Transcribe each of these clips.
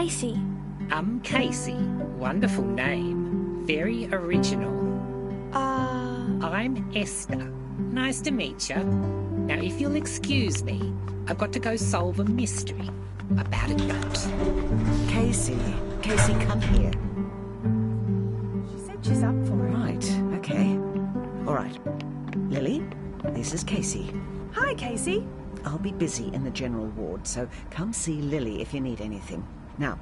Casey. I'm Casey. Wonderful name. Very original. I'm Esther. Nice to meet you. Now, if you'll excuse me, I've got to go solve a mystery about a goat. Casey, come here. She said she's up for it. Right, okay. All right. Lily, this is Casey. Hi, Casey. I'll be busy in the general ward, so come see Lily if you need anything. Now,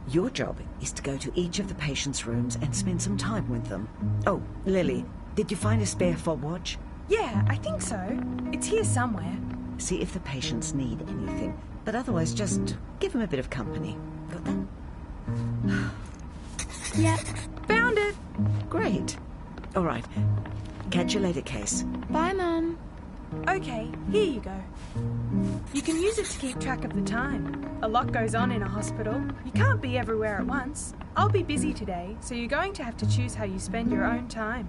your job is to go to each of the patients' rooms and spend some time with them. Oh, Lily, did you find a spare fob watch? Yeah, I think so. It's here somewhere. See if the patients need anything, but otherwise just give them a bit of company. Got that? Yep. Found it. Great. All right. Catch you later, Case. Bye, Mum. Okay, here you go. You can use it to keep track of the time. A lot goes on in a hospital. You can't be everywhere at once. I'll be busy today, so you're going to have to choose how you spend your own time.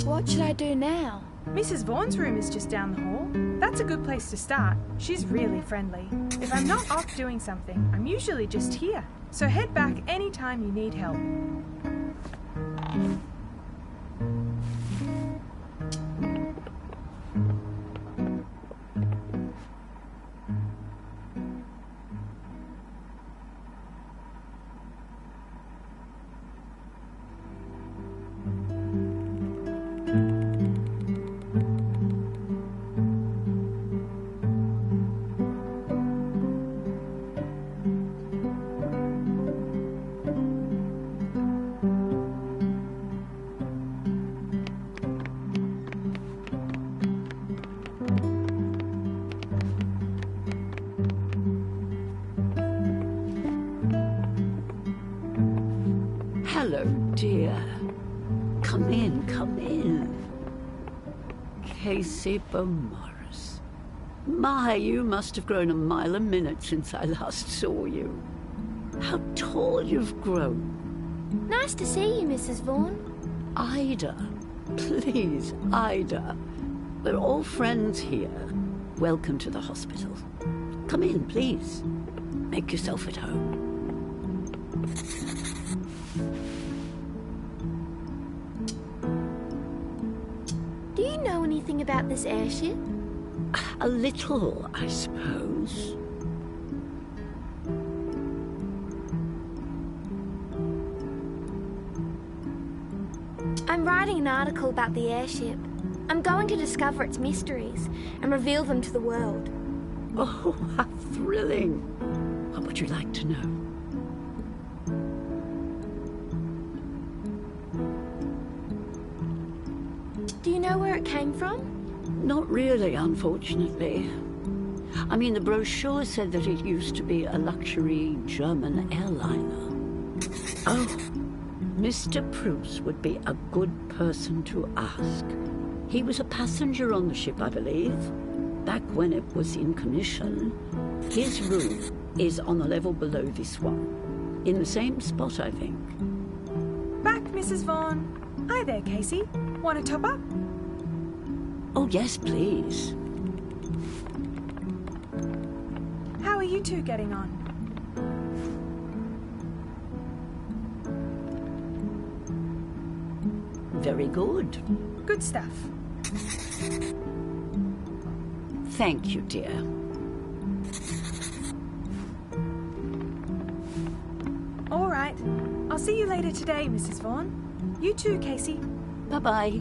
What should I do now? Mrs. Vaughan's room is just down the hall. That's a good place to start. She's really friendly. If I'm not off doing something, I'm usually just here. So head back anytime you need help. Hello, dear. Come in, come in. Casey Beaumaris. My, you must have grown a mile a minute since I last saw you. How tall you've grown. Nice to see you, Mrs. Vaughan. Ida. Please, Ida. We're all friends here. Welcome to the hospital. Come in, please. Make yourself at home. Do you know anything about this airship? A little, I suppose. I'm writing an article about the airship. I'm going to discover its mysteries and reveal them to the world. Oh, how thrilling. What would you like to know? Do you know where it came from? Not really, unfortunately. I mean, the brochure said that it used to be a luxury German airliner. Oh, Mr. Bruce would be a good person to ask. He was a passenger on the ship, I believe, back when it was in commission. His room is on the level below this one, in the same spot, I think. Back, Mrs. Vaughan. Hi there, Casey. Want to top up? Oh, yes, please. How are you two getting on? Very good. Good stuff. Thank you, dear. All right. I'll see you later today, Mrs. Vaughan. You too, Casey. Bye-bye.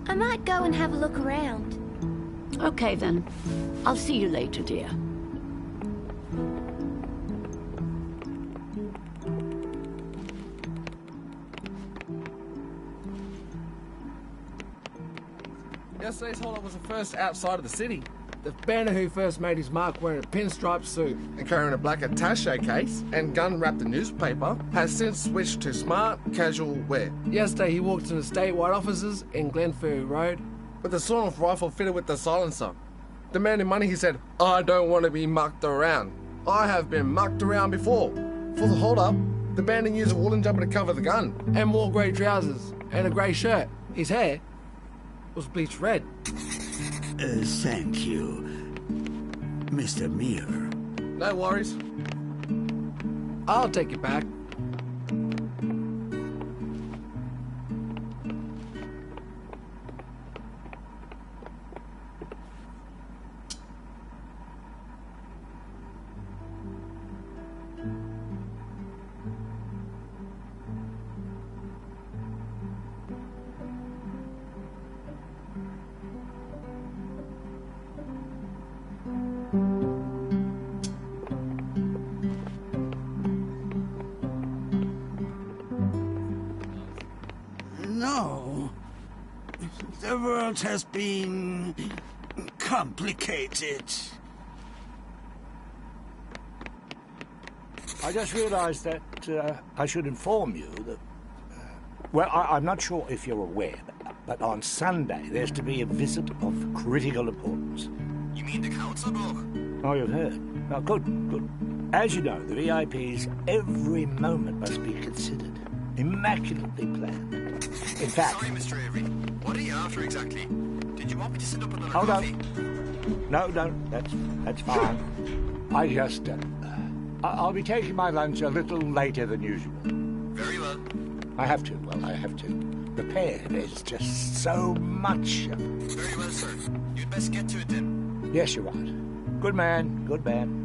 I might go and have a look around. Okay, then. I'll see you later, dear. Yesterday's hold-up was the first outside of the city. The bandit who first made his mark wearing a pinstripe suit and carrying a black attaché case and gun-wrapped in newspaper has since switched to smart, casual wear. Yesterday he walked in the statewide offices in Glenferrie Road with a sawn-off rifle fitted with the silencer. Demanding money, he said, "I don't want to be mucked around. I have been mucked around before." For the hold-up, the bandit used a woolen jumper to cover the gun. and wore grey trousers and a grey shirt. His hair was bleached red. Thank you, Mr. Muir. No worries. I'll take it back. No. The world has been complicated. I just realized that I should inform you that... well, I'm not sure if you're aware, but on Sunday there's to be a visit of critical importance. You mean the council block? Oh, you've heard. Oh, good, good. As you know, the VIP's every moment must be considered. Immaculately planned. In fact... Sorry, Mr. Avery. What are you after exactly? Did you want me to sit up another Oh, coffee? no, that's fine. I just... I'll be taking my lunch a little later than usual. Very well. I have to. Prepare. There's just so much. Very well, sir. You'd best get to it then. Yes, you're right. Good man, good man.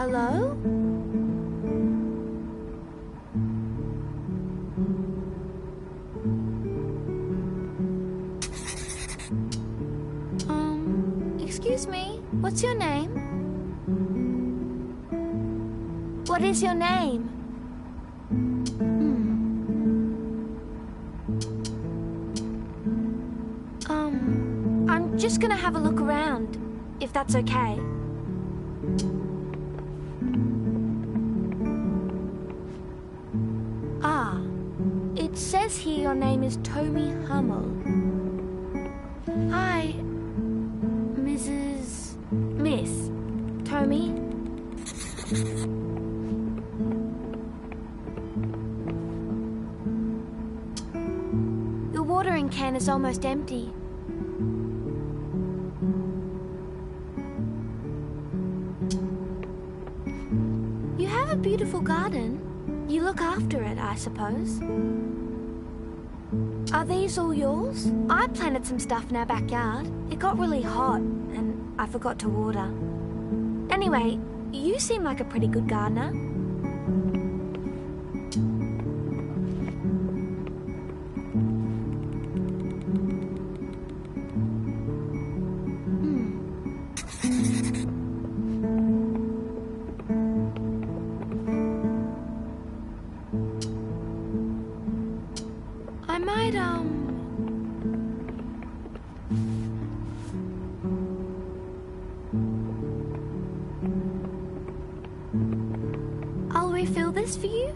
Hello? Excuse me, what's your name? What is your name? I'm just gonna have a look around, if that's okay. Ah, it says here your name is Tommy Hummel. Hi, Miss Tommy. Your watering can is almost empty. You have a beautiful garden. You look after it, I suppose. Are these all yours? I planted some stuff in our backyard. It got really hot, and I forgot to water. Anyway, you seem like a pretty good gardener. I might, I'll refill this for you.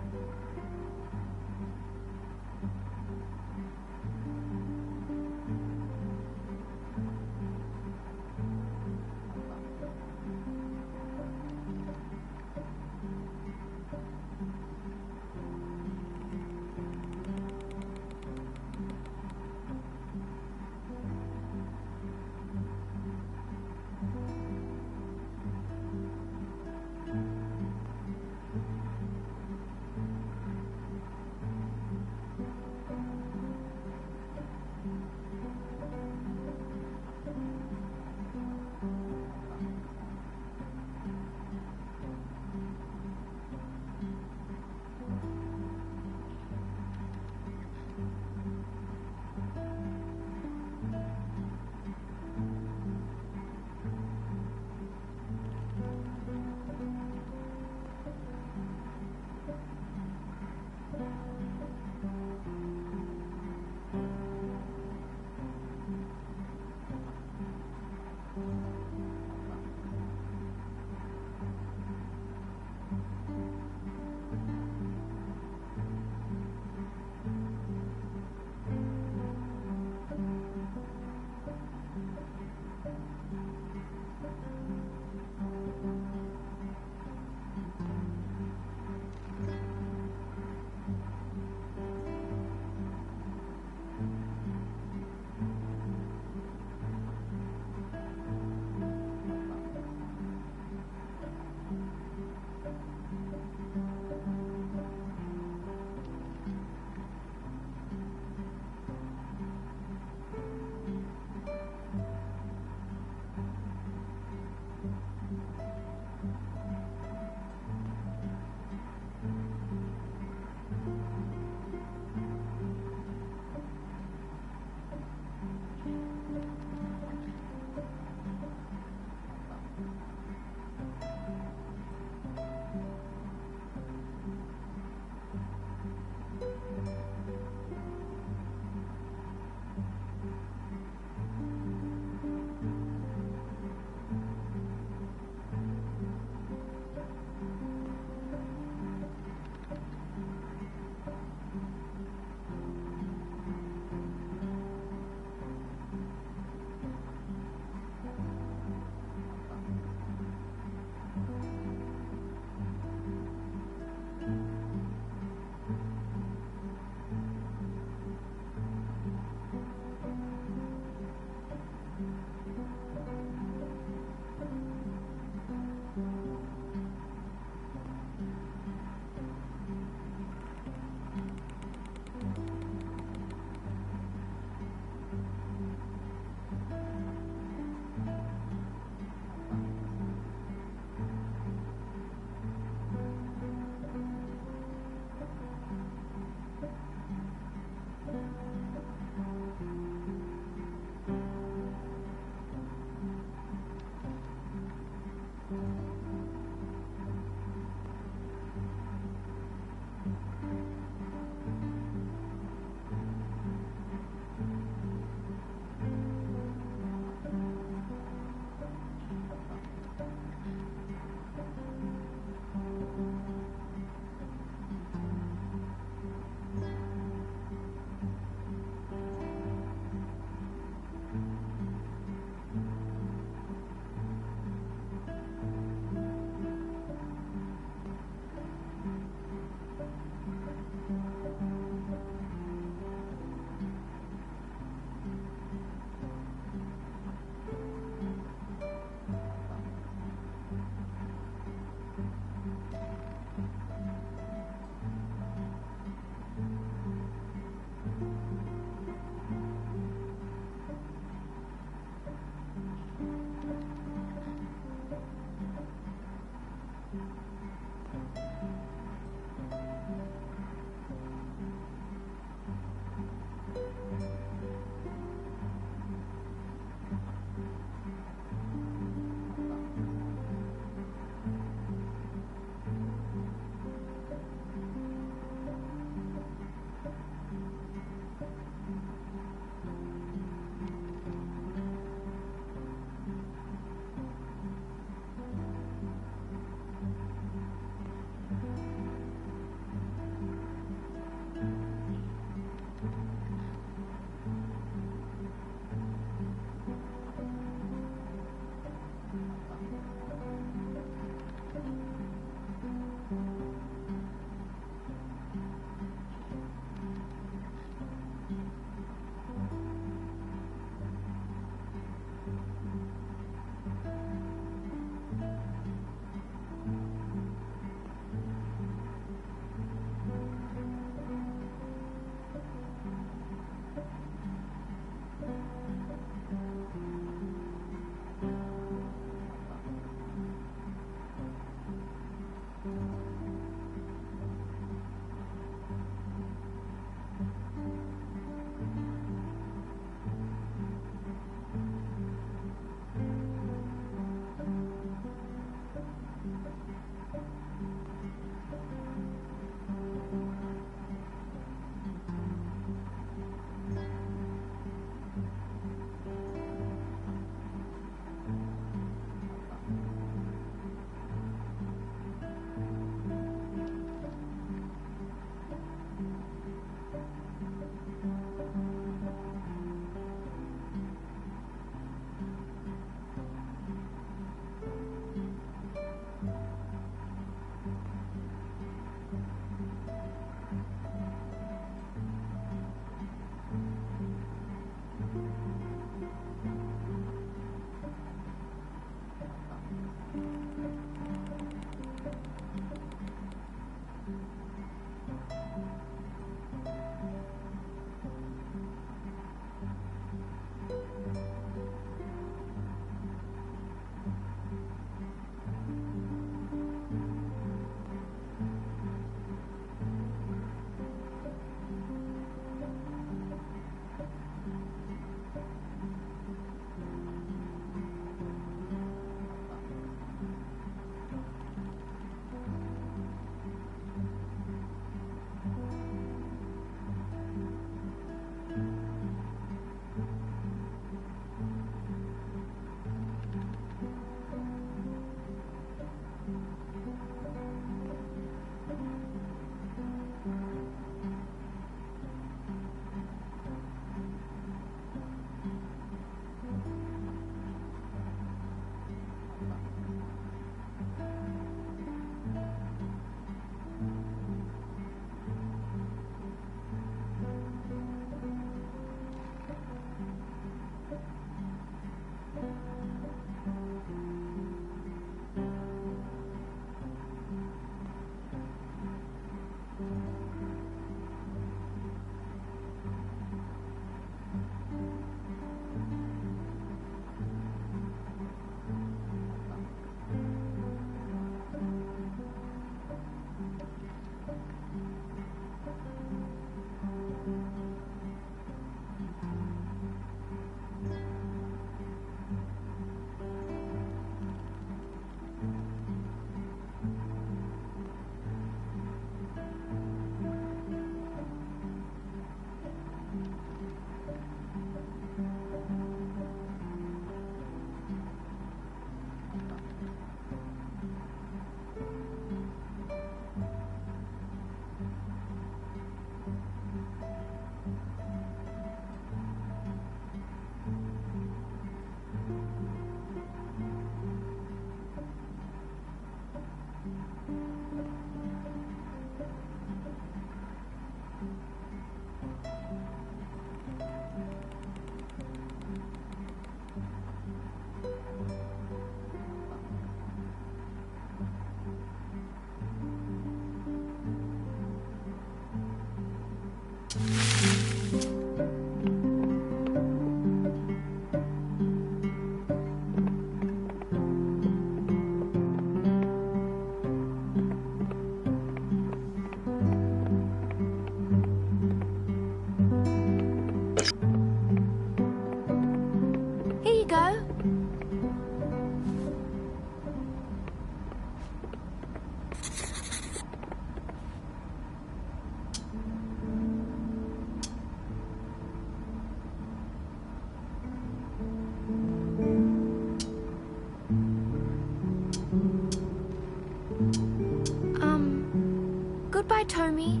Goodbye, Tommy.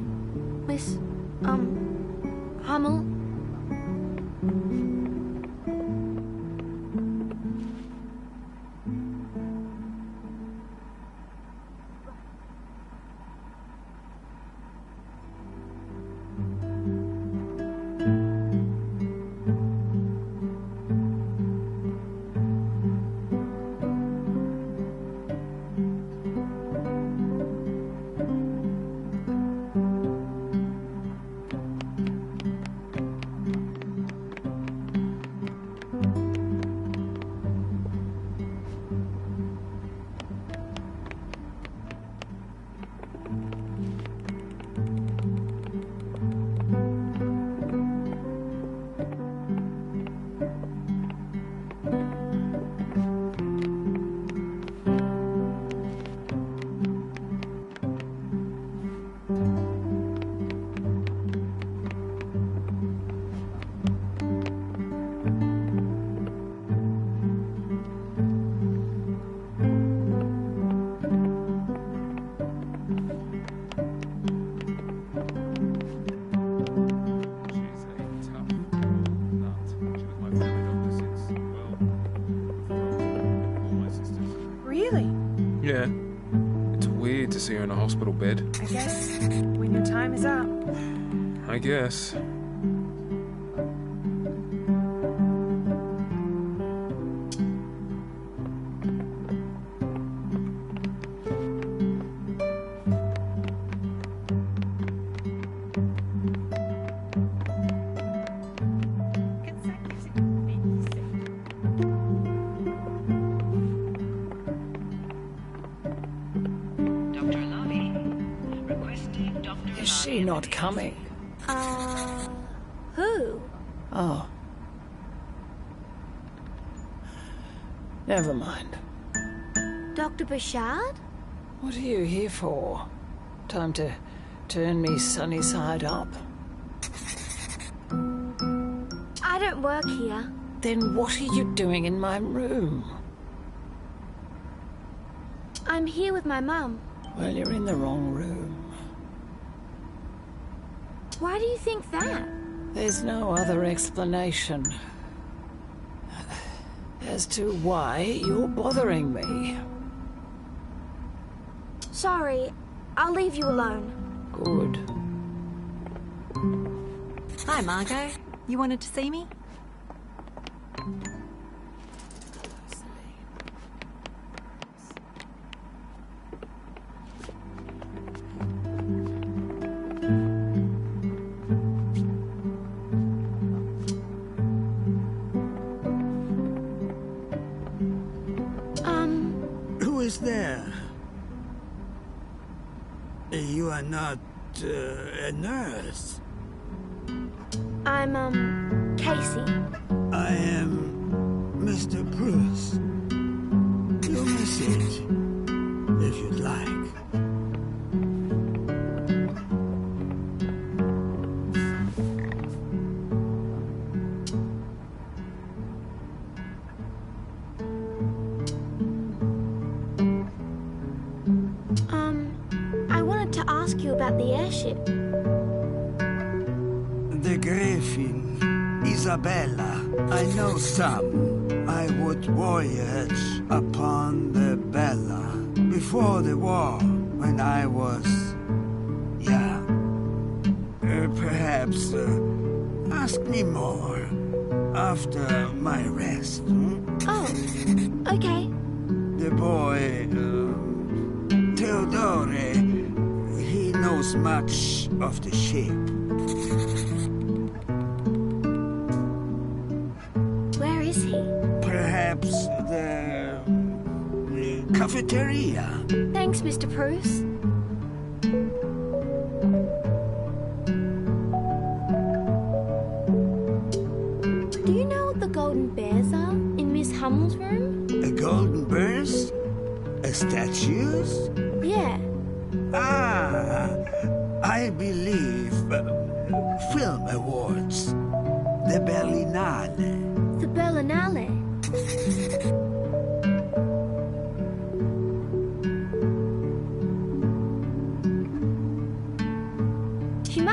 Miss, Hummel. Yeah. It's weird to see her in a hospital bed. I guess when your time is up. I guess. Is she not coming? Who? Oh. Never mind. Dr. Bouchard? What are you here for? Time to turn me sunny side up? I don't work here. Then what are you doing in my room? I'm here with my mum. Well, you're in the wrong room. Why do you think that? There's no other explanation as to why you're bothering me. Sorry, I'll leave you alone. Good. Hi, Margot. You wanted to see me? Who is there? You are not a nurse. I'm, Casey. I am Mr. Bruce. Your message, if you'd like. I wanted to ask you about the airship. The Griffin, Isabella. I know some. I would voyage upon the Bella before the war, when I was young. Perhaps ask me more after my rest. Oh, okay. The boy, Theodore, he knows much of the ship. Where is he? Perhaps the cafeteria. Thanks, Mr. Bruce. Do you know what the golden bears are in Miss Hummel's room? A golden bears? A statues? Yeah. Ah, I believe film awards. The Berlinale. The Berlinale.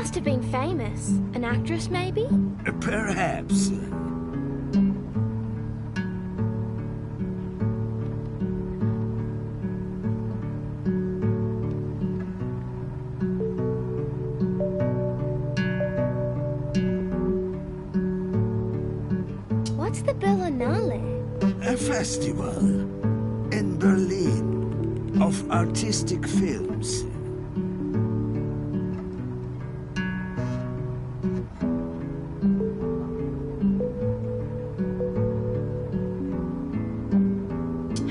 must have been famous. An actress, maybe? Perhaps. What's the Berlinale? A festival in Berlin of artistic films.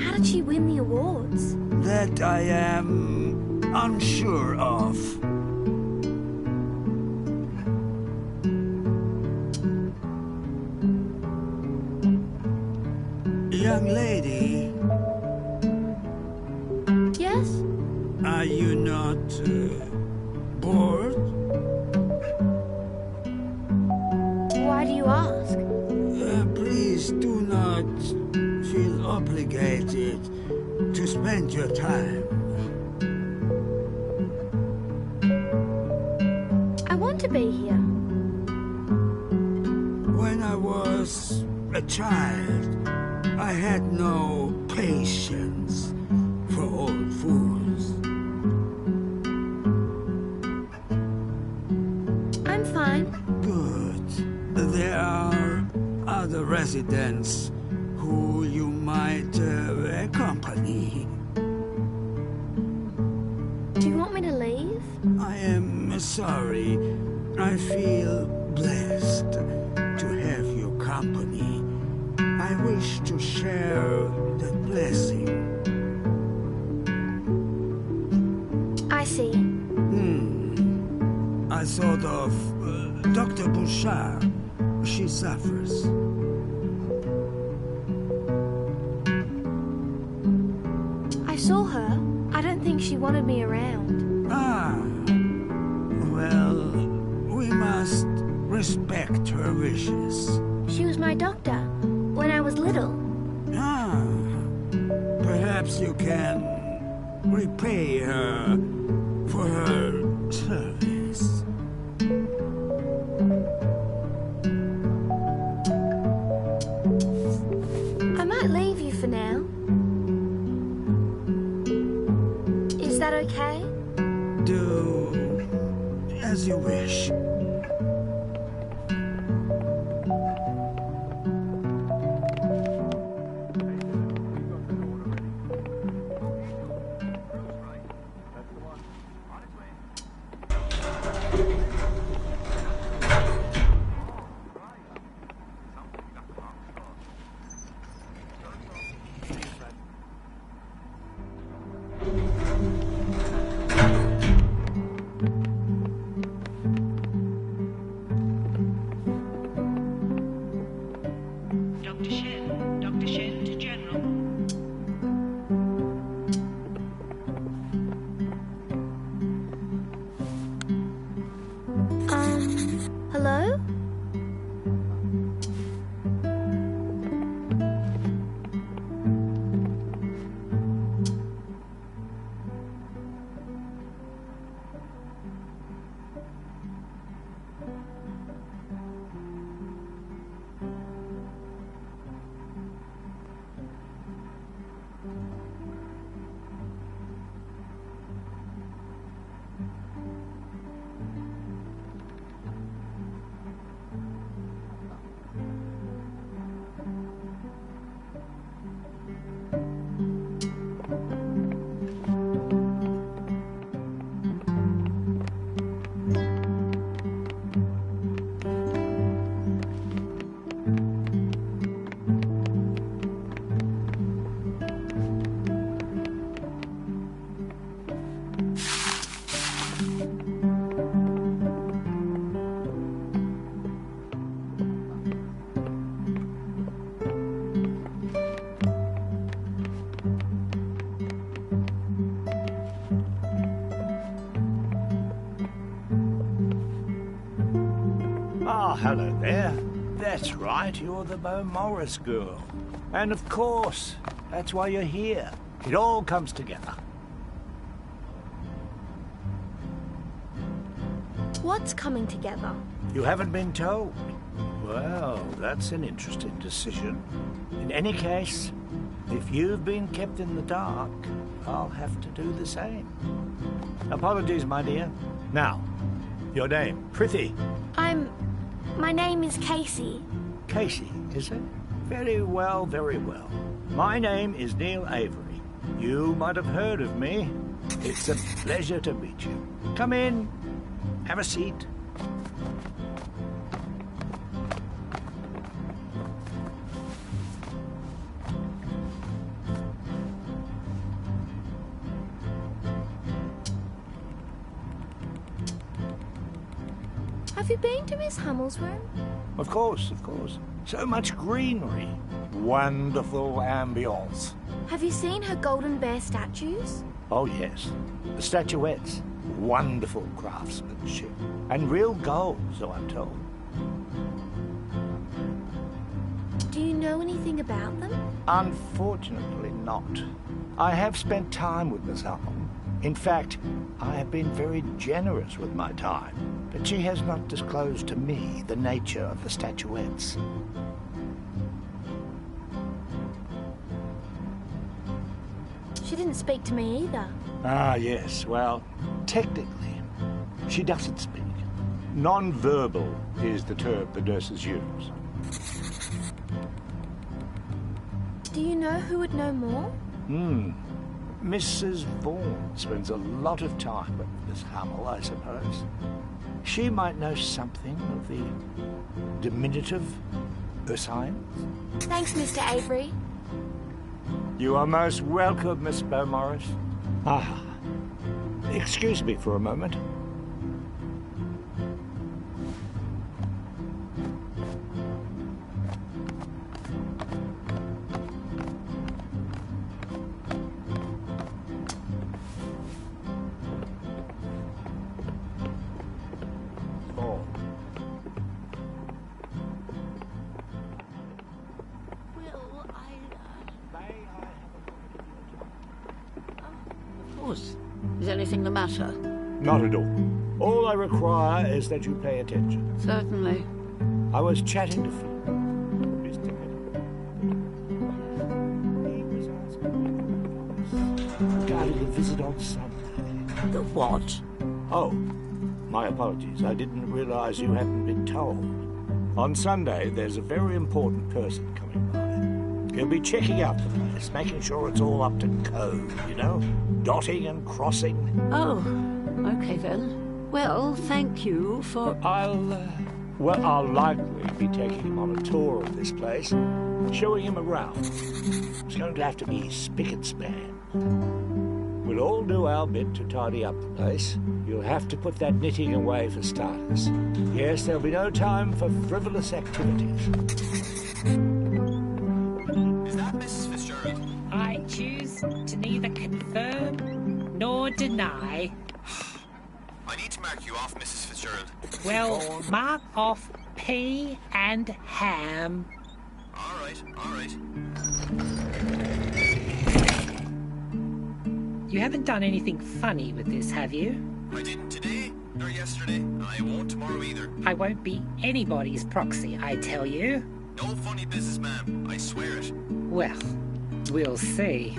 How did she win the awards? That I am unsure of. Young lady, Yes? are you not bored? Why do you ask? Please do not feel obligated to spend your time. I want to be here. When I was a child, I had no patience for old fools. I'm fine. Good. There are other residents who you might accompany. Do you want me to leave? I am sorry. I feel blessed to have your company. I wish to share that blessing. I see. I thought of Dr. Bouchard. She suffers. I saw her. I don't think she wanted me around. Ah. Well, we must respect her wishes. She was my doctor when I was little. Ah. Perhaps you can repay her for her service. I might leave you for now. Is that okay? Do as you wish. Dr. Shen to General. Hello? Ah, hello there. That's right, you're the Beau Morris girl. And of course, that's why you're here. It all comes together. What's coming together? You haven't been told. Well, that's an interesting decision. In any case, if you've been kept in the dark, I'll have to do the same. Apologies, my dear. Now, your name, Prithee. My name is Casey. Casey, is it? Very well, very well. My name is Neil Avery. You might have heard of me. It's a pleasure to meet you. Come in. Have a seat. Have you been to Miss Hummel's room? Of course, of course. So much greenery. Wonderful ambience. Have you seen her golden bear statues? Oh, yes. The statuettes. Wonderful craftsmanship. And real gold, so I'm told. Do you know anything about them? Unfortunately not. I have spent time with Miss Hummel. In fact, I have been very generous with my time, but she has not disclosed to me the nature of the statuettes. She didn't speak to me either. Ah, yes. Well, technically, she doesn't speak. Non-verbal is the term the nurses use. Do you know who would know more? Mrs. Vaughan spends a lot of time with Miss Hummel, I suppose. She might know something of the diminutive science. Thanks, Mr. Avery. You are most welcome, Miss Beaumaris. Ah, excuse me for a moment. Is anything the matter? Not at all. All I require is that you pay attention. Certainly. I was chatting to Phil. Regarding the visit on Sunday. The what? Oh, my apologies. I didn't realize you hadn't been told. On Sunday, there's a very important person coming by. He'll be checking out the place, making sure it's all up to code, you know? Dotting and crossing. Oh, okay then. Well, thank you for... I'll likely be taking him on a tour of this place, showing him around. It's going to have to be spick and span. We'll all do our bit to tidy up the place. You'll have to put that knitting away for starters. Yes, there'll be no time for frivolous activities. Is that Mrs. Fitzgerald? I choose to neither confirm nor deny. I need to mark you off, Mrs. Fitzgerald. Well, mark off P and ham. All right, all right. You haven't done anything funny with this, have you? I didn't today, nor yesterday, and I won't tomorrow either. I won't be anybody's proxy, I tell you. No funny business, ma'am. I swear it. Well, we'll see.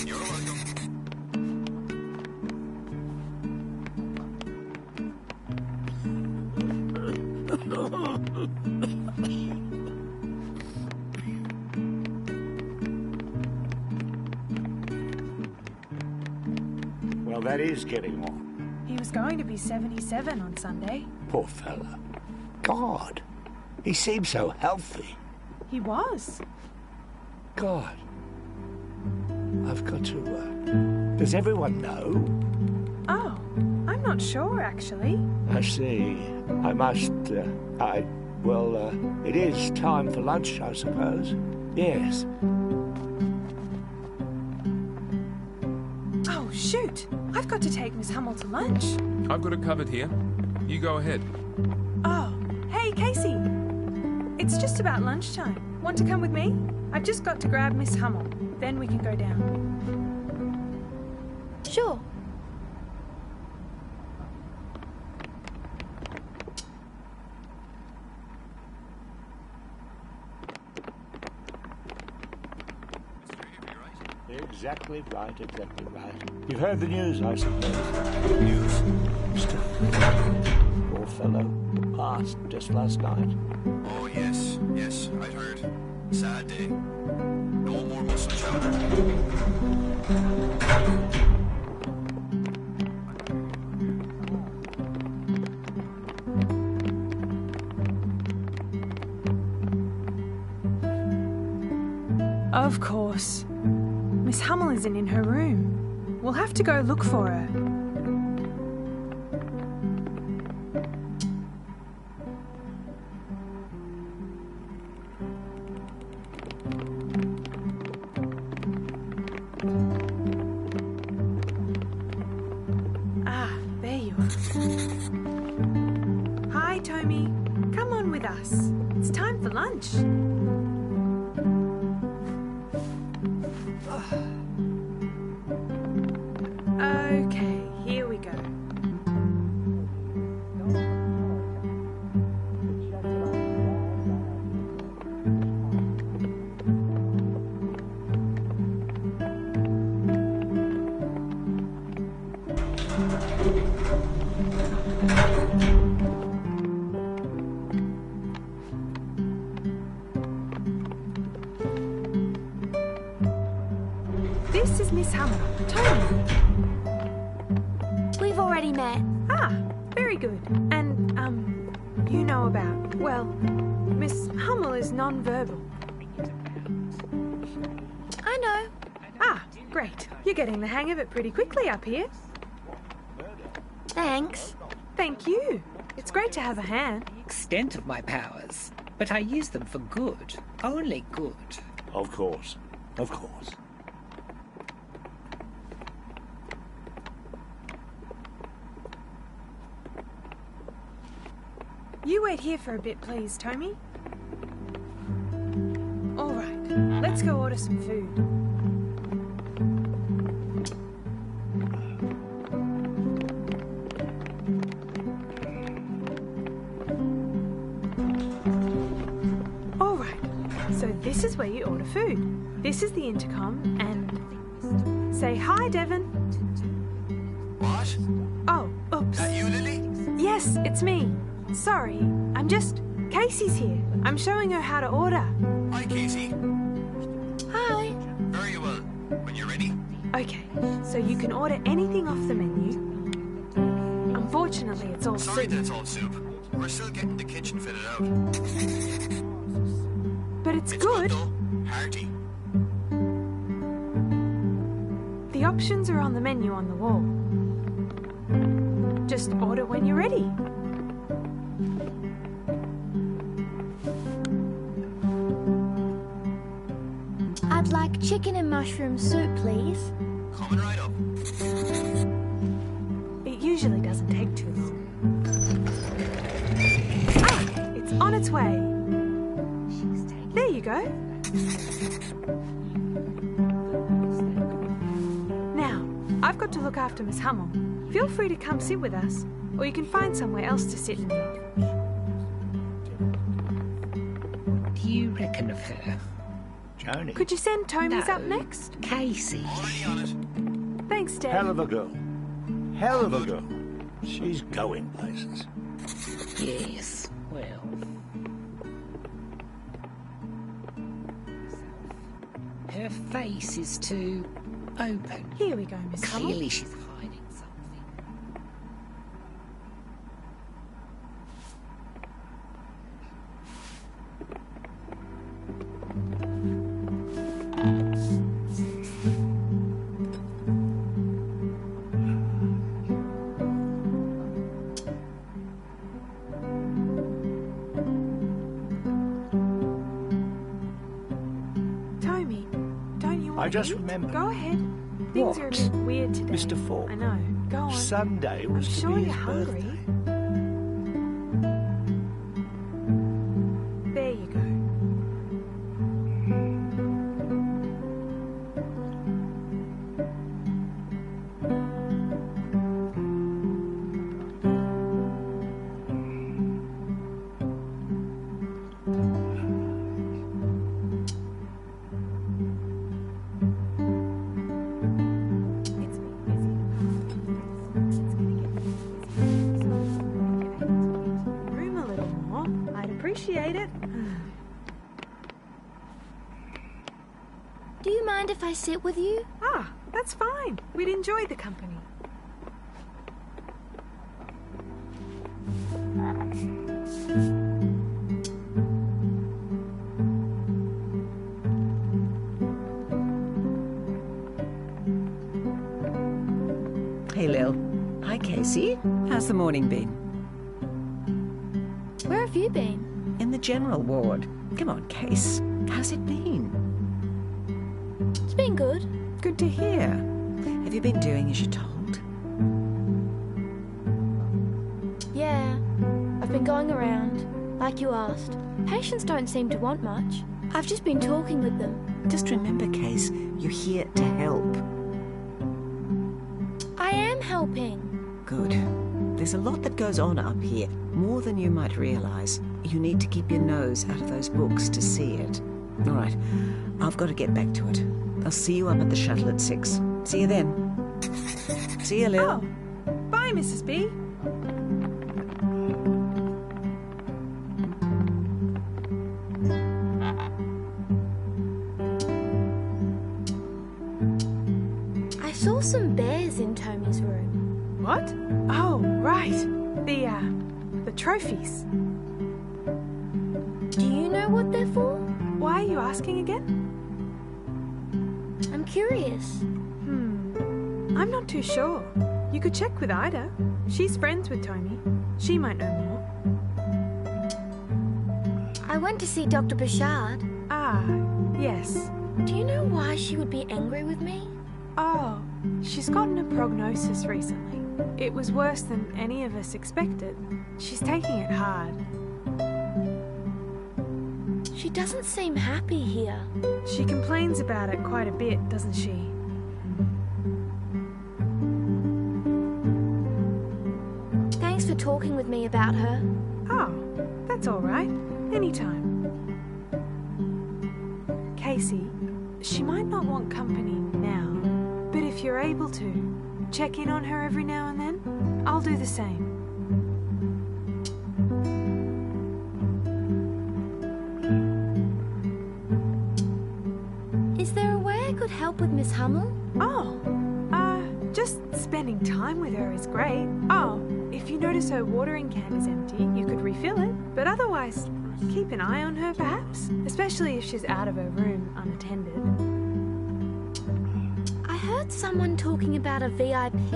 You're welcome. Well, that is getting on. He was going to be 77 on Sunday. Poor fella. God, he seems so healthy. He was. God, I've got to... does everyone know? Oh, I'm not sure, actually. I see. I must... it is time for lunch, I suppose. Yes. Oh, shoot. I've got to take Miss Hummel to lunch. I've got it covered here. You go ahead. Oh, hey, Casey. It's just about lunchtime. Want to come with me? I've just got to grab Miss Hummel. Then we can go down. Sure. Exactly right, exactly right. You've heard the news, I suppose. News? Mr. Poor fellow passed just last night. Oh, yes, I'd heard. Sad day. No more muscle chowder. Of course. Miss Hummel isn't in her room. We'll have to go look for her. Ah, there you are. Hi, Tommy. Come on with us. It's time for lunch. Okay, here we go. This is Miss Hummel. Tony. We've already met. Ah, very good. And, you know about, well, Miss Hummel is non-verbal. I know. Ah, great. You're getting the hang of it pretty quickly up here. Thanks. Thank you. It's great to have a hand. Extent of my powers, but I use them for good. Only good. Of course, of course. You wait here for a bit, please, Tommy. All right, let's go order some food. All right, so this is where you order food. This is the intercom, and say hi, Devon. What? Oh, oops. That you, Lily? Yes, it's me. Sorry, Casey's here. I'm showing her how to order. Hi, Casey. Hi. Very well. When you're ready. Okay, so you can order anything off the menu. Unfortunately, it's all Sorry soup. that it's all soup. We're still getting the kitchen fitted out. But it's It's good. though. Hearty. The options are on the menu on the wall. Just order when you're ready. I'd like chicken and mushroom soup, please. Coming right up. It usually doesn't take too long. Ah, it's on its way. There you go. Now, I've got to look after Miss Hummel. Feel free to come sit with us, or you can find somewhere else to sit and eat. What do you reckon of her? Johnny. Could you send Tomy's No. up next? Casey. Already on it. Thanks, Dad. Hell of a girl. Hell of a girl. She's going places. Yes, well. Her face is too open. Here we go, Miss Hummel. Clearly she's hiding something. Tommy, don't you want I just to eat? remembered. Go ahead. Things are a bit weird today. Mr. Falk. I know. Go on. Sunday I'm was to sure be you're his hungry. birthday. There you go. Do you mind if I sit with you? Ah, that's fine. We'd enjoy the company. Hey, Lil. Hi, Casey. How's the morning been? Where have you been? In the general ward. Come on, Case. How's it been? It's been good. Good to hear. Have you been doing as you're told? Yeah, I've been going around, like you asked. Patients don't seem to want much. I've just been talking with them. Just remember, Case, you're here to help. I am helping. Good. There's a lot that goes on up here, more than you might realise. You need to keep your nose out of those books to see it. All right, I've got to get back to it. I'll see you up at the shuttle at 6. See you then. See you, Lil. Oh, bye, Mrs. B. I saw some bears in Tommy's room. What? Oh, right. The trophies. Do you know what they're for? Why are you asking again? I'm curious. I'm not too sure. You could check with Ida. She's friends with Tommy. She might know more. I went to see Dr. Bouchard. Ah, yes. Do you know why she would be angry with me? Oh, she's gotten a prognosis recently. It was worse than any of us expected. She's taking it hard. She doesn't seem happy here. She complains about it quite a bit, doesn't she? Thanks for talking with me about her. Oh, that's all right. Anytime. Casey, she might not want company now, but if you're able to, check in on her every now and then. I'll do the same. Is there a way I could help with Miss Hummel? Oh, just spending time with her is great. Oh, if you notice her watering can is empty, you could refill it. But otherwise, keep an eye on her perhaps, especially if she's out of her room unattended. I heard someone talking about a VIP.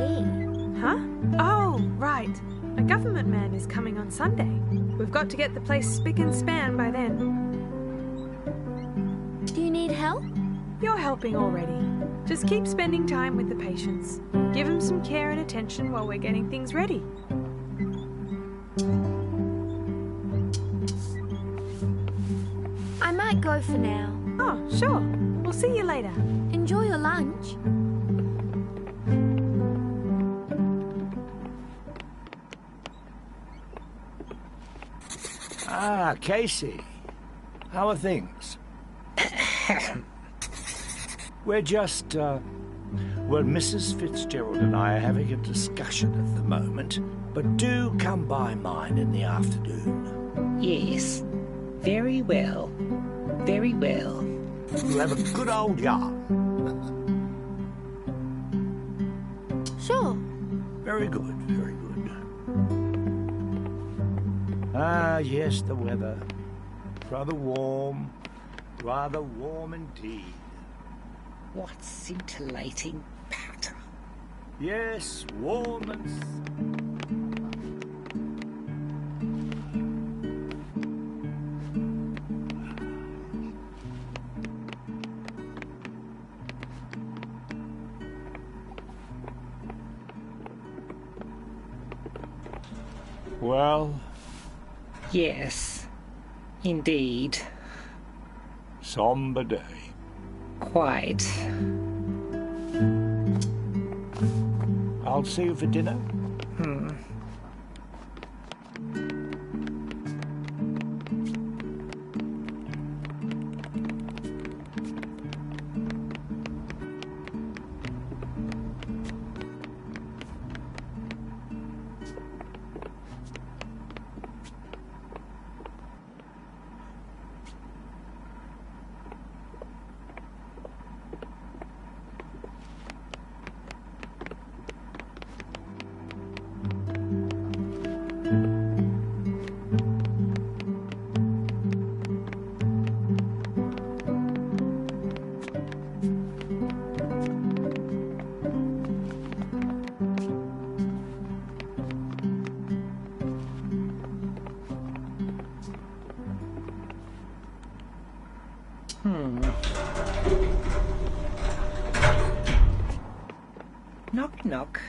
Huh? Oh, right. A government man is coming on Sunday. We've got to get the place spick and span by then. Do you need help? You're helping already. Just keep spending time with the patients. Give them some care and attention while we're getting things ready. I might go for now. Oh, sure. We'll see you later. Enjoy your lunch. Ah, Casey. How are things? We're just, well, Mrs. Fitzgerald and I are having a discussion at the moment, but do come by mine in the afternoon. Yes. Very well. Very well. We'll have a good old yarn. Sure. Very good, very good. Ah, yes, the weather. Rather warm indeed. What scintillating patter. Yes, warm and... Well? Yes, indeed. Somber day. Quite. I'll see you for dinner. Knock, knock.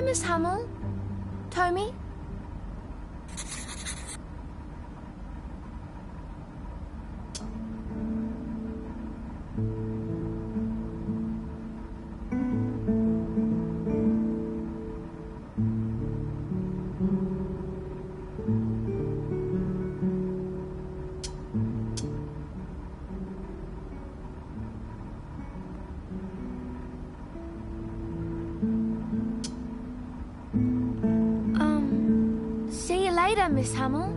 Miss Hummel. Tommy? See you later, Miss Hummel.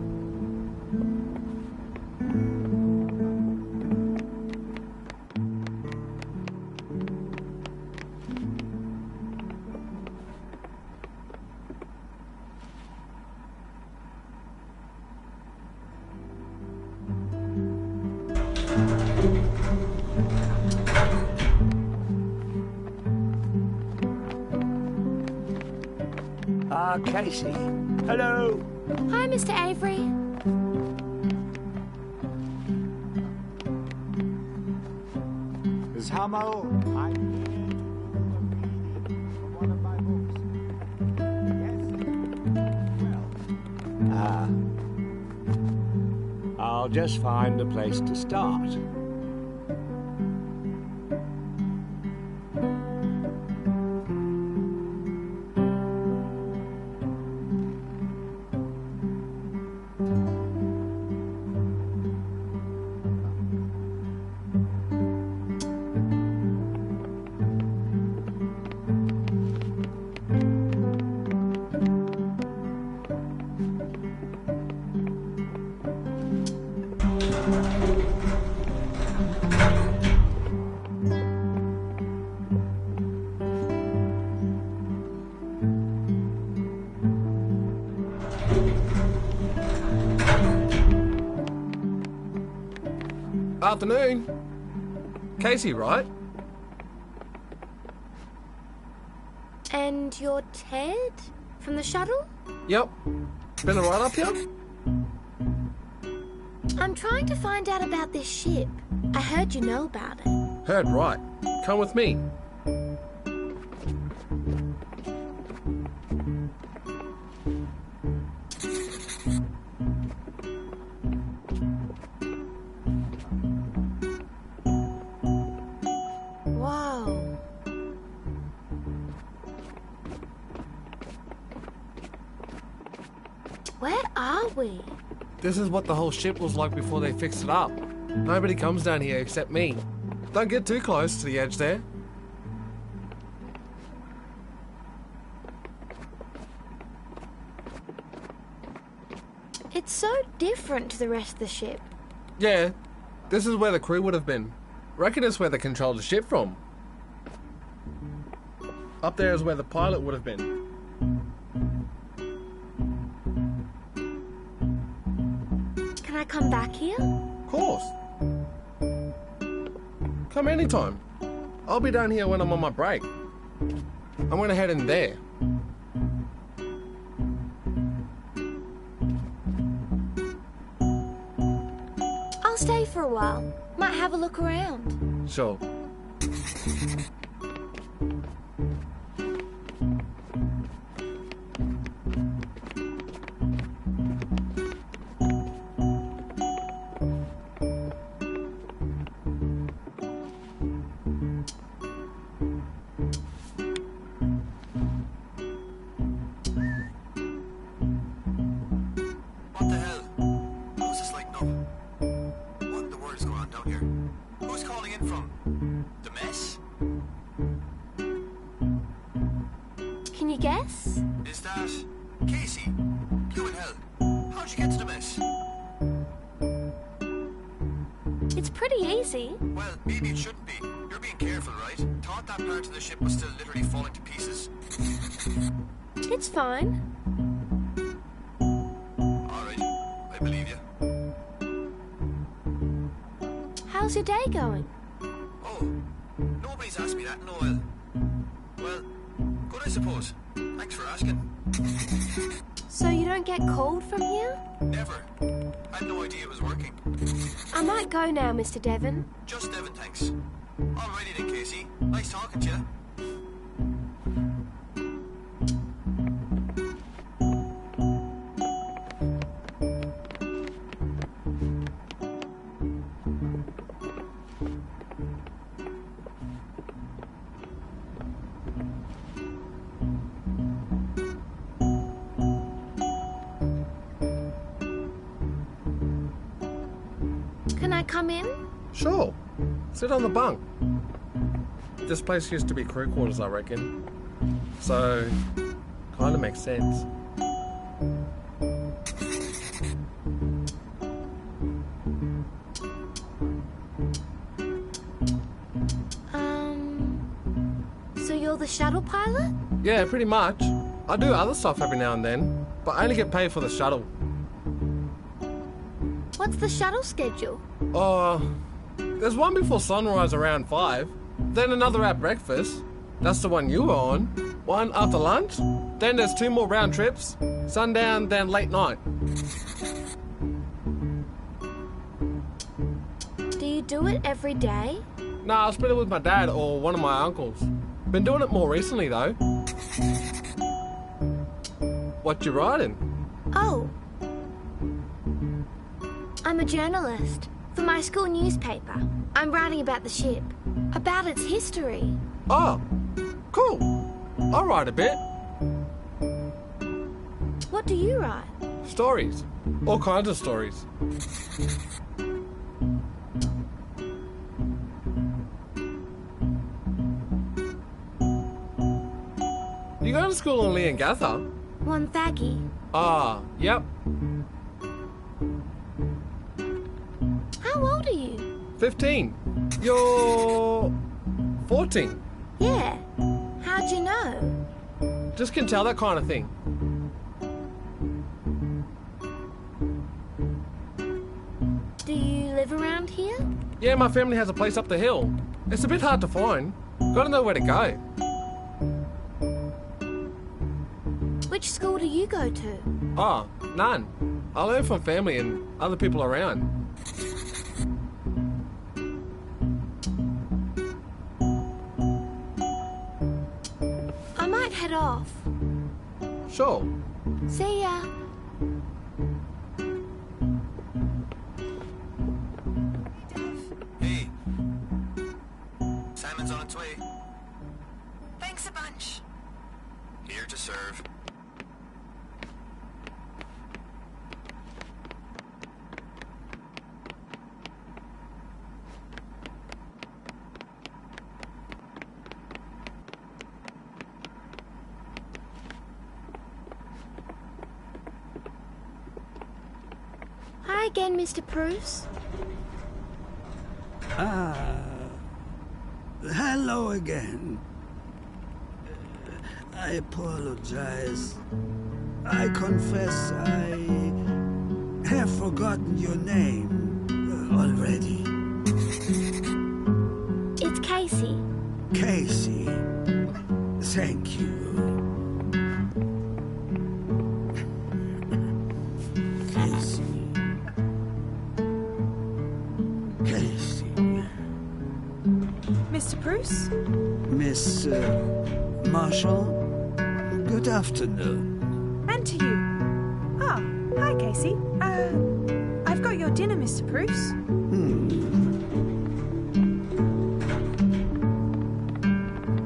Casey. Hello. Hi, Mr. Avery. Miss Hummel, I'm here to do a reading from one of my books. Yes? Well, I'll just find a place to start. Afternoon. Casey, right? And you're Ted? From the shuttle? Yep. Been a ride up here? I'm trying to find out about this ship. I heard you know about it. Heard right. Come with me. Whoa. Where are we? This is what the whole ship was like before they fixed it up. Nobody comes down here except me. Don't get too close to the edge there. It's so different to the rest of the ship. Yeah, this is where the crew would have been. Reckon it's where they controlled the ship from. Up there is where the pilot would have been. Can I come back here? Of course. Come anytime. I'll be down here when I'm on my break. I'm gonna head in there. I'll stay for a while. Might have a look around. Sure. What the hell? What's this like now? What in the world is going on down here? Who's calling in from? The mess? Can you guess? Is that Casey? You in hell? How'd you get to the mess? It's pretty easy. Well, maybe it shouldn't be. You're being careful, right? Thought that part of the ship was still literally falling to pieces. It's fine. Alright, I believe you. How's your day going? Oh, nobody's asked me that in a while. Well, good I suppose. Thanks for asking. So you don't get cold from here? Never. I had no idea it was working. I might go now, Mr. Devon. Just Devon, thanks. Alrighty then, Casey. Nice talking to you. I come in? Sure. Sit on the bunk. This place used to be crew quarters, I reckon. So, kinda makes sense. So you're the shuttle pilot? Yeah, pretty much. I do other stuff every now and then, but I only get paid for the shuttle. What's the shuttle schedule? There's one before sunrise around 5, then another at breakfast. That's the one you were on. One after lunch, then there's 2 more round trips, sundown, then late night. Do you do it every day? Nah, I split it with my dad or one of my uncles. Been doing it more recently though. What you writing? Oh. I'm a journalist for my school newspaper. I'm writing about the ship, about its history. Oh, cool. I'll write a bit. What do you write? Stories. All kinds of stories. You go to school in Leongatha? Wonthaggi. Ah, yep. How old are you? 15. You're 14. Yeah. How'd you know? Just can tell that kind of thing. Do you live around here? Yeah, my family has a place up the hill. It's a bit hard to find. Gotta know where to go. Which school do you go to? Oh, none. I learn from family and other people around. I might head off. Sure. See ya. Hey. Salmon's on its way. Thanks a bunch. Here to serve. Hi again, Mr. Bruce. Hello again. I apologize. I confess I have forgotten your name already. It's Casey. Casey. Thank you. Casey. Casey. Mr. Bruce? Miss Marshall, good afternoon. And to you. Oh, hi, Casey. I've got your dinner, Mr. Bruce.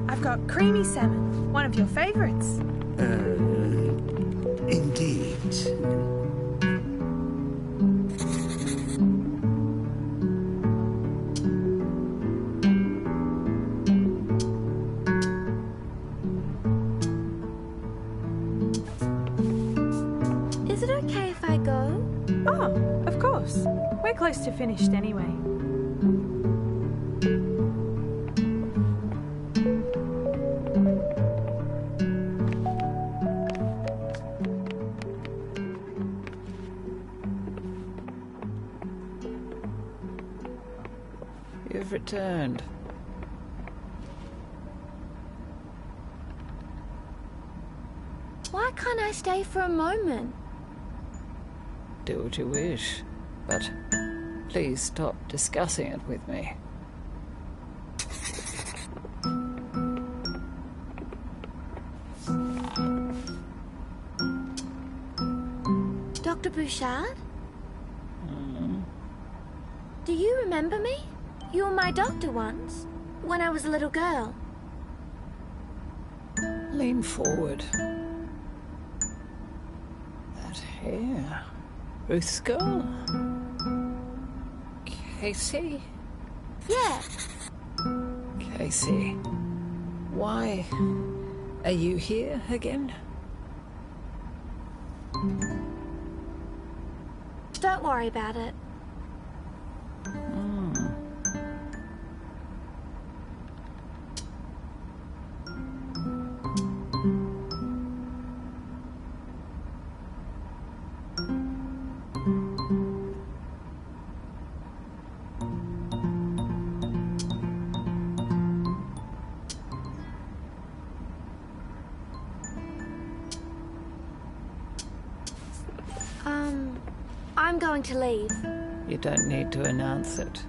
I've got creamy salmon, one of your favorites. Indeed. Is it okay if I go? Oh, of course. We're close to finished anyway. You've returned. Why can't I stay for a moment? Do what you wish, but please stop discussing it with me. Dr. Bouchard? Do you remember me? You were my doctor once, when I was a little girl. Lean forward. That hair. Ruth's girl. Casey? Yeah. Casey, why are you here again? Don't worry about it. I'm going to leave. You don't need to announce it.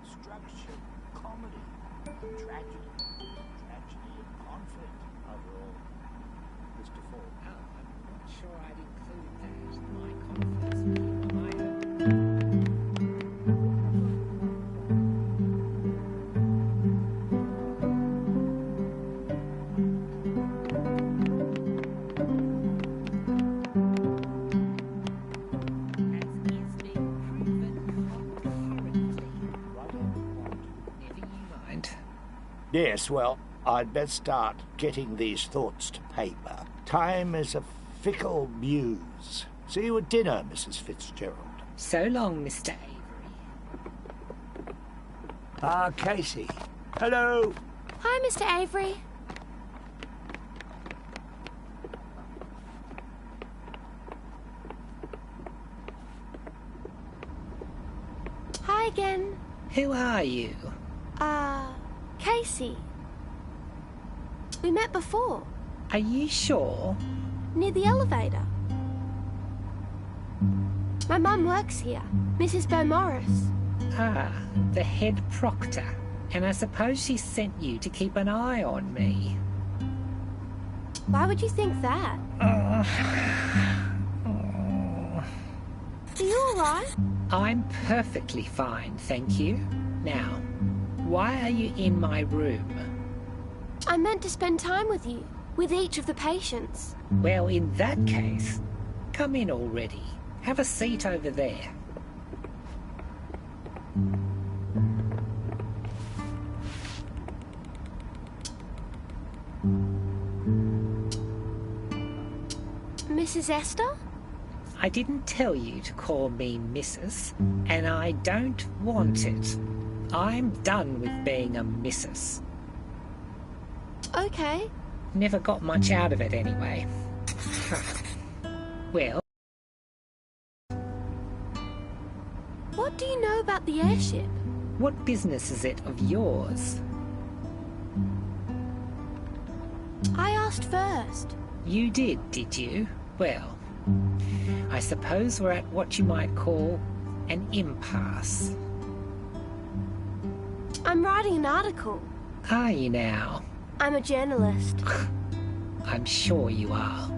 Structure, comedy, tragedy, and conflict overall. Mr. Ford. Oh, I'm not sure I'd include that. My conflicts with you are my own. Yes, well, I'd best start getting these thoughts to paper. Time is a fickle muse. See you at dinner, Mrs. Fitzgerald. So long, Mr. Avery. Ah, Casey. Hello. Hi, Mr. Avery. Hi again. Who are you? Casey. We met before. Are you sure? Near the elevator. My mum works here, Mrs. Beaumaris. Ah, the head proctor. And I suppose she sent you to keep an eye on me. Why would you think that? Are you alright? I'm perfectly fine, thank you. Now, why are you in my room? I meant to spend time with you, with each of the patients. Well, in that case, come in already. Have a seat over there. Mrs. Esther? I didn't tell you to call me Mrs., and I don't want it. I'm done with being a Mrs. Okay. Never got much out of it anyway. Well... What do you know about the airship? What business is it of yours? I asked first. You did you? Well, I suppose we're at what you might call an impasse. I'm writing an article. Are you now? I'm a journalist. I'm sure you are.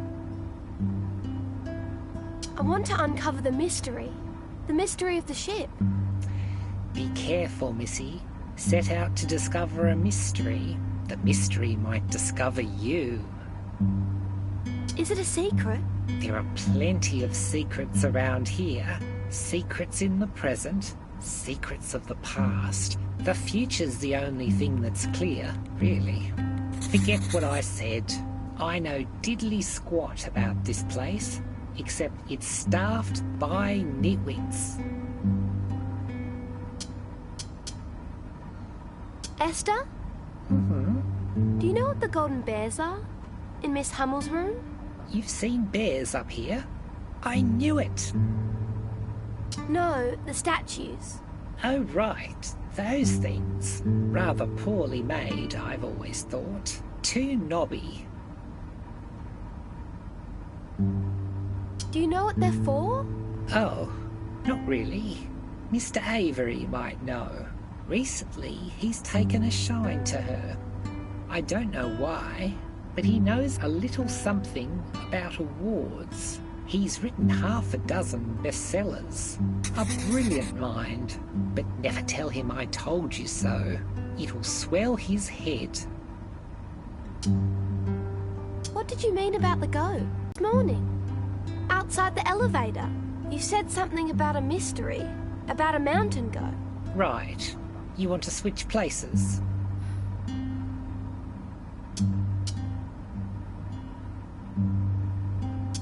I want to uncover the mystery. The mystery of the ship. Be careful, Missy. Set out to discover a mystery. The mystery might discover you. Is it a secret? There are plenty of secrets around here. Secrets in the present, secrets of the past. The future's the only thing that's clear, really. Forget what I said. I know diddly squat about this place, except it's staffed by nitwits. Esther? Mm-hmm. Do you know what the golden bears are? In Miss Hummel's room? You've seen bears up here? I knew it. No, the statues. Oh, right. Those things. Rather poorly made, I've always thought. Too knobby. Do you know what they're for? Oh, not really. Mr. Avery might know. Recently, he's taken a shine to her. I don't know why, but he knows a little something about awards. He's written half a dozen bestsellers. A brilliant mind. But never tell him I told you so. It'll swell his head. What did you mean about the goat? This morning. Outside the elevator. You said something about a mystery. About a mountain goat. Right. You want to switch places?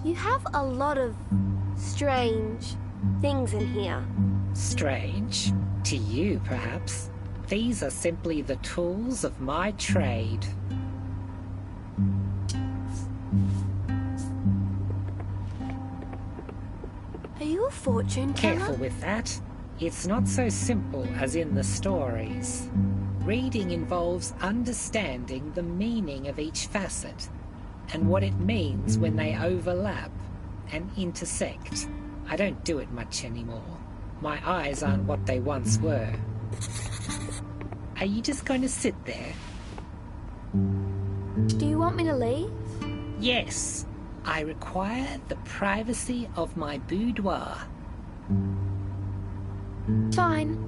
You have a lot of strange things in here. Strange? To you, perhaps. These are simply the tools of my trade. Are you a fortune teller? Careful with that. It's not so simple as in the stories. Reading involves understanding the meaning of each facet and what it means when they overlap and intersect. I don't do it much anymore. My eyes aren't what they once were. Are you just going to sit there? Do you want me to leave? Yes. I require the privacy of my boudoir. Fine.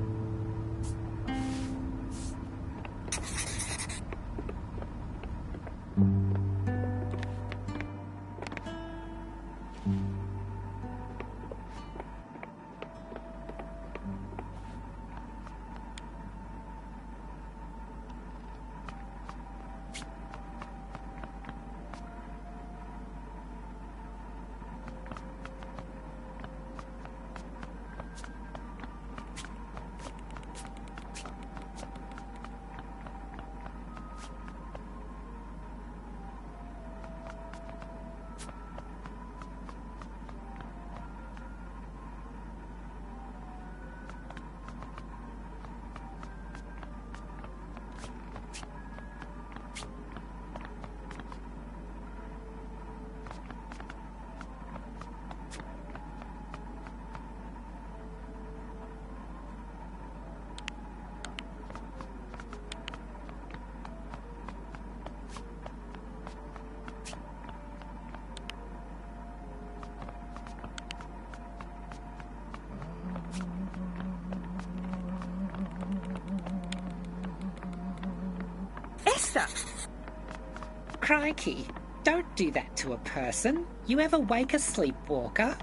Crikey, don't do that to a person. You ever wake a sleepwalker?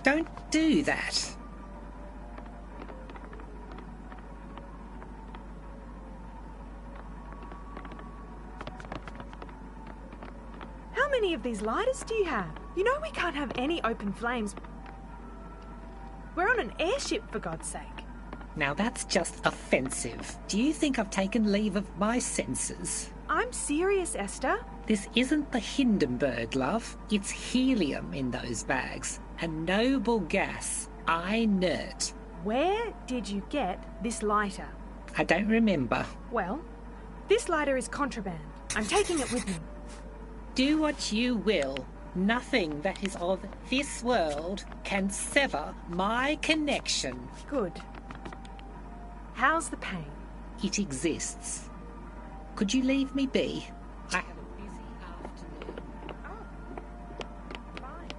Don't do that. How many of these lighters do you have? You know we can't have any open flames. We're on an airship, for God's sake. Now that's just offensive. Do you think I've taken leave of my senses? I'm serious, Esther. This isn't the Hindenburg, love. It's helium in those bags. A noble gas. Inert. Where did you get this lighter? I don't remember. Well, this lighter is contraband. I'm taking it with me. Do what you will. Nothing that is of this world can sever my connection. Good. How's the pain? It exists. Could you leave me be? I have a busy afternoon. Oh, fine.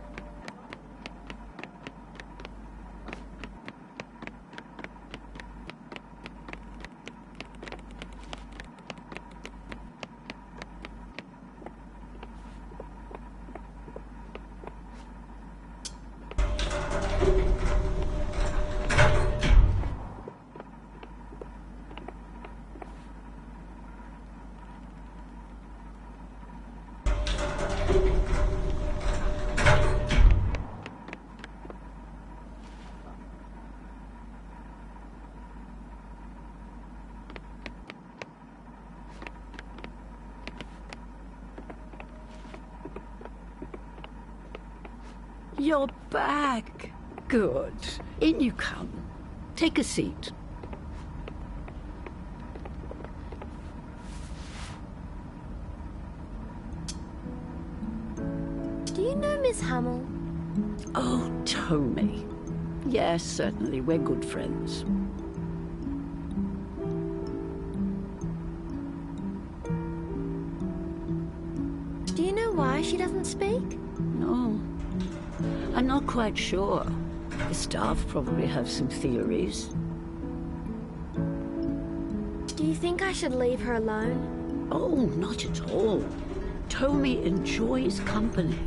You're back. Good. In you come. Take a seat. Do you know Miss Hummel? Oh, Tommy. Yes, certainly. We're good friends. Do you know why she doesn't speak? No. I'm not quite sure. The staff probably have some theories. Do you think I should leave her alone? Oh, not at all. Tommy enjoys company,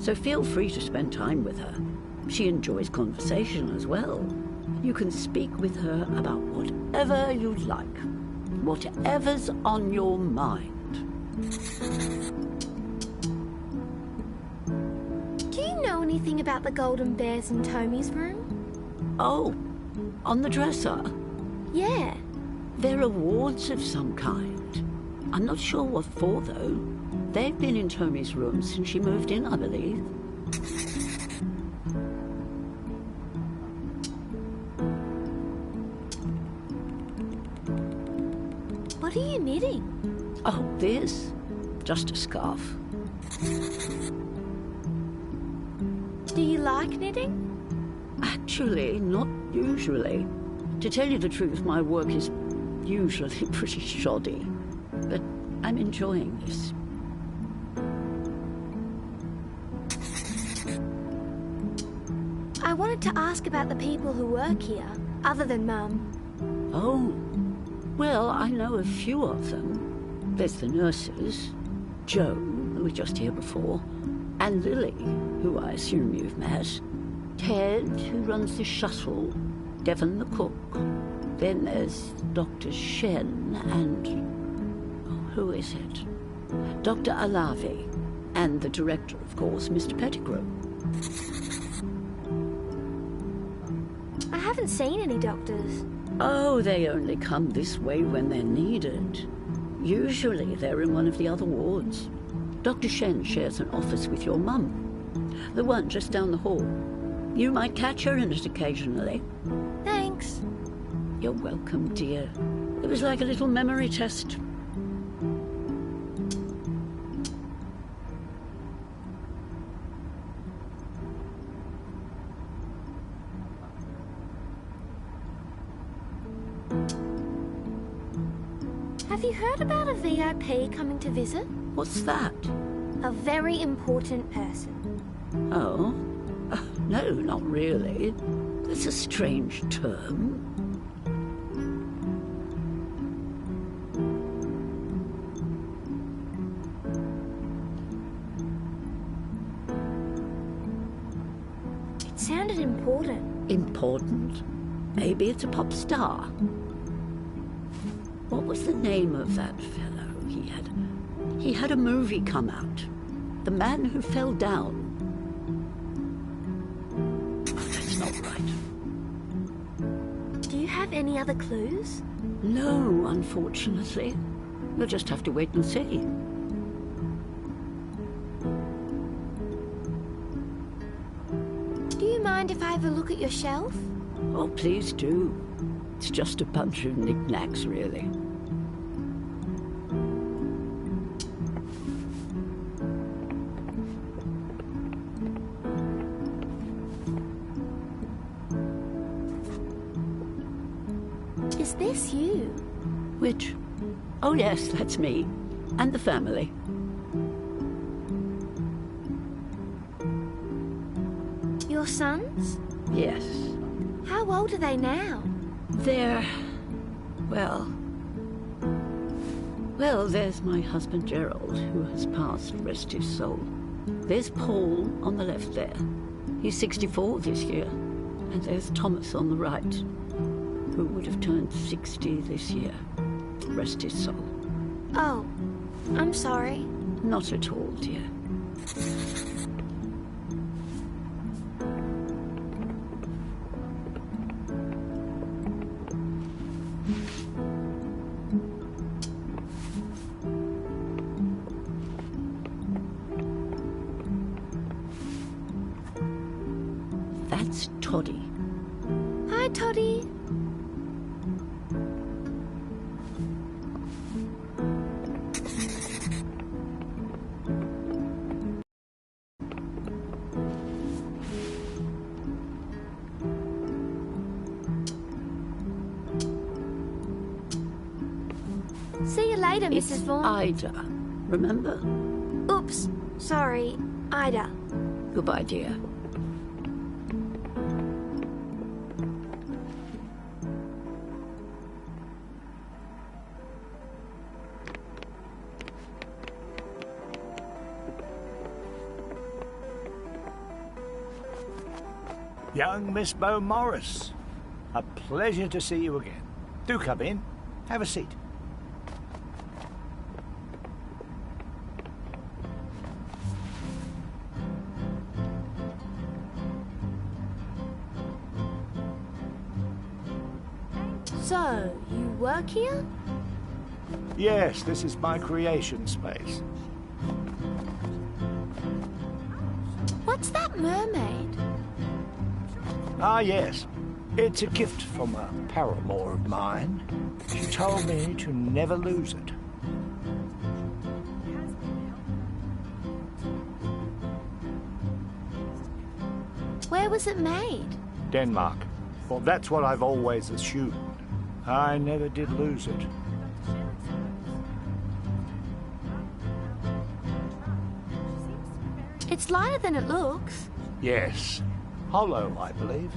so feel free to spend time with her. She enjoys conversation as well. You can speak with her about whatever you'd like, whatever's on your mind. Do you know anything about the golden bears in Tommy's room? Oh, on the dresser? Yeah. They're awards of some kind. I'm not sure what for, though. They've been in Tommy's room since she moved in, I believe. What are you knitting? Oh, this? Just a scarf. Do you like knitting? Actually, not usually. To tell you the truth, my work is usually pretty shoddy. But I'm enjoying this. I wanted to ask about the people who work here, other than Mum. Oh, well, I know a few of them. There's the nurses, Jo, who was just here before, and Lily, who I assume you've met, Ted, who runs the shuttle, Devon the cook. Then there's Dr. Shen and... oh, who is it? Dr. Alavi, and the director, of course, Mr. Pettigrew. I haven't seen any doctors. Oh, they only come this way when they're needed. Usually they're in one of the other wards. Dr. Shen shares an office with your mum, the one just down the hall. You might catch her in it occasionally. Thanks. You're welcome, dear. It was like a little memory test. Have you heard about a VIP coming to visit? What's that? A very important person. Oh? No, not really. That's a strange term. It sounded important. Important? Maybe it's a pop star. What was the name of that fellow? He had a movie come out. The Man Who Fell Down. Oh, that's not right. Do you have any other clues? No, unfortunately. We'll just have to wait and see. Do you mind if I have a look at your shelf? Oh, please do. It's just a bunch of knickknacks, really. Is this you? Which? Oh, yes, that's me. And the family. Your sons? Yes. How old are they now? They're... well, there's my husband Gerald, who has passed, rest his soul. There's Paul on the left there. He's 64 this year. And there's Thomas on the right, who would have turned 60 this year. Rest his soul. Oh, I'm sorry. Not at all, dear. That's Toddy. Hi, Toddy. See you later, It's Mrs. Vaughn. Ida, remember? Oops, sorry, Ida. Goodbye, dear. Young Miss Beau Morris. A pleasure to see you again. Do come in. Have a seat. So, you work here? Yes, this is my creation space. What's that mermaid? Ah, yes. It's a gift from a paramour of mine. She told me to never lose it. Where was it made? Denmark. Well, that's what I've always assumed. I never did lose it. It's lighter than it looks. Yes. Hollow, I believe.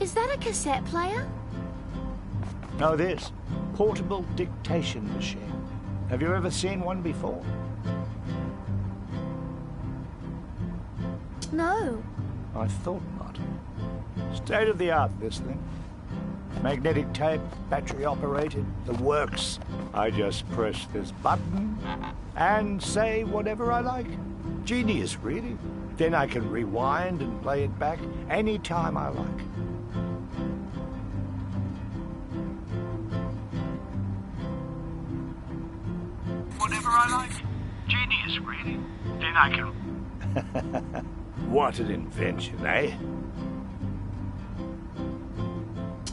Is that a cassette player? Know this? Portable dictation machine. Have you ever seen one before? No. I thought not. State of the art, this thing. Magnetic tape, battery operated, the works. I just press this button and say whatever I like. Genius, really. Then I can rewind and play it back any time I like. Whatever I like. Genius, really. Then I can... What an invention, eh?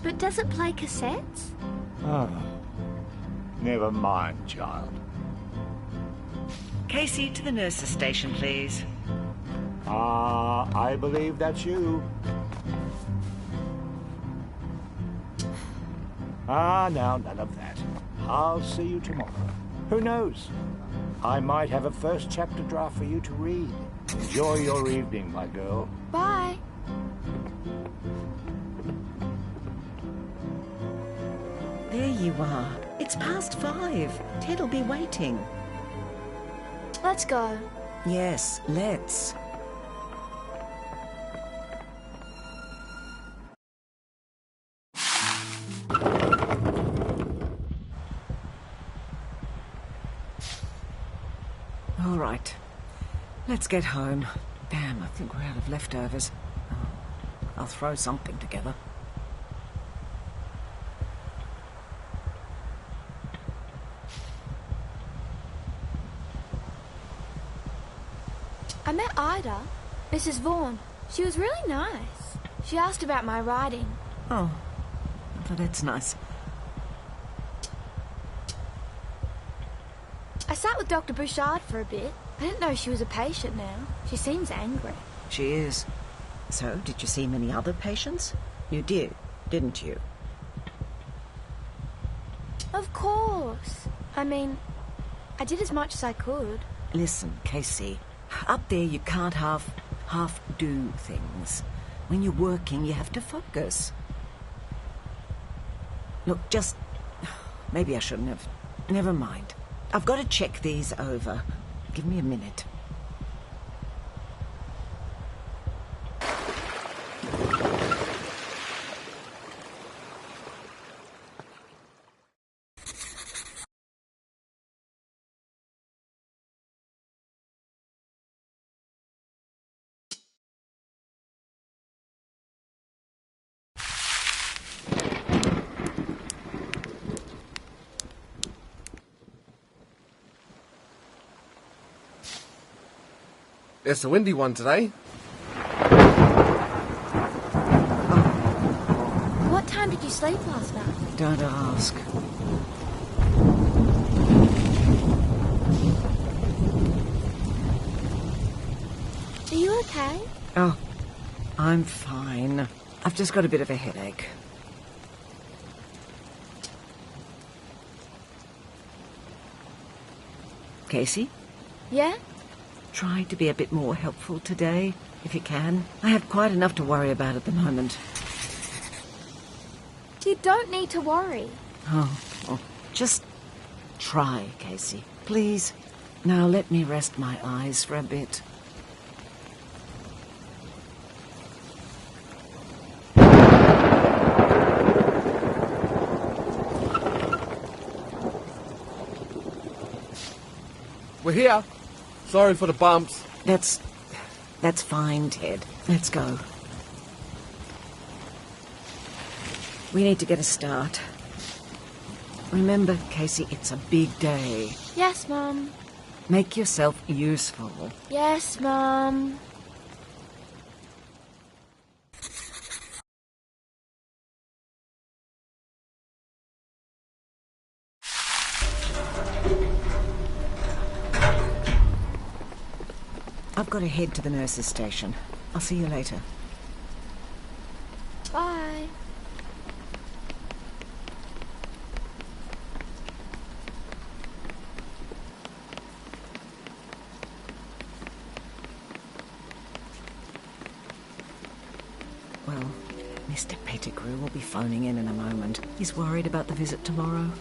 But does it play cassettes? Oh, never mind, child. Casey, to the nurse's station, please. I believe that's you. Now, none of that. I'll see you tomorrow. Who knows? I might have a first chapter draft for you to read. Enjoy your evening, my girl. Bye. There you are. It's past 5. Ted'll be waiting. Let's go. Yes, let's. All right. Let's get home. Damn, I think we're out of leftovers. Oh, I'll throw something together. I met Ida, Mrs. Vaughan. She was really nice. She asked about my writing. Oh, well, that's nice. I sat with Dr. Bouchard for a bit. I didn't know she was a patient now. She seems angry. She is. So, did you see many other patients? You did, didn't you? Of course. I mean, I did as much as I could. Listen, Casey, up there you can't half do things. When you're working, you have to focus. Look, just... Maybe I shouldn't have. Never mind. I've got to check these over. Give me a minute. It's a windy one today. What time did you sleep last night? Don't ask. Are you okay? Oh, I'm fine. I've just got a bit of a headache. Casey? Yeah? Try to be a bit more helpful today, if you can. I have quite enough to worry about at the moment. You don't need to worry. Oh, just try, Casey. Please. Now let me rest my eyes for a bit. We're here. Sorry for the bumps. That's fine, Ted. Let's go. We need to get a start. Remember, Casey, it's a big day. Yes, Mum. Make yourself useful. Yes, Mum. I've got to head to the nurse's station. I'll see you later. Bye. Well, Mr. Pettigrew will be phoning in a moment. He's worried about the visit tomorrow.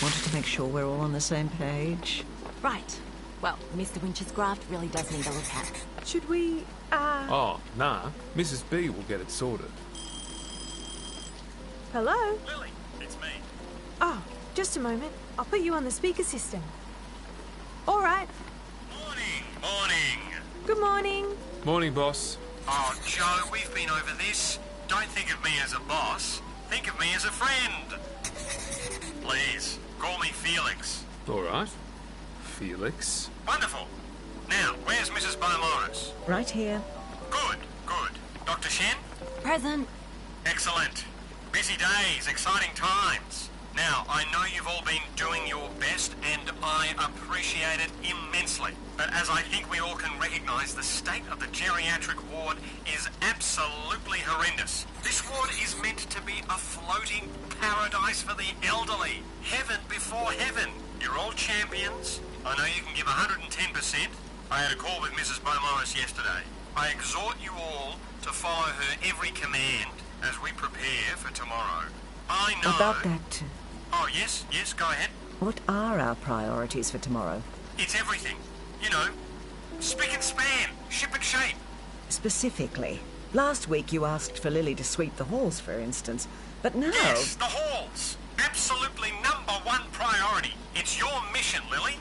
Wanted to make sure we're all on the same page. Right. Well, Mr. Winch's graft really does need a look at. Should we, Oh, nah. Mrs. B will get it sorted. Hello? Lily, it's me. Oh, just a moment. I'll put you on the speaker system. All right. Morning. Good morning. Morning, boss. Oh, Joe, we've been over this. Don't think of me as a boss. Think of me as a friend. Please, call me Felix. All right. Felix. Wonderful. Now, where's Mrs. Beaumorris? Right here. Good. Dr. Shen? Present. Excellent. Busy days, exciting times. Now, I know you've all been doing your best, and I appreciate it immensely. But as I think we all can recognise, the state of the geriatric ward is absolutely horrendous. This ward is meant to be a floating paradise for the elderly. Heaven before heaven. You're all champions. I know you can give 110%. I had a call with Mrs. Beaumorris yesterday. I exhort you all to follow her every command as we prepare for tomorrow. I know... About that... Oh, yes, go ahead. What are our priorities for tomorrow? It's everything. You know, spick and span, ship and shape. Specifically. Last week you asked for Lily to sweep the halls, for instance. But now... Yes, the halls. Absolutely #1 priority. It's your mission, Lily.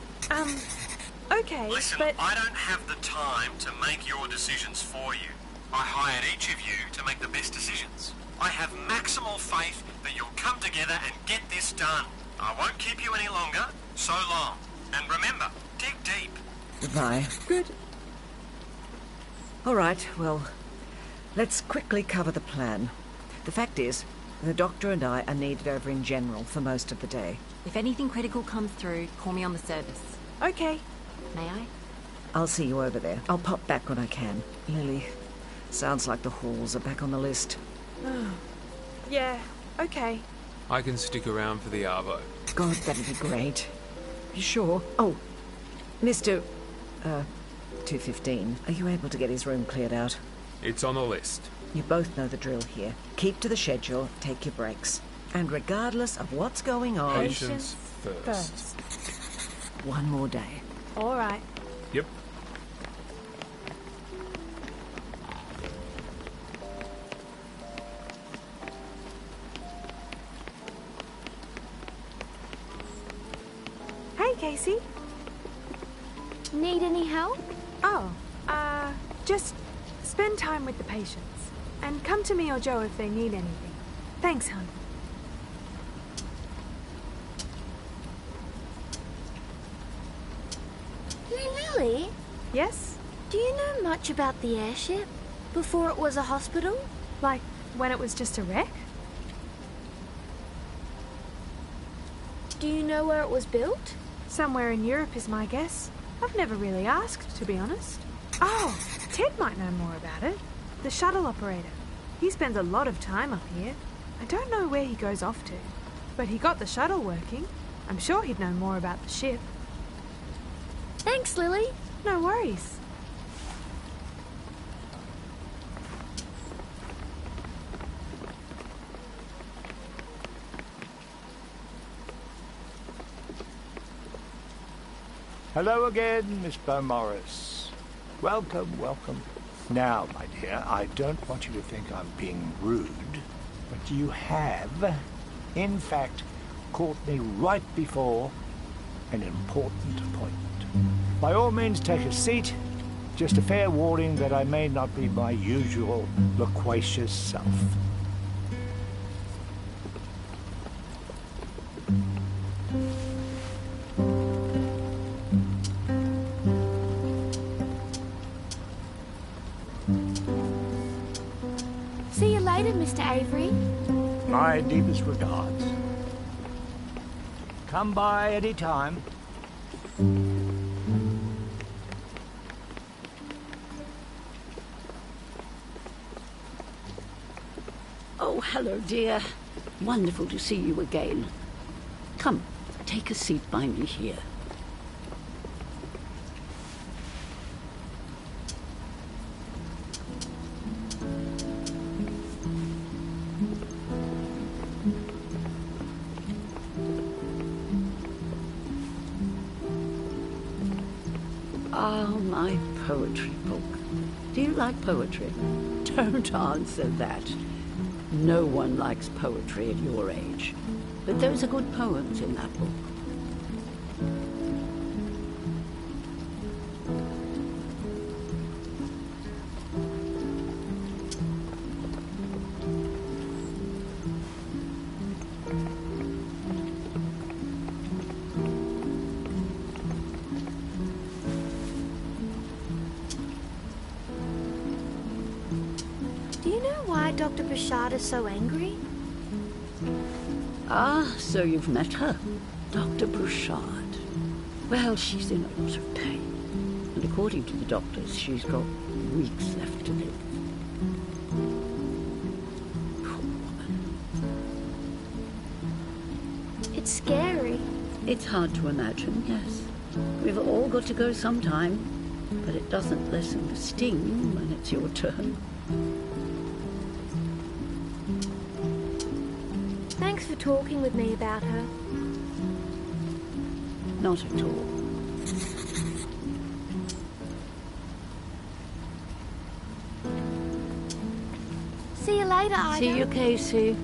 Okay, Listen, but... I don't have the time to make your decisions for you. I hired each of you to make the best decisions. I have maximal faith that you'll come together and get this done. I won't keep you any longer. So long. And remember, dig deep. Goodbye. Good. All right, well, let's quickly cover the plan. The fact is, the doctor and I are needed over in general for most of the day. If anything critical comes through, call me on the service. Okay. May I? I'll see you over there. I'll pop back when I can. Lily, sounds like the halls are back on the list. Yeah, okay. I can stick around for the Arvo. God, that'd be great. You sure? Oh, Mr. 215, are you able to get his room cleared out? It's on the list. You both know the drill here. Keep to the schedule, take your breaks. And regardless of what's going on... Patience first. One more day. All right. Yep. Hey, Casey. Need any help? Oh, Just spend time with the patients. And come to me or Joe if they need anything. Thanks, hon. Hey, Lily? Yes? Do you know much about the airship? Before it was a hospital? Like, when it was just a wreck? Do you know where it was built? Somewhere in Europe is my guess. I've never really asked, to be honest. Oh, Ted might know more about it. The shuttle operator. He spends a lot of time up here. I don't know where he goes off to. But he got the shuttle working. I'm sure he'd know more about the ship. Thanks, Lily. No worries. Hello again, Miss Beaumaris. Welcome, welcome. Now, my dear, I don't want you to think I'm being rude, but you have, in fact, caught me right before an important appointment. By all means, take a seat. Just a fair warning that I may not be my usual loquacious self. See you later, Mr. Avery. My deepest regards. Come by any time. Oh, hello, dear. Wonderful to see you again. Come, take a seat by me here. Ah, my poetry book. Do you like poetry? Don't answer that. No one likes poetry at your age. But those are good poems in that book. Do you know why Dr. Bouchard is so angry? Ah, so you've met her. Dr. Bouchard. Well, she's in a lot of pain. And according to the doctors, she's got weeks left to live. Poor woman. It's scary. It's hard to imagine, yes. We've all got to go sometime, but it doesn't lessen the sting when it's your turn. Thanks for talking with me about her. Not at all. See you later, Ida. See you, Casey.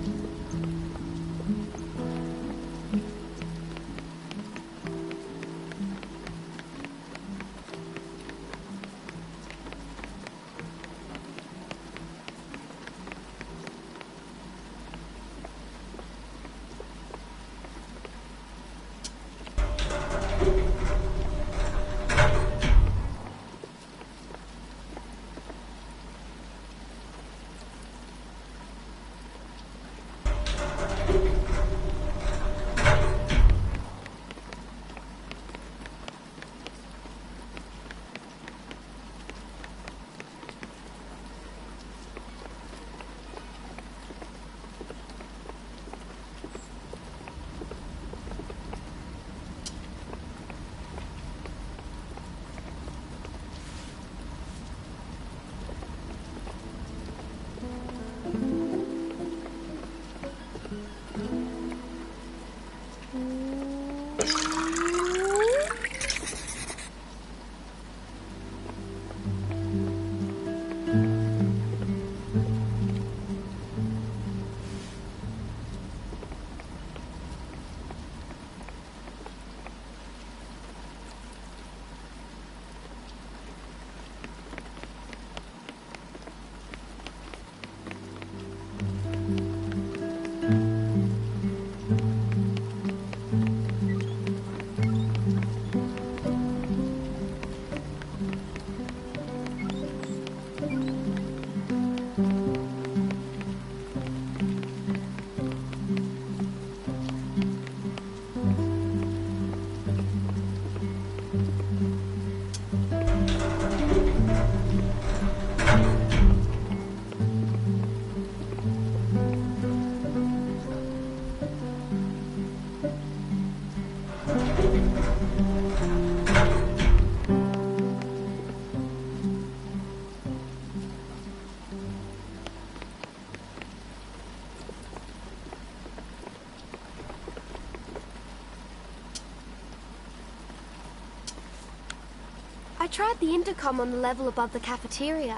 tried the intercom on the level above the cafeteria.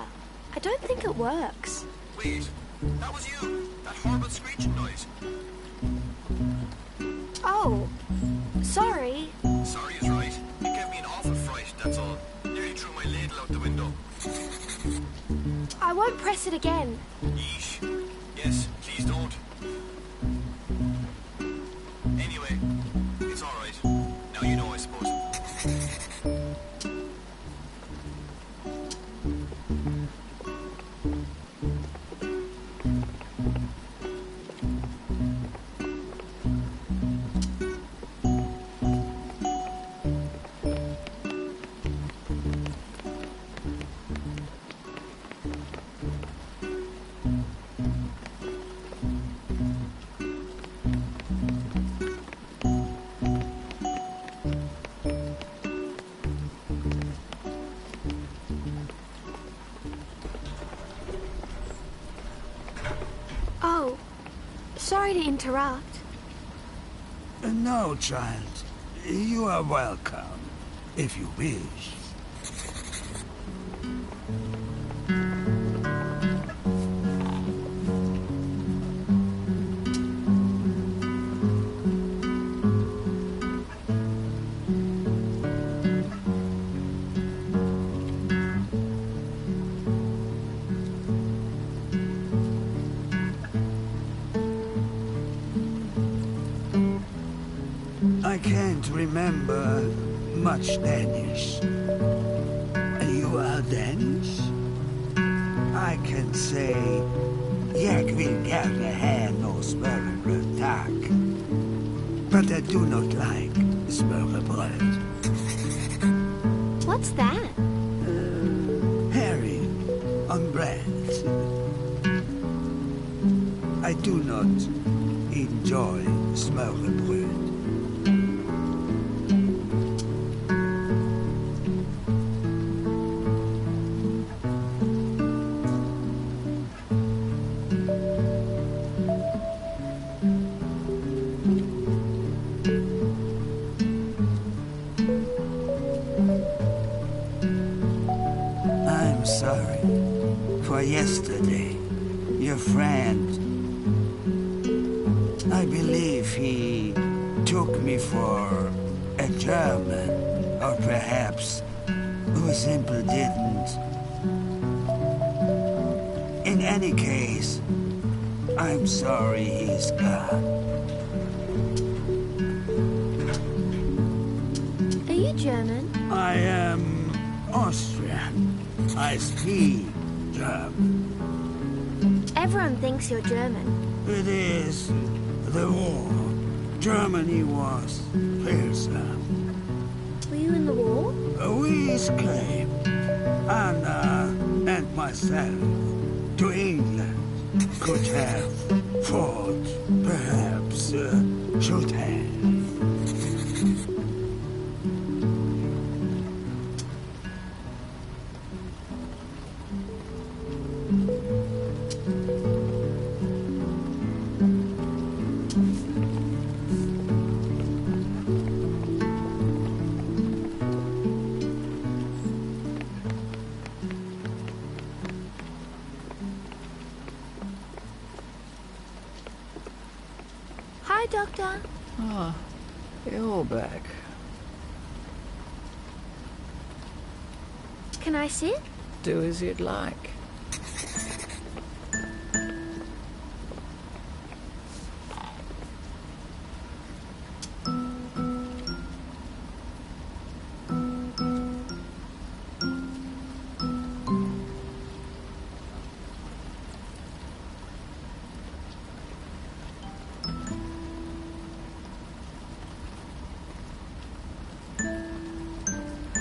I don't think it works. Wait, that was you. That horrible screeching noise. Oh, sorry. Sorry is right. It gave me an awful fright, that's all. Nearly threw my ladle out the window. I won't press it again. Yeesh. Yes, please don't. Anyway, it's alright. Now you know, I suppose. Oh, sorry to interrupt. No, child. You are welcome, if you wish. I can't remember much Danish. You are Danish? I can say, jeg vil gerne have noget smørrebrød, tak. But I do not like smørrebrød. What's that? Herring on bread. I do not enjoy smørrebrød. I'm sorry for yesterday. Your friend, I believe he took me for a German, or perhaps who simply didn't. In any case, I'm sorry he's gone. Are you German? I am Austrian. I speak German. Everyone thinks you're German. It is the war. Germany was fearsome. Were you in the war? We escaped, Anna and myself, to England. Could have fought, perhaps should have. Hi, Doctor. Ah, you're back. Can I sit? Do as you'd like.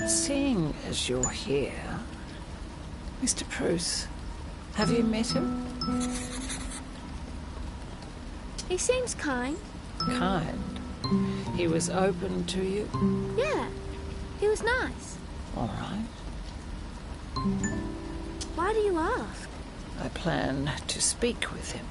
Seeing as you're here, Mr. Bruce, have you met him? He seems kind. Kind? He was open to you? Yeah, he was nice. All right. Why do you ask? I plan to speak with him.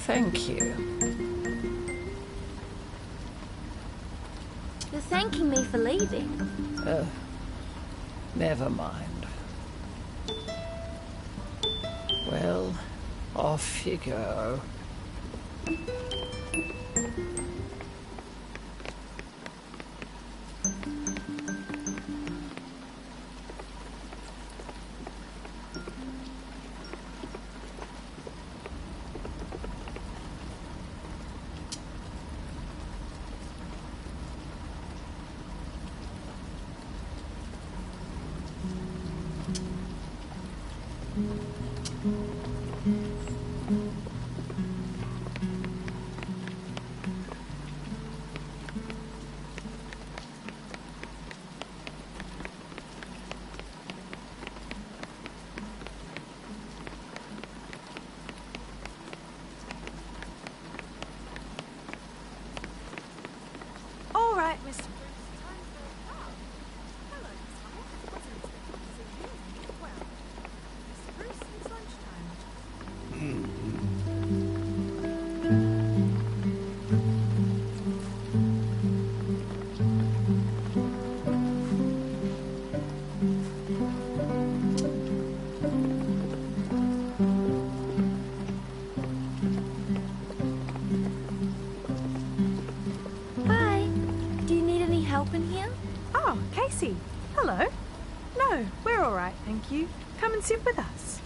Thank you. You're thanking me for leaving. Never mind. Well, off you go. All right, Mr. Bruce. Time for a car. Hello, Miss Hummel. Wasn't expecting to see you. Well, Mr. Bruce, it's lunchtime. Hi. Do you need any help in here? Oh, Casey. Hello. No, we're all right, thank you. Come and sit with us.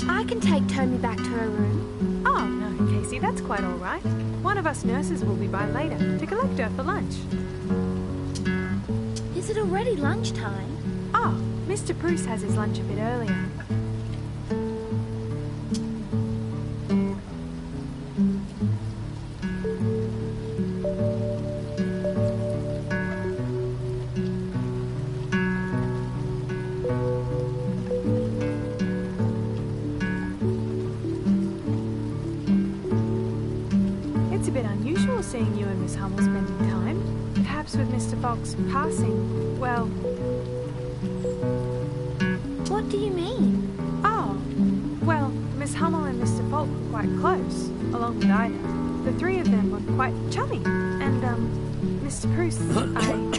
I can take Tommy back to her room. Oh, no, Casey, that's quite all right. One of us nurses will be by later to collect her for lunch. Is it already lunchtime? Oh, Mr. Bruce has his lunch a bit earlier. It's a bit unusual seeing you and Miss Hummel spending time. Perhaps with Mr. Fox passing, well... What do you mean? Oh, well, Miss Hummel and Mr. Falk were quite close, along with Ida. The three of them were quite chummy. And, Mr. Bruce, never mind.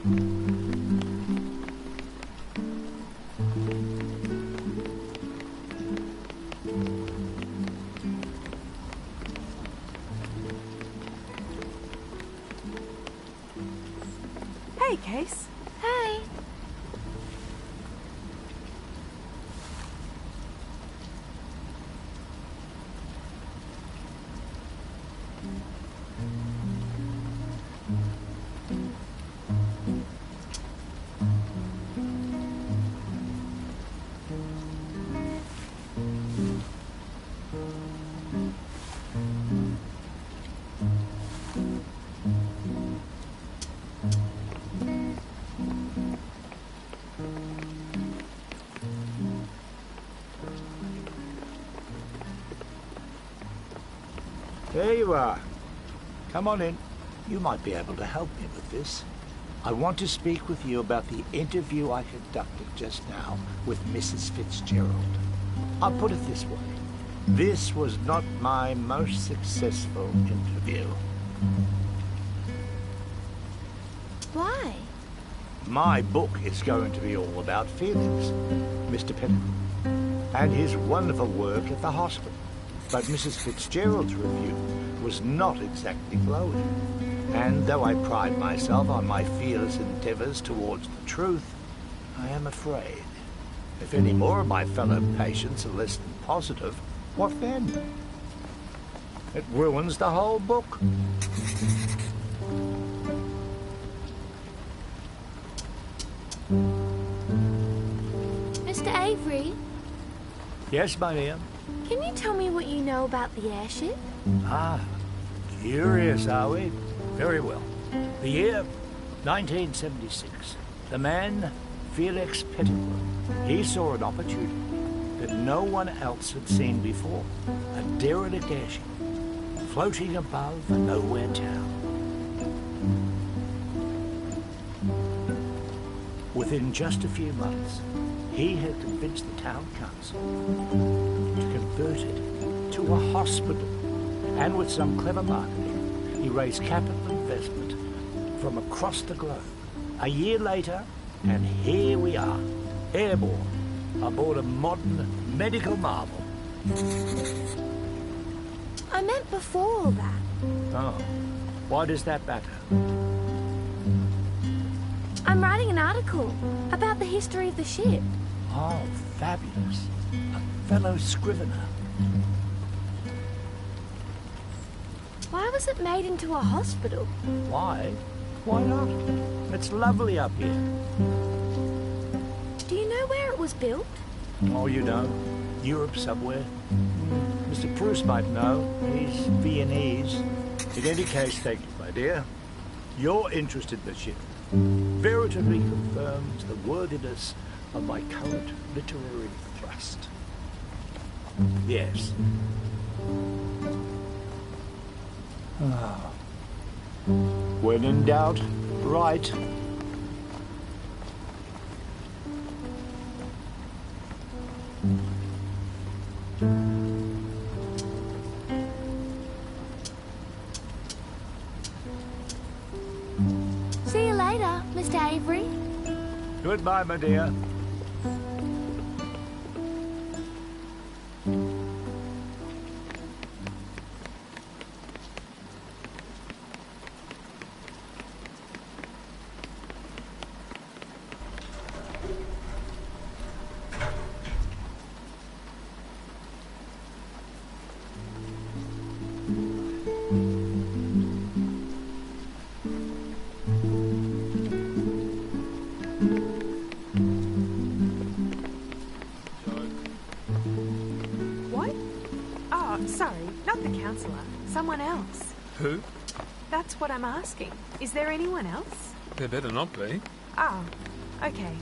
Hey, Case. Hey. There you are. Come on in. You might be able to help me with this. I want to speak with you about the interview I conducted just now with Mrs. Fitzgerald. I'll put it this way. This was not my most successful interview. Why? My book is going to be all about Felix, Mr. Pettigrew, and his wonderful work at the hospital. But Mrs. Fitzgerald's review was not exactly glowing. And though I pride myself on my fearless endeavours towards the truth, I am afraid if any more of my fellow patients are less than positive, what then? It ruins the whole book. Mr. Avery, Yes, my dear? can you tell me what you know about the airship? Ah, curious, are we? Very well. The year 1976. The man, Felix Pettigrew. He saw an opportunity that no one else had seen before. A derelict airship floating above a nowhere town. Within just a few months, he had convinced the town council to convert it to a hospital. And with some clever marketing, he raised capital investment from across the globe. A year later, and here we are, airborne, aboard a modern medical marvel. I meant before all that. Oh, why does that matter? I'm writing an article about the history of the ship. Oh, fabulous. A fellow scrivener. Why was it made into a hospital? Why? Why not? It's lovely up here. Do you know where it was built? Oh, you know, Europe somewhere. Mr. Bruce might know. He's Viennese. In any case, thank you, my dear. Your interest in the ship veritably confirms the worthiness of my current literary thrust. Yes. Ah. When in doubt, write. See you later, Mr. Avery. Goodbye, my dear. Someone else. Who? That's what I'm asking. Is there anyone else? There better not be. Oh, okay.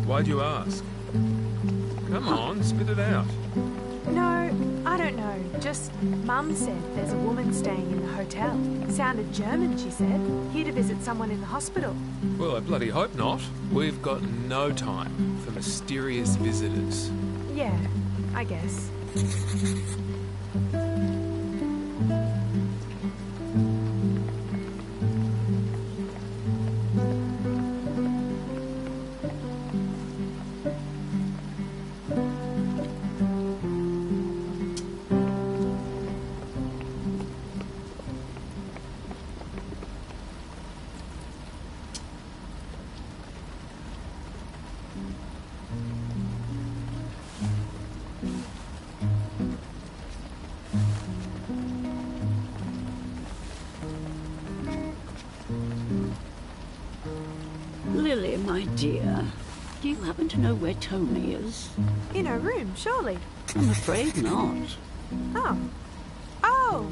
Why'd you ask? Come on, spit it out. No, I don't know. Just Mum said there's a woman staying in the hotel. Sounded German, she said. Here to visit someone in the hospital. Well, I bloody hope not. We've got no time for mysterious visitors. Yeah, I guess. my dear. Do you happen to know where Tony is? In her room, surely. I'm afraid not. Oh. Oh!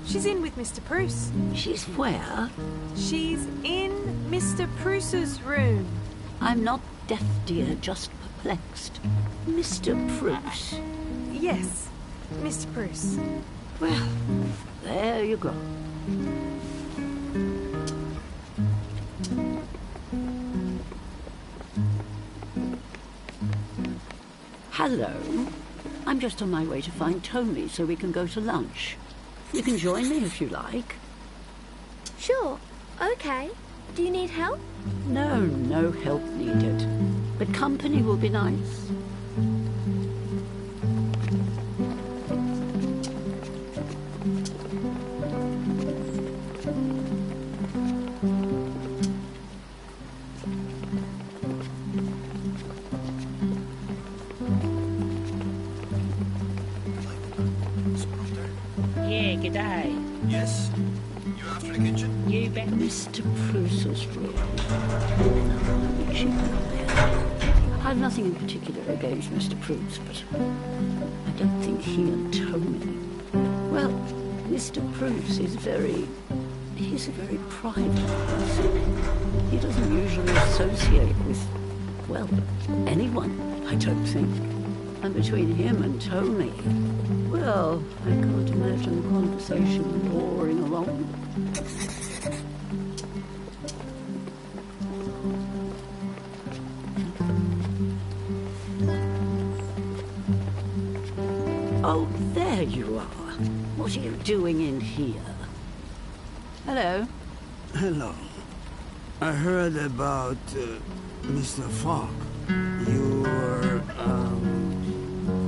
She's in with Mr. Bruce. She's where? She's in Mr. Bruce's room. I'm not deaf, dear, just perplexed. Mr. Bruce? Yes, Mr. Bruce. Well, there you go. Hello. I'm just on my way to find Tony so we can go to lunch. You can join me if you like. Sure. Okay. Do you need help? No, no help needed. But company will be nice. Yeah, g'day. Yes? You after the kitchen? You bet. Mr. Bruce's room. I've nothing in particular against Mr. Bruce, but I don't think he and Tony... Well, Mr. Bruce is he's a very private person. He doesn't usually associate with, well, anyone, I don't think. And between him and Tony, well, I can't imagine the conversation roaring along. Oh, there you are. What are you doing in here? Hello. Hello. I heard about Mr. Fogg. You're,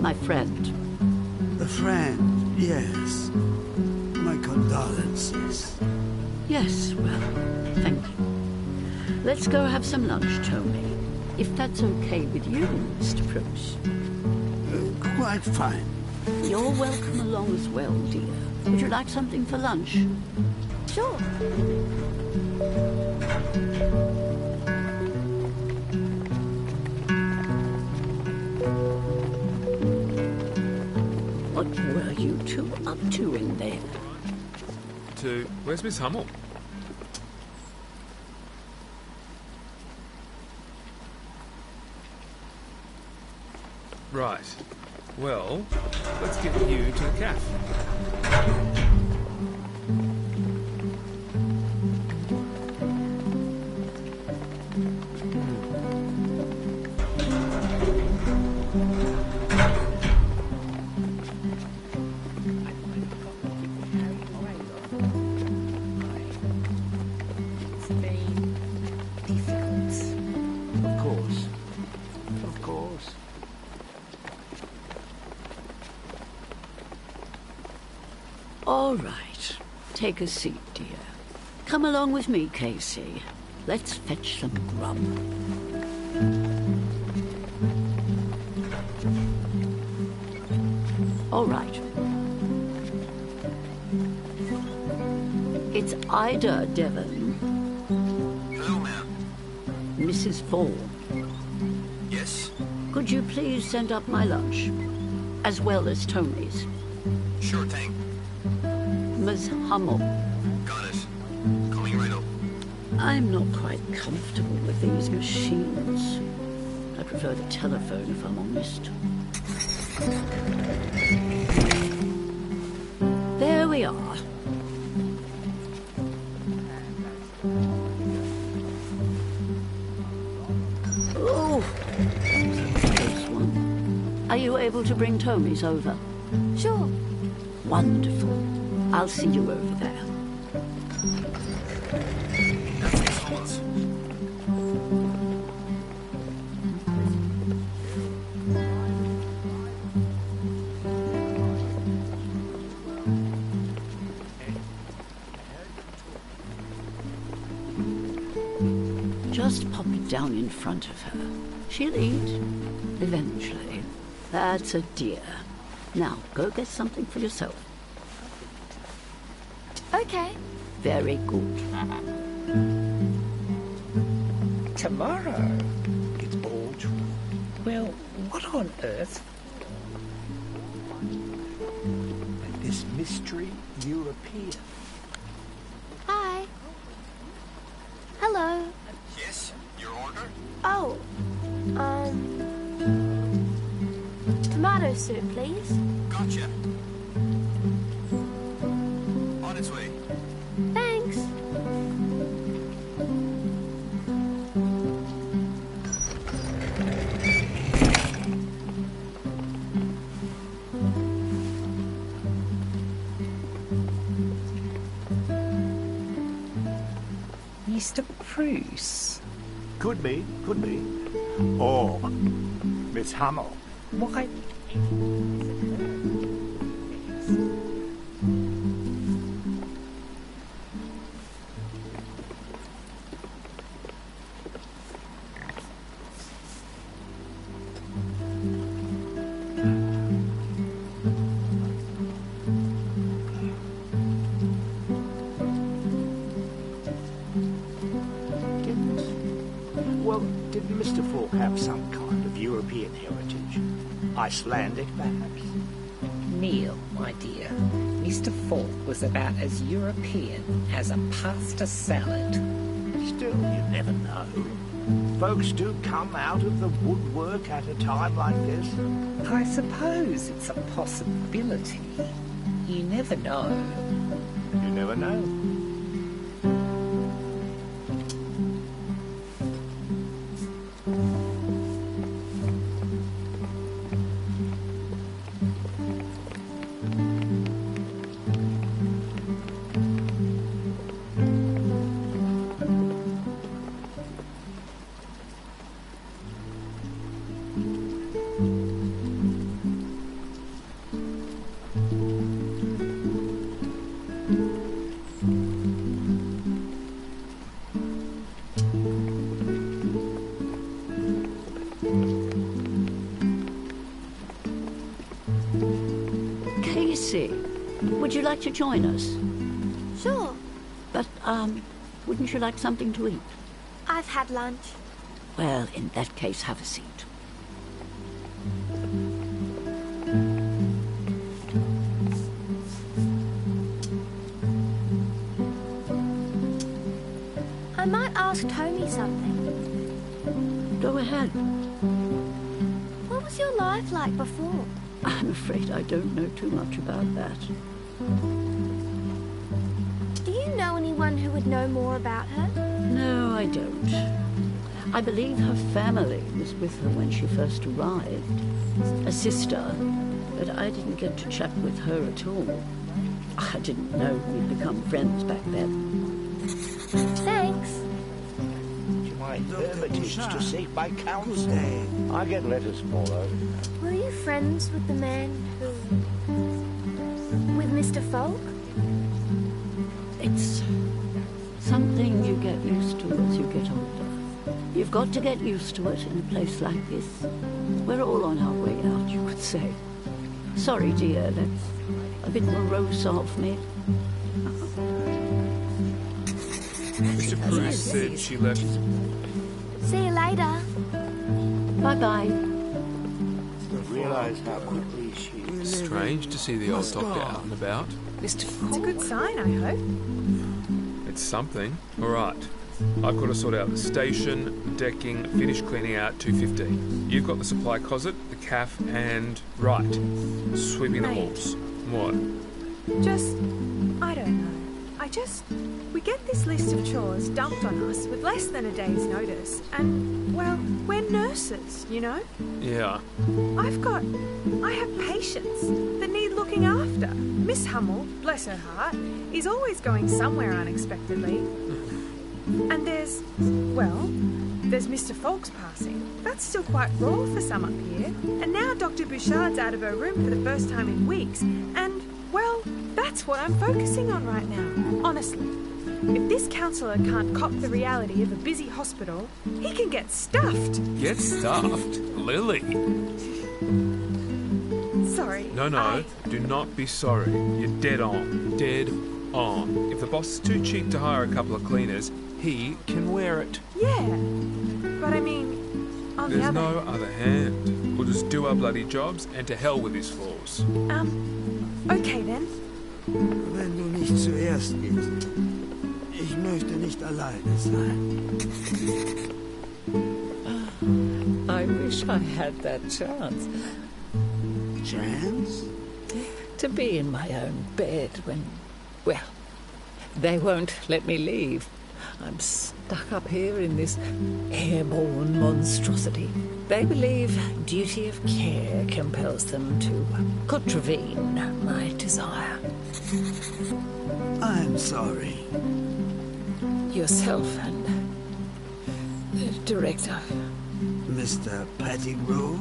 My friend. a friend, yes. My condolences. Yes, well, thank you. Let's go have some lunch, Tony. If that's okay with you, Mr. Bruce. Quite fine. You're welcome along as well, dear. Would you like something for lunch? Sure. What were you two up to in there? Where's Miss Hummel? Right. Well, let's get you to the cafe. Of course. All right. Take a seat, dear. Come along with me, Casey. Let's fetch some grub. All right. It's Ida Devon. Hello, ma'am. Mrs. Vaughan. Yes? Could you please send up my lunch? As well as Tony's. Sure thing. Ms. Hummel. Got it. Coming right up. I'm not quite comfortable with these machines. I prefer the telephone, if I'm honest. There we are. Oh, that was a close one. Are you able to bring Tony's over? Sure. Wonderful. I'll see you over there. That's Miss Hummel's. Just pop it down in front of her. She'll eat. Eventually. That's a dear. Now, go get something for yourself. Okay. Very good. tomorrow. It's all true. Well, what on earth? This mystery European. Hi. Hello. Yes, your order? Oh, tomato soup, please. Gotcha. On its way. Thanks. Mr. Bruce. Could be. Or Miss Hummel. Why? Didn't Mr. Falk have some kind of European heritage? Icelandic, perhaps? Neil, my dear, Mr. Falk was about as European as a pasta salad. Still, you never know. Folks do come out of the woodwork at a time like this. I suppose it's a possibility. You never know. You never know. Would you like to join us? Sure. But, wouldn't you like something to eat? I've had lunch. Well, in that case, have a seat. I might ask Tony something. Go ahead. What was your life like before? I'm afraid I don't know too much about that. Do you know anyone who would know more about her? No, I don't. I believe her family was with her when she first arrived. A sister, but I didn't get to chat with her at all. I didn't know we'd become friends back then. Thanks. My hermitage to seek my counsel. I get letters from all over. Were you friends with the man who... with Mr. Falk? It's something you get used to as you get older. You've got to get used to it in a place like this. We're all on our way out, you could say. Sorry, dear, that's a bit morose of me. Mr. Bruce said she left. See you later. Bye-bye. Realise how quickly she... Strange to see the old doctor out and about. It's a good sign, I hope. It's something. All right. I've got to sort out the station, decking, finish cleaning out 2:15. You've got the supply closet, the caff, and... right. Sweeping the walls. What? I don't know. We get this list of chores dumped on us with less than a day's notice. And, well, we're nurses, you know? Yeah. I have patients that need looking after. Miss Hummel, bless her heart, is always going somewhere unexpectedly. And there's Mr. Falk's passing. That's still quite raw for some up here. And now Dr. Bouchard's out of her room for the first time in weeks. And, well, that's what I'm focusing on right now, honestly. If this counsellor can't cop the reality of a busy hospital, he can get stuffed. Get stuffed? Lily? Sorry. No, do not be sorry. You're dead on. Dead on. If the boss is too cheap to hire a couple of cleaners, he can wear it. Yeah, but I mean, on There's the other... no other hand. We'll just do our bloody jobs and to hell with his flaws. Okay then. Wenn du nicht zuerst gehst. Ich möchte nicht alleine sein. I wish I had that chance. Chance? To be in my own bed when... Well, they won't let me leave. I'm stuck up here in this airborne monstrosity. They believe duty of care compels them to contravene my desire. I'm sorry. Yourself and the director. Mr. Pettigrew?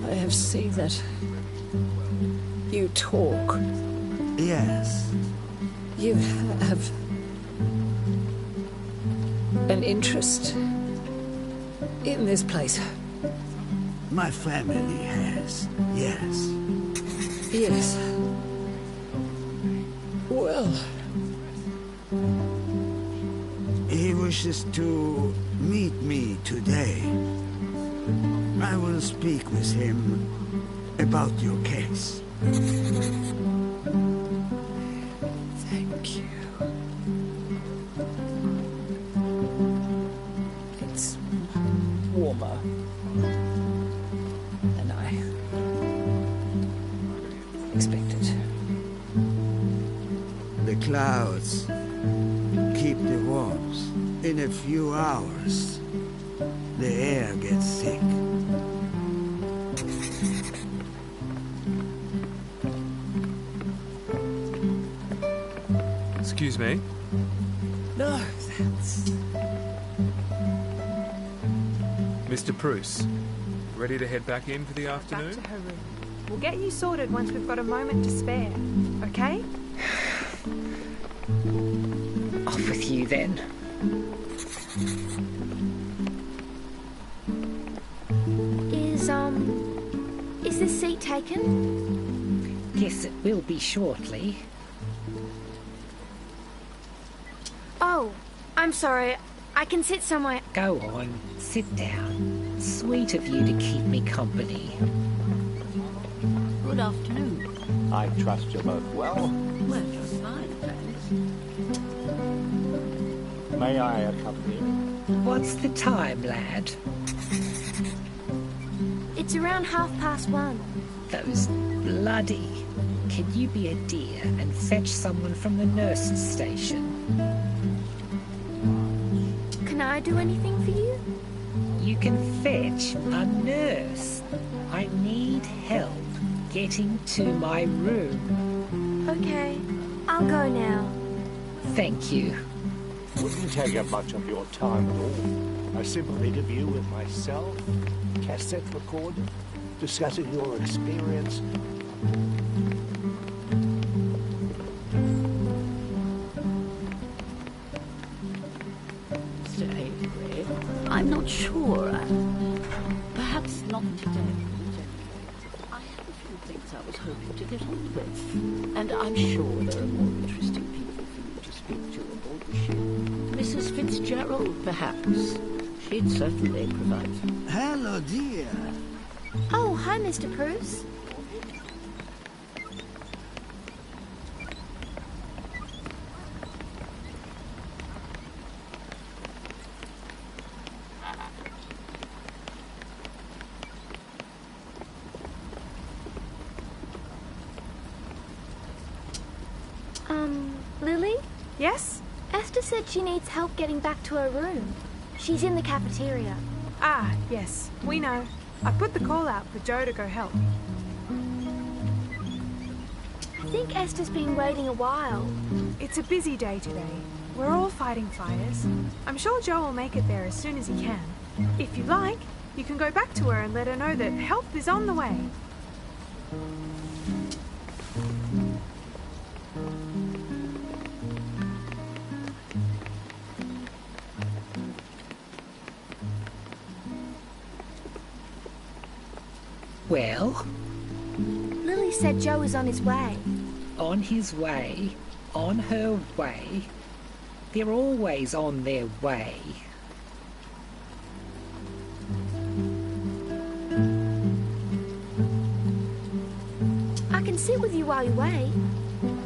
I have seen that you talk. Yes. You have an interest in this place. My family has, yes. Yes. Well... He wishes to meet me today. I will speak with him about your case. Thank you. It's warmer than I expected. The clouds keep the warmth. In a few hours, the air gets thick. Excuse me? No, that's... Mr. Bruce, ready to head back in for the afternoon? Back to her room. We'll get you sorted once we've got a moment to spare, okay? Off with you then. Is this seat taken? Yes, it will be shortly. Oh, I'm sorry. I can sit somewhere. Go on, sit down. Sweet of you to keep me company. Good afternoon. I trust you're both well. Well, just fine, thanks. May I accompany you? What's the time, lad? It's around 1:30. Those bloody... Can you be a dear and fetch someone from the nurse's station? Can I do anything for you? You can fetch a nurse. I need help getting to my room. Okay, I'll go now. Thank you. Wouldn't take up much of your time at all. A simple interview with myself, cassette recorder, discussing your experience. Mr. Avery, I'm not sure. Perhaps not today. I have a few things I was hoping to get on with. And I'm sure there are more interesting people for you to speak to aboard the ship. Mrs. Fitzgerald, perhaps. She'd certainly provide. Hello, dear. Oh, hi, Mr. Bruce. Lily? Yes? Esther said she needs help getting back to her room. She's in the cafeteria. Ah, yes, we know. I put the call out for Joe to go help. I think Esther's been waiting a while. It's a busy day today. We're all fighting fires. I'm sure Joe will make it there as soon as he can. If you like, you can go back to her and let her know that help is on the way. Well? Lily said Joe is on his way. on his way, on her way. They're always on their way. I can sit with you while you wait.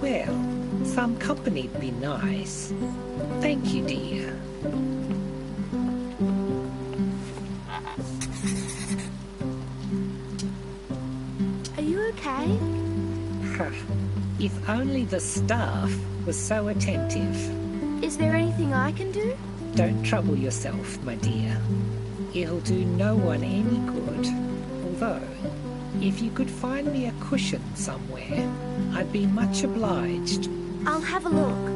Well, some company'd be nice. Thank you, dear. Are you okay? If only the staff was so attentive. Is there anything I can do? Don't trouble yourself, my dear. It'll do no one any good. Although, if you could find me a cushion somewhere, I'd be much obliged. I'll have a look.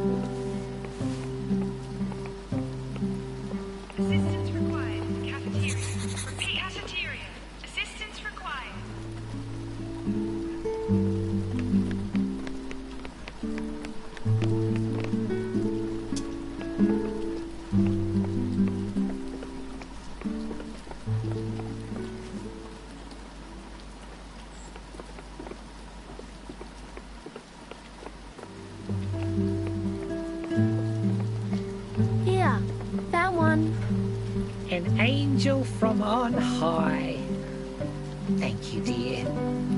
Assistance required. Cafeteria. Repeat, cafeteria. Assistance required. Here, found one. An angel from on high. Thank you, dear.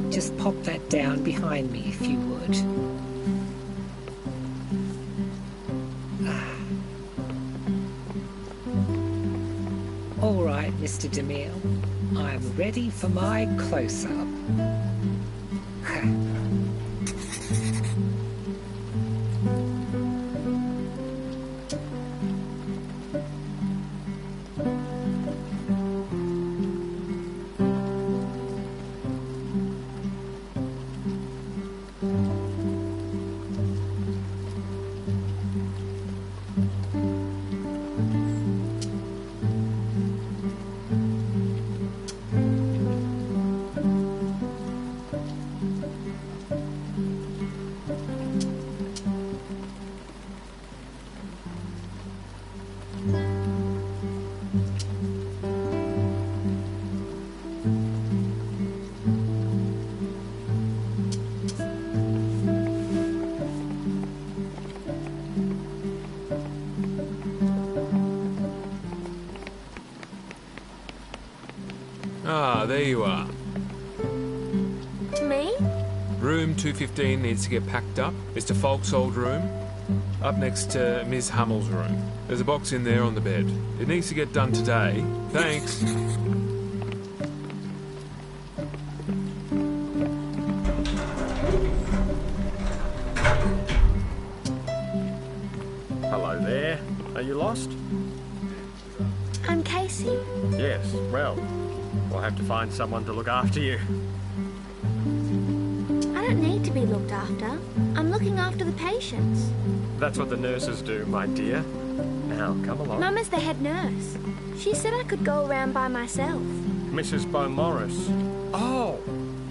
Just pop that down behind me if you would. All right, Mr. DeMille. I'm ready for my close-up. Ah, there you are. Me? Room 215 needs to get packed up. Mr. Falk's old room. Up next to Ms. Hummel's room. There's a box in there on the bed. It needs to get done today. Thanks. Hello there. Are you lost? I'm Casey. Yes, well, we'll have to find someone to look after you. I don't need to be looked after. I'm looking after the patients. That's what the nurses do, my dear. Now, come along. Mum is the head nurse. She said I could go around by myself. Mrs. Beaumaris. Oh,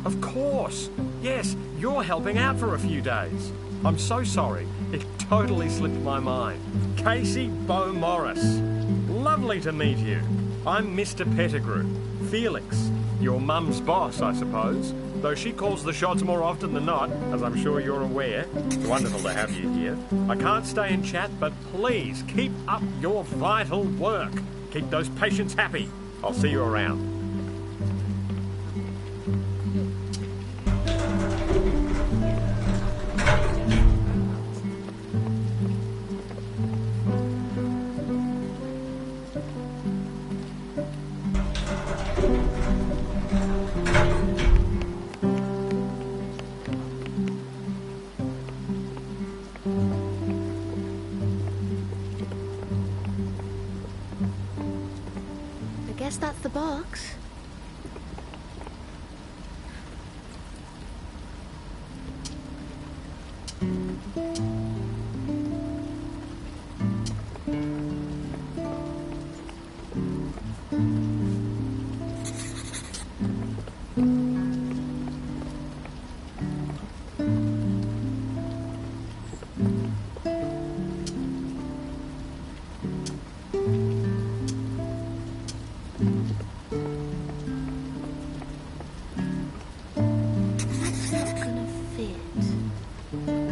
of course. Yes, you're helping out for a few days. I'm so sorry. It totally slipped my mind. Casey Beaumaris. Lovely to meet you. I'm Mr. Pettigrew. Felix. Your mum's boss, I suppose. Though she calls the shots more often than not, as I'm sure you're aware. It's wonderful to have you here. I can't stay and chat, but please keep up your vital work. Keep those patients happy. I'll see you around. I guess that's the box. That's not gonna fit.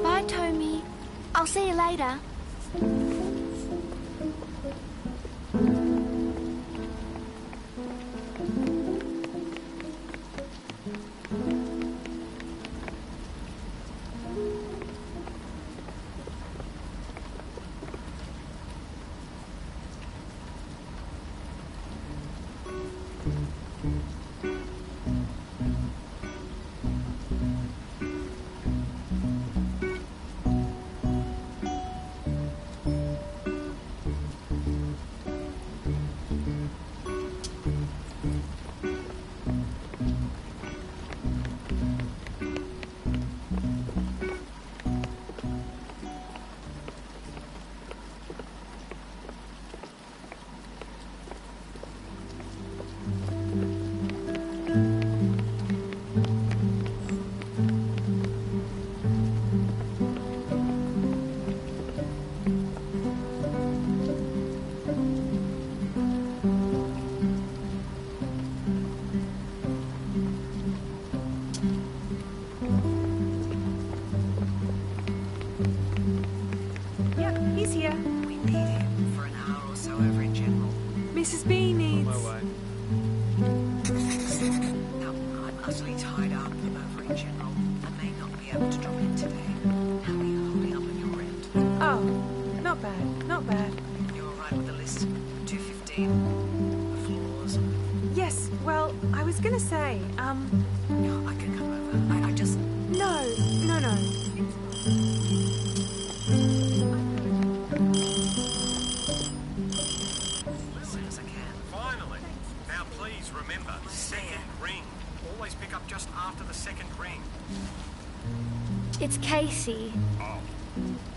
Bye, Tommy. I'll see you later. Yep, he's here. We need him for an hour or so over in General. Mrs. B needs... On my way. Now, I'm utterly tied up over in General. I may not be able to drop in today. How are you holding up on your end? Oh, not bad, not bad. You're all right with the list? 215. The floors. Yes, well, I was gonna say, No, I can come over. I just... No. As soon as I can. Finally. Now please remember, second ring. Always pick up just after the second ring. It's Casey. Oh.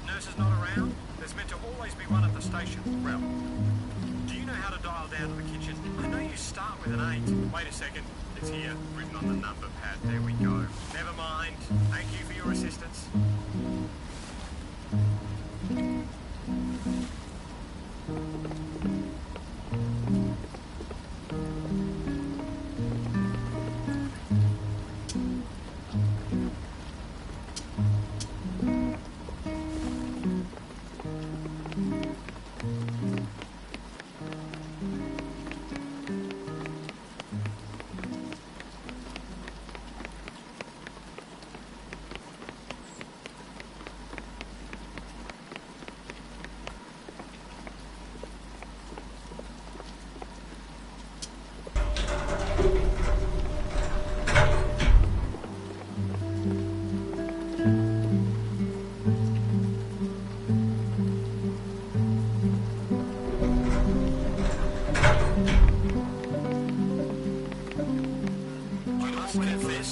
Nurse is not around? There's meant to always be one at the station. Well, do you know how to dial down to the kitchen? I know you start with an 8. Wait a second. It's here, written on the number pad. There we go. Never mind. Thank you for your assistance.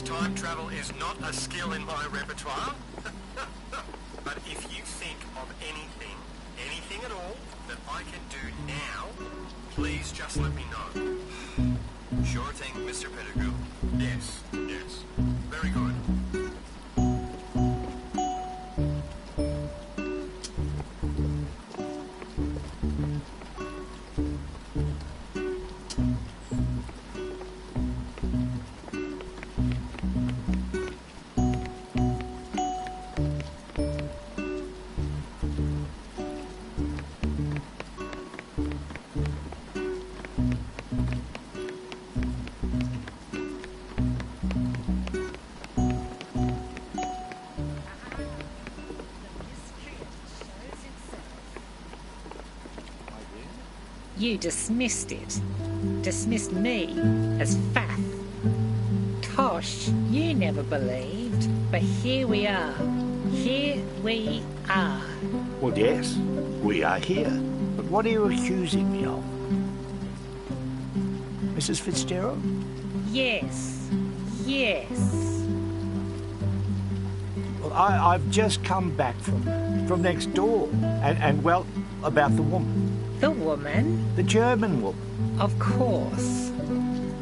Time travel is not a skill in my repertoire. But if you think of anything at all that I can do now, please just let me know. Sure thing, Mr. Pettigrew. Yes. Very good. You dismissed it. Dismissed me as faff. Tosh, you never believed, but here we are. Here we are. Well, yes, we are here. But what are you accusing me of? Mrs. Fitzgerald? Yes. Yes. Well, I've just come back from next door. And well, about the woman. The woman? The German woman. Of course.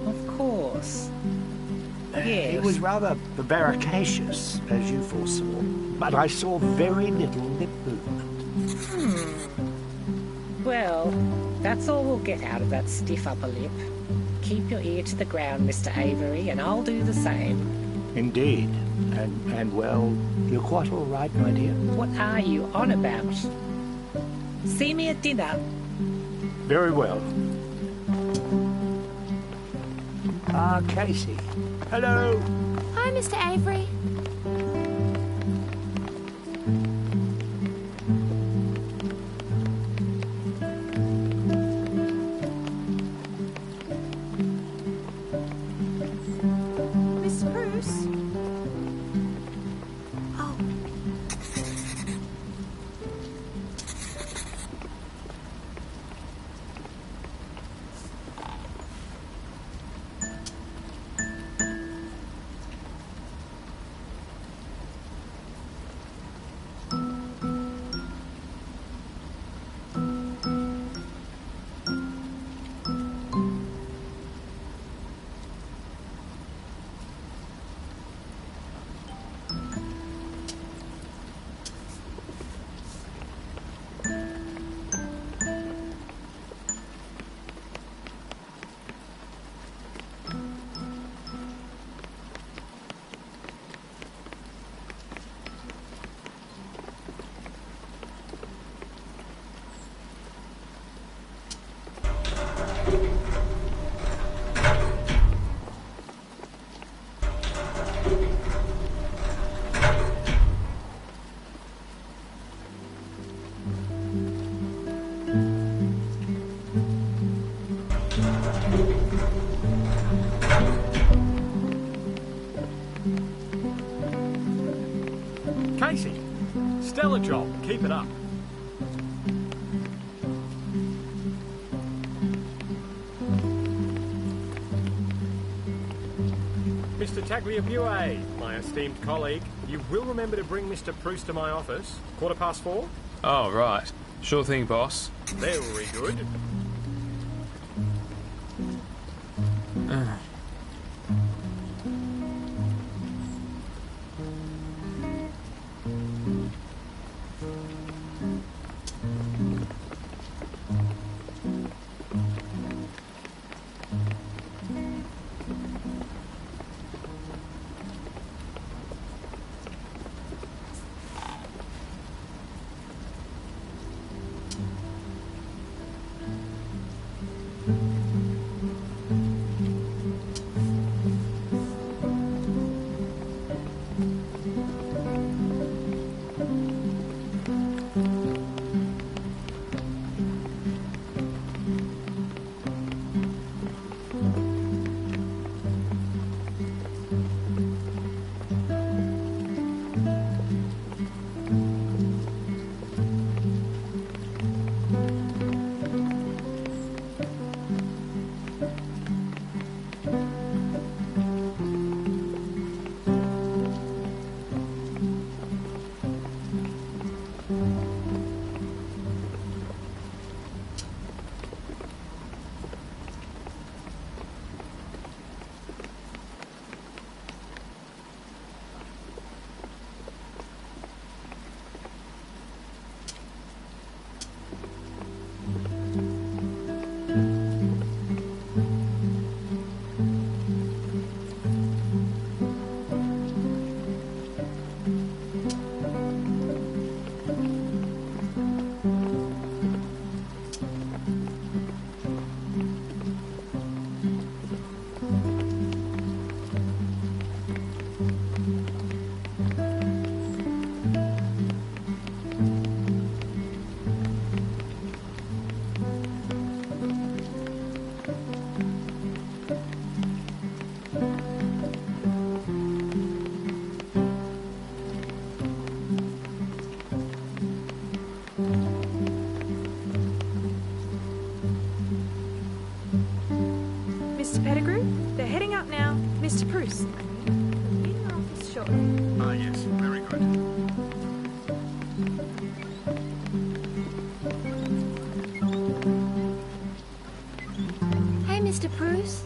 Of course. Yes. It was rather barricadious, as you foresaw. But I saw very little lip movement. Well, that's all we'll get out of that stiff upper lip. Keep your ear to the ground, Mr. Avery, and I'll do the same. Indeed. And well, you're quite all right, my dear. What are you on about? See me at dinner. Very well. Ah, Casey. Hello. Hi, Mr. Avery. Miss Bruce? Oh. Casey, stellar job. Keep it up. Mr. Tagliabue, my esteemed colleague, you will remember to bring Mr. Proust to my office. 4:15? Oh, right. Sure thing, boss. Very good. Mr. Pettigrew, they're heading up now. Mr. Bruce, I mean, in your office shortly. Ah, yes, very good. Hey, Mr. Bruce.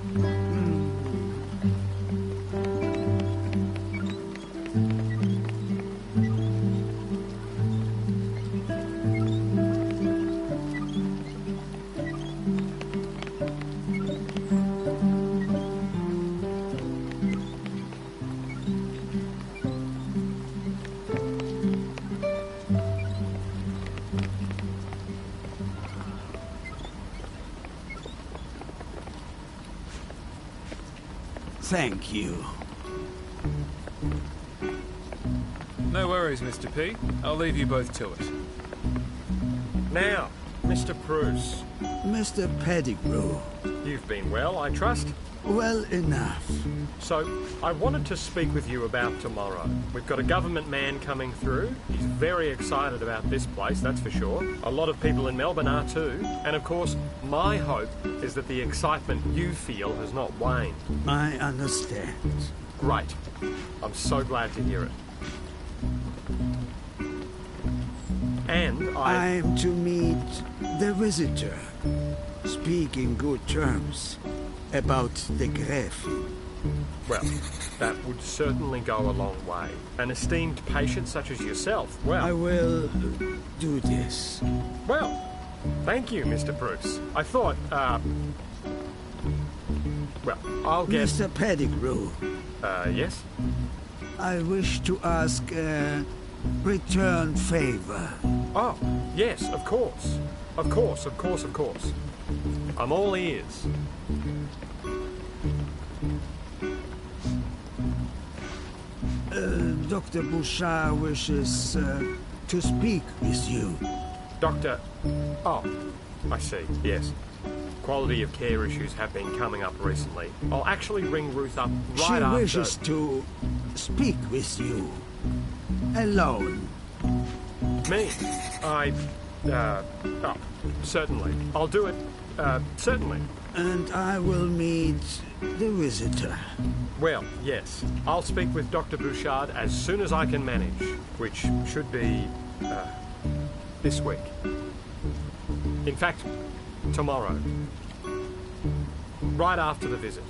Thank you. No worries, Mr. P. I'll leave you both to it. Now, Mr. Bruce. Mr. Pettigrew. You've been well, I trust? Well enough. So, I wanted to speak with you about tomorrow. We've got a government man coming through. He's very excited about this place, that's for sure. A lot of people in Melbourne are too. And of course, my hope is that the excitement you feel has not waned. I understand. Great. I'm so glad to hear it. And I'm to meet the visitor. Speak in good terms about the Gräfin. Well, that would certainly go a long way. An esteemed patient such as yourself, well... I will do this. Well, thank you, Mr. Bruce. I thought, well, I'll get... Mr. Pettigrew. Yes? I wish to ask a return favor. Oh, yes, of course. Of course, of course, of course. I'm all ears. Dr. Bouchard wishes to speak with you. Doctor... Oh, I see, yes. Quality of care issues have been coming up recently. I'll actually ring Ruth up right after... She wishes to speak with you. Alone. Me? Oh, certainly. I'll do it, certainly. And I will meet the visitor. Well, yes. I'll speak with Dr. Bouchard as soon as I can manage, which should be, this week. In fact, tomorrow. Right after the visit.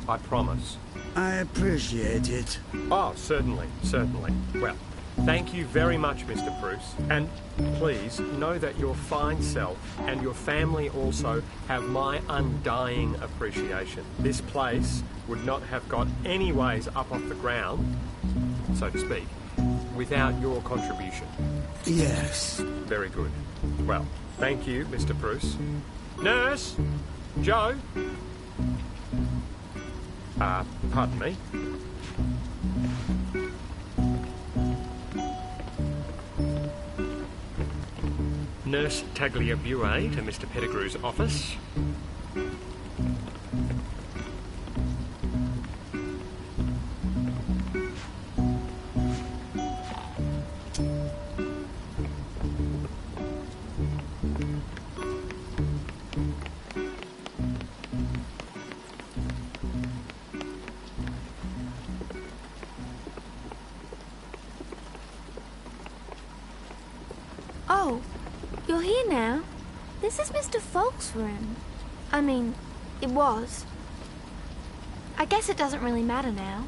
I promise. I appreciate it. Oh, certainly, certainly. Well, thank you very much, Mr. Bruce. And please know that your fine self and your family also have my undying appreciation. This place would not have got any ways up off the ground, so to speak, without your contribution. Yes. Very good. Well, thank you, Mr. Bruce. Nurse! Joe! Pardon me. Nurse Tagliabue to Mr. Pettigrew's office. Oh, you're here now. This is Mr. Falk's room. I mean, it was. I guess it doesn't really matter now.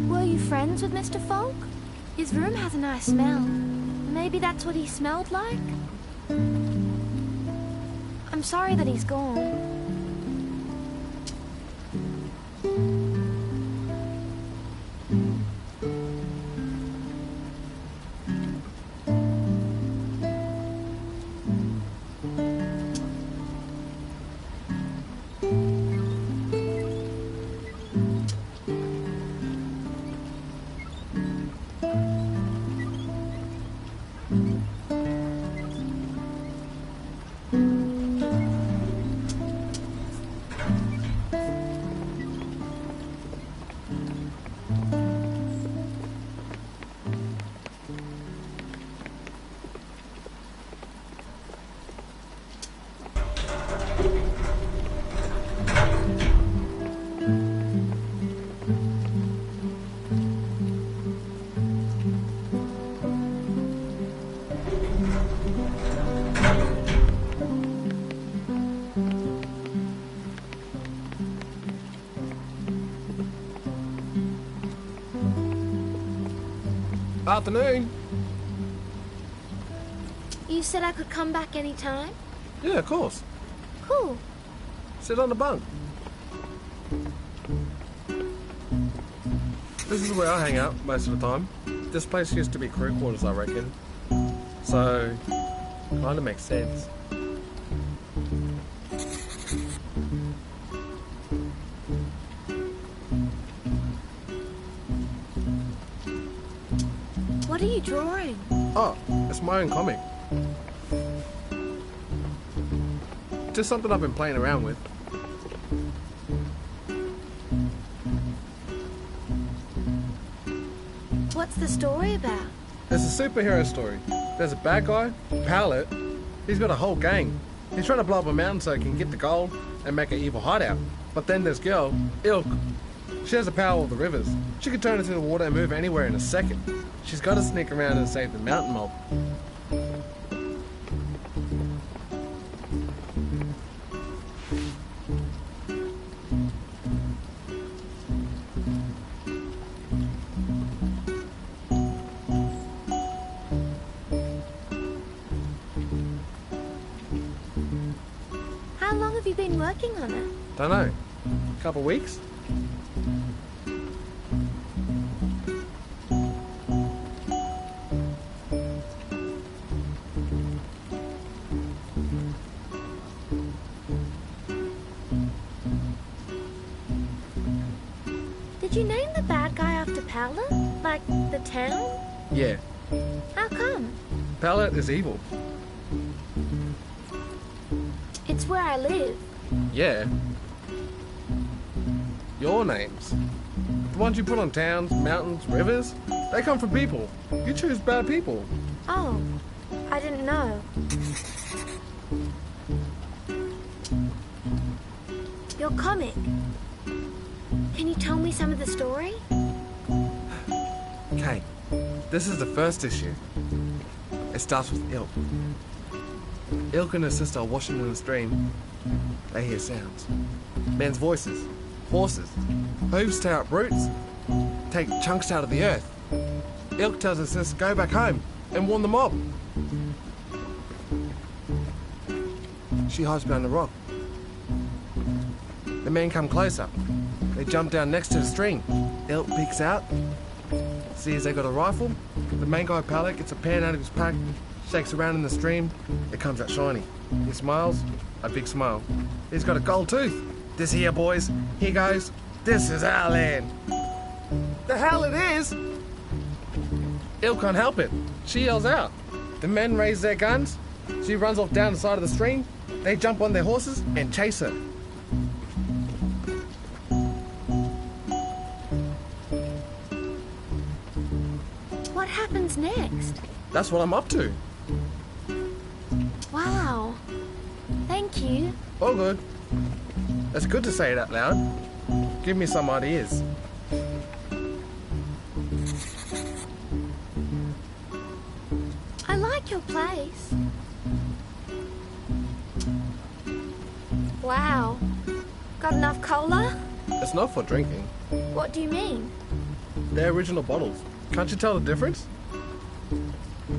Were you friends with Mr. Falk? His room has a nice smell. Maybe that's what he smelled like? I'm sorry that he's gone. Afternoon. You said I could come back any time? Yeah, of course. Cool. Sit on the bunk. This is where I hang out most of the time. This place used to be crew quarters, I reckon. So, kinda makes sense. What are you drawing? Oh, it's my own comic. Just something I've been playing around with. What's the story about? It's a superhero story. There's a bad guy, Pallet. He's got a whole gang. He's trying to blow up a mountain so he can get the gold and make an evil hideout. But then there's girl, Ilk. She has the power of the rivers. She can turn into the water and move anywhere in a second. She's got to sneak around and save the mountain mob. How long have you been working on it? Don't know. Couple weeks? Did you name the bad guy after Paula? Like the town? Yeah. How come? Pallet is evil. It's where I live. Yeah. Your names. The ones you put on towns, mountains, rivers, they come from people. You choose bad people. Oh, I didn't know. Your comic. Can you tell me some of the story? Okay, this is the first issue. It starts with Ilk. Ilk and her sister are washing in the stream. They hear sounds. Men's voices. Horses. Hooves tear up roots. Take chunks out of the earth. Ilk tells her sister to go back home and warn the mob. She hides behind a rock. The men come closer. They jump down next to the stream. Ilk peeks out. Sees they got a rifle. The main guy, Pallet, gets a pan out of his pack, shakes around in the stream. It comes out shiny. He smiles, a big smile. He's got a gold tooth. This here, boys. He goes, this is our land. The hell it is! Ilk can't help it. She yells out. The men raise their guns. She runs off down the side of the stream. They jump on their horses and chase her. What happens next? That's what I'm up to. Wow. Thank you. All good. It's good to say it out loud. Give me some ideas. I like your place. Wow. Got enough cola? It's not for drinking. What do you mean? They're original bottles. Can't you tell the difference?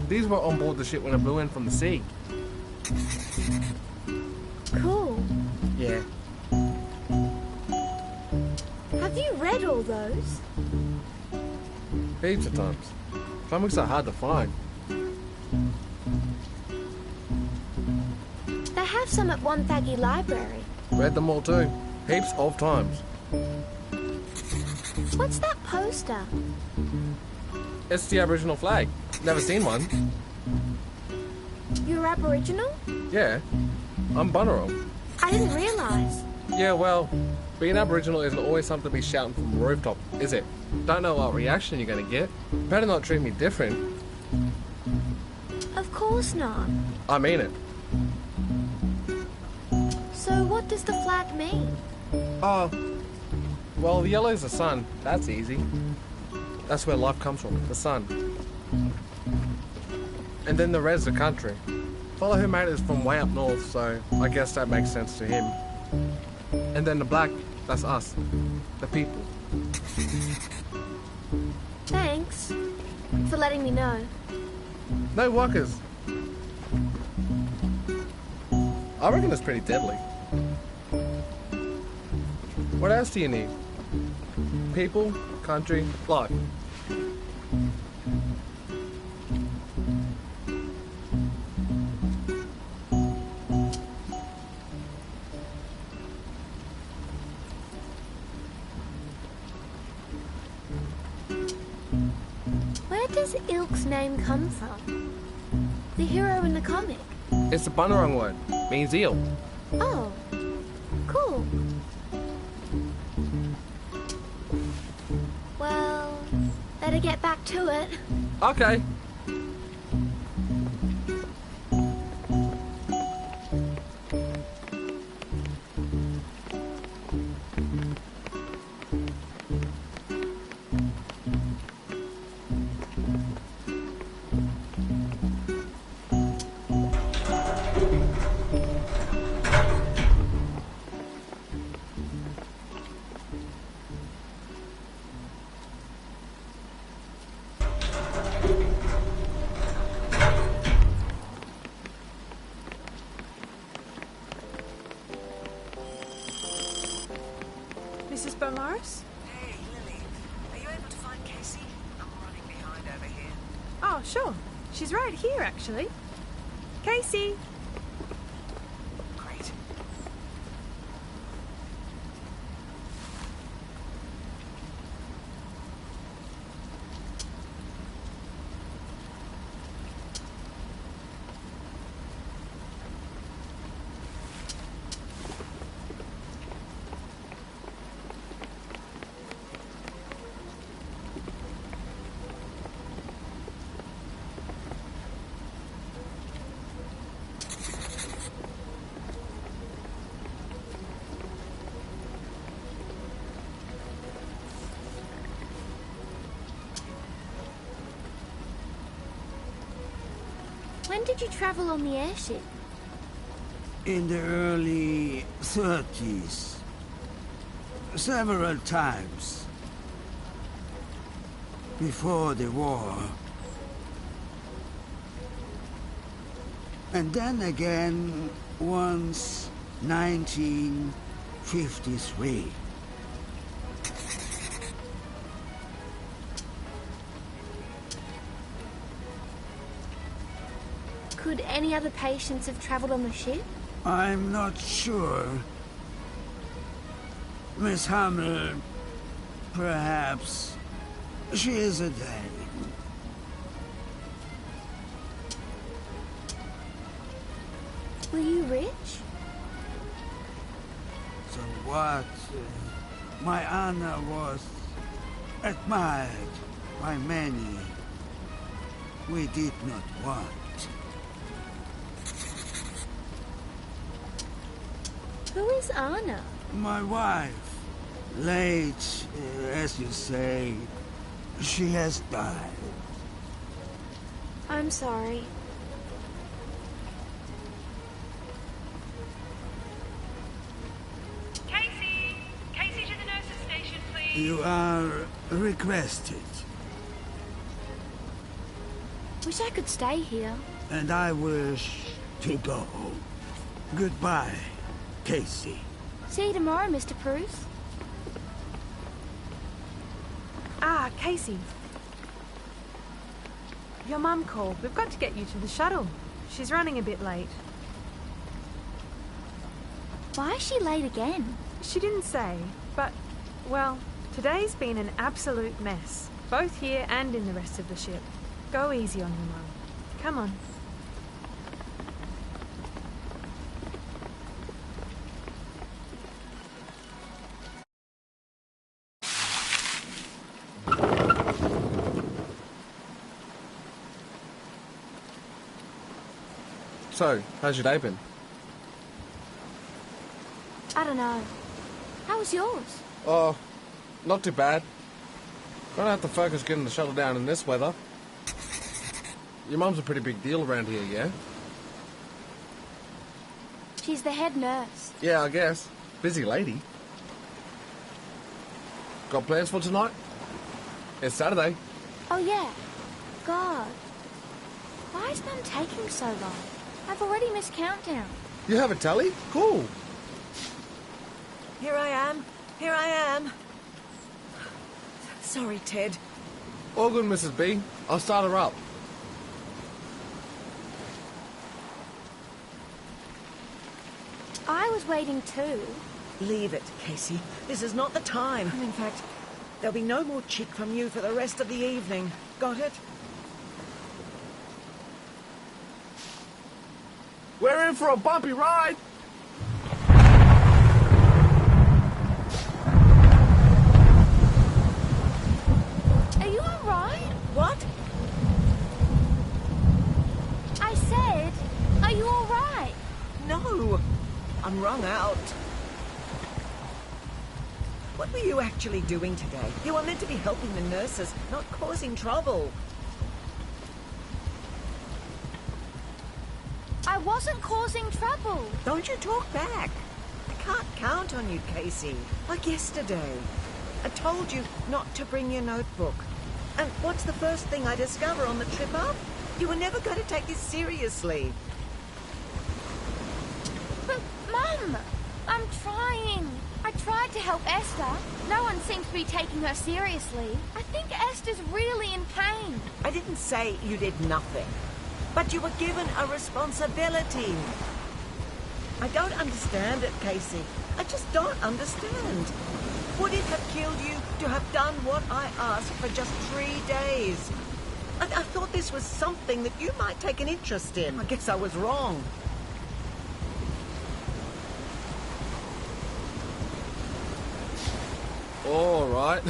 These were on board the ship when it blew in from the sea. Cool. Yeah. Have you read all those? Heaps of times. Comics are hard to find. They have some at Wonthaggi Library. Read them all too. Heaps of times. What's that poster? It's the Aboriginal flag. Never seen one. You're Aboriginal? Yeah. I'm Bunurong. I didn't realise. Yeah, well, being Aboriginal isn't always something to be shouting from the rooftop, is it? Don't know what reaction you're going to get. Better not treat me different. Of course not. I mean it. So what does the flag mean? Oh, well, the yellow's the sun. That's easy. That's where life comes from, the sun. And then the red's the country. Fellow who made it is from way up north, so I guess that makes sense to him. And then the black, that's us, the people. Thanks. for letting me know. No workers. I reckon it's pretty deadly. What else do you need? People, country, life. Where does Ilk's name come from? The hero in the comic? It's a Bunurong word. Means eel. Oh, cool. Well, better get back to it. Okay. Mrs. Beaumaris? Hey, Lily. Are you able to find Casey? I'm running behind over here. Oh, sure. She's right here, actually. Casey! Great. When did you travel on the airship? In the early 30s. Several times. Before the war. And then again, once 1953. Could any other patients have travelled on the ship? I'm not sure. Miss Hamel, perhaps. She is a dame. Were you rich? So what? My honor was admired by many we did not want. Who is Anna? My wife. Late, as you say. She has died. I'm sorry. Casey! Casey to the nurse's station, please. You are requested. Wish I could stay here. And I wish to go. Goodbye, Casey. See you tomorrow, Mr. Bruce. Ah, Casey. Your mum called. We've got to get you to the shuttle. She's running a bit late. Why is she late again? She didn't say, but, well, today's been an absolute mess. Both here and in the rest of the ship. Go easy on your mum. Come on. So, how's your day been? I don't know. How was yours? Oh, not too bad. Gonna have to focus getting the shuttle down in this weather. Your mum's a pretty big deal around here, yeah? She's the head nurse. Yeah, I guess. Busy lady. Got plans for tonight? It's Saturday. Oh, yeah. God. Why is Mum taking so long? I've already missed countdown. You have a tally? Cool. Here I am. Here I am. Sorry, Ted. All good, Mrs. B. I'll start her up. I was waiting too. Leave it, Casey. This is not the time. In fact, there'll be no more chick from you for the rest of the evening. Got it? We're in for a bumpy ride. Are you alright? What? I said, are you alright? No. I'm wrung out. What were you actually doing today? You were meant to be helping the nurses, not causing trouble. I wasn't causing trouble. Don't you talk back. I can't count on you, Casey. Like yesterday. I told you not to bring your notebook. And what's the first thing I discover on the trip up? You were never going to take this seriously. But, Mum, I'm trying. I tried to help Esther. No one seems to be taking her seriously. I think Esther's really in pain. I didn't say you did nothing. But you were given a responsibility. I don't understand it, Casey. I just don't understand. Would it have killed you to have done what I asked for just 3 days? I thought this was something that you might take an interest in. I guess I was wrong. All right.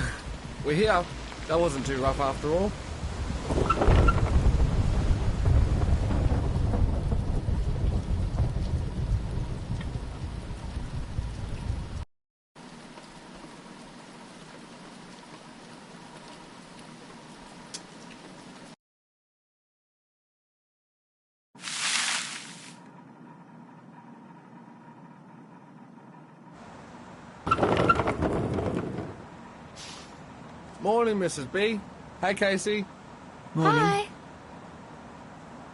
We're here. That wasn't too rough after all. Morning, Mrs. B. Hey, Casey. Hi.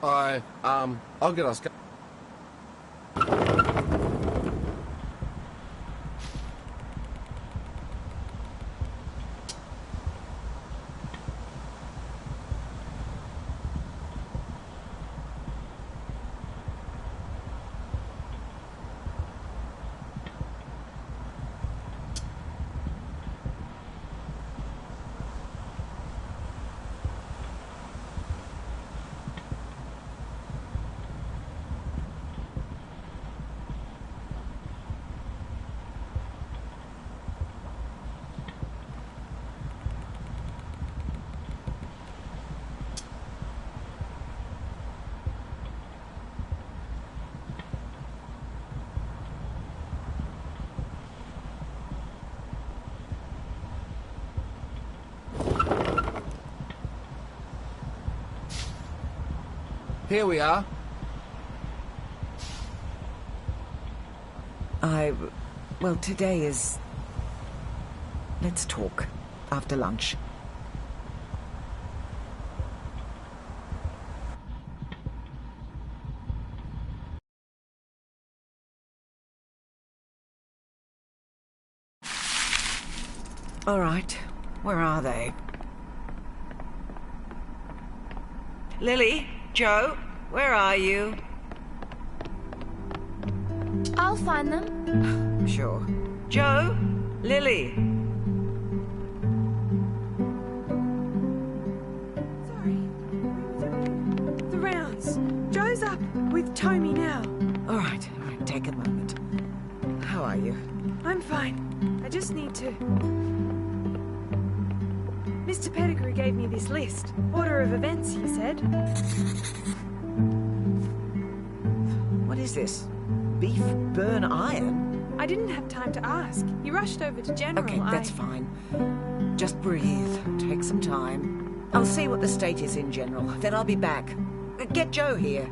I'll get us going. Here we are. Well, today is... Let's talk after lunch. All right, where are they? Lily, Joe, where are you? I'll find them. Sure. Joe, Lily. Sorry. The rounds. Joe's up with Tommy now. All right, take a moment. How are you? I'm fine. I just need to... Mr. Pettigrew gave me this list. Order of events, he said. What is this? Beef burn iron? I didn't have time to ask. He rushed over to General. Okay, that's fine. Just breathe. Take some time. I'll see what the state is in, General. Then I'll be back. Get Joe here.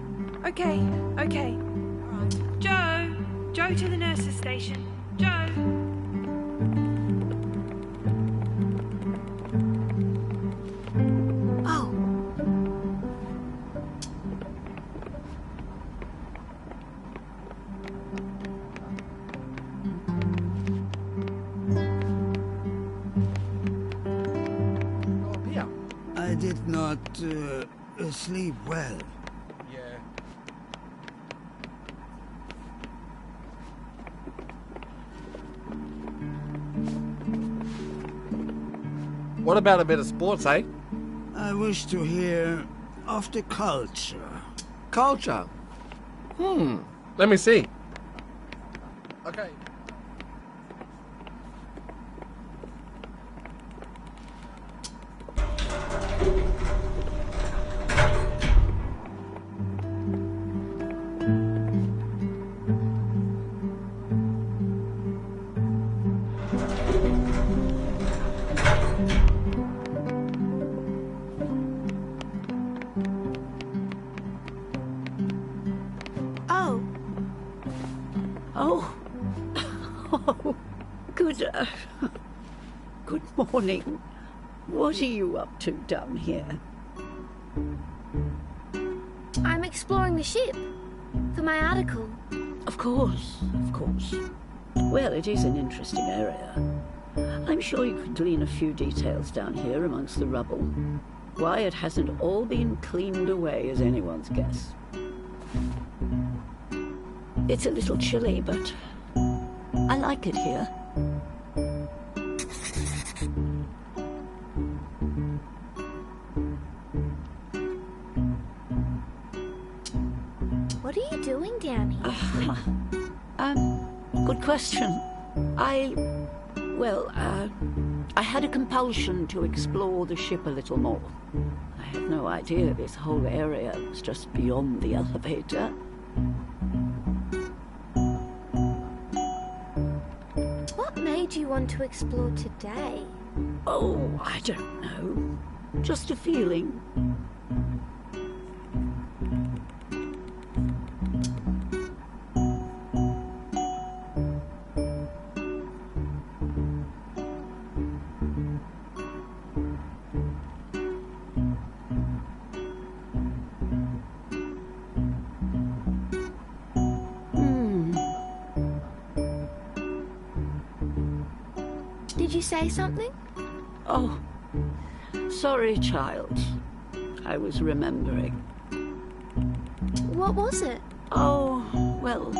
Okay. All right. Joe to the nurses' station. Joe. I did not sleep well. Yeah. What about a bit of sports, eh? I wish to hear of the culture. Culture? Let me see. Okay. Oh, Oh. Oh, good, good morning. What are you up to down here? I'm exploring the ship for my article. Of course, of course. Well, it is an interesting area. I'm sure you could glean a few details down here amongst the rubble. Why it hasn't all been cleaned away is anyone's guess. It's a little chilly, but I like it here. What are you doing down here? Good question. I had a compulsion to explore the ship a little more. I had no idea this whole area was just beyond the elevator. What made you want to explore today? Oh, I don't know. Just a feeling. Did you say something? Oh, sorry, child. I was remembering. What was it? Oh, well,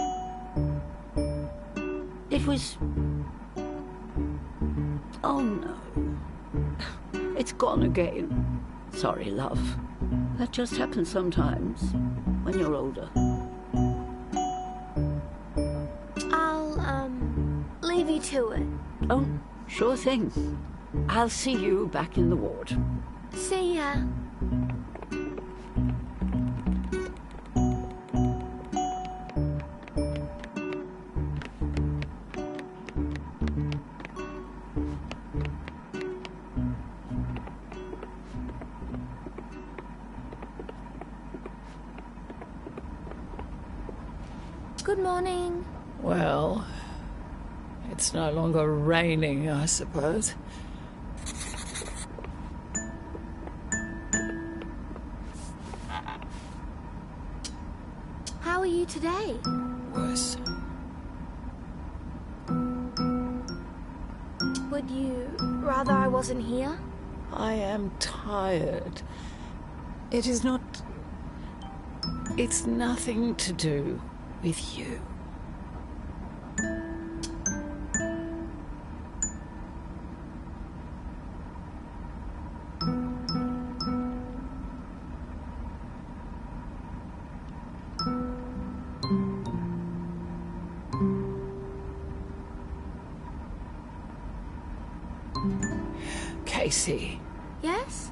it was... Oh, no. It's gone again. Sorry, love. That just happens sometimes, when you're older. I'll, leave you to it. Oh, sure thing. I'll see you back in the ward. See ya. Good morning. Well, it's no longer raining, I suppose. How are you today? Worse. Would you rather I wasn't here? I am tired. It is not... It's nothing to do with you. Casey. Yes?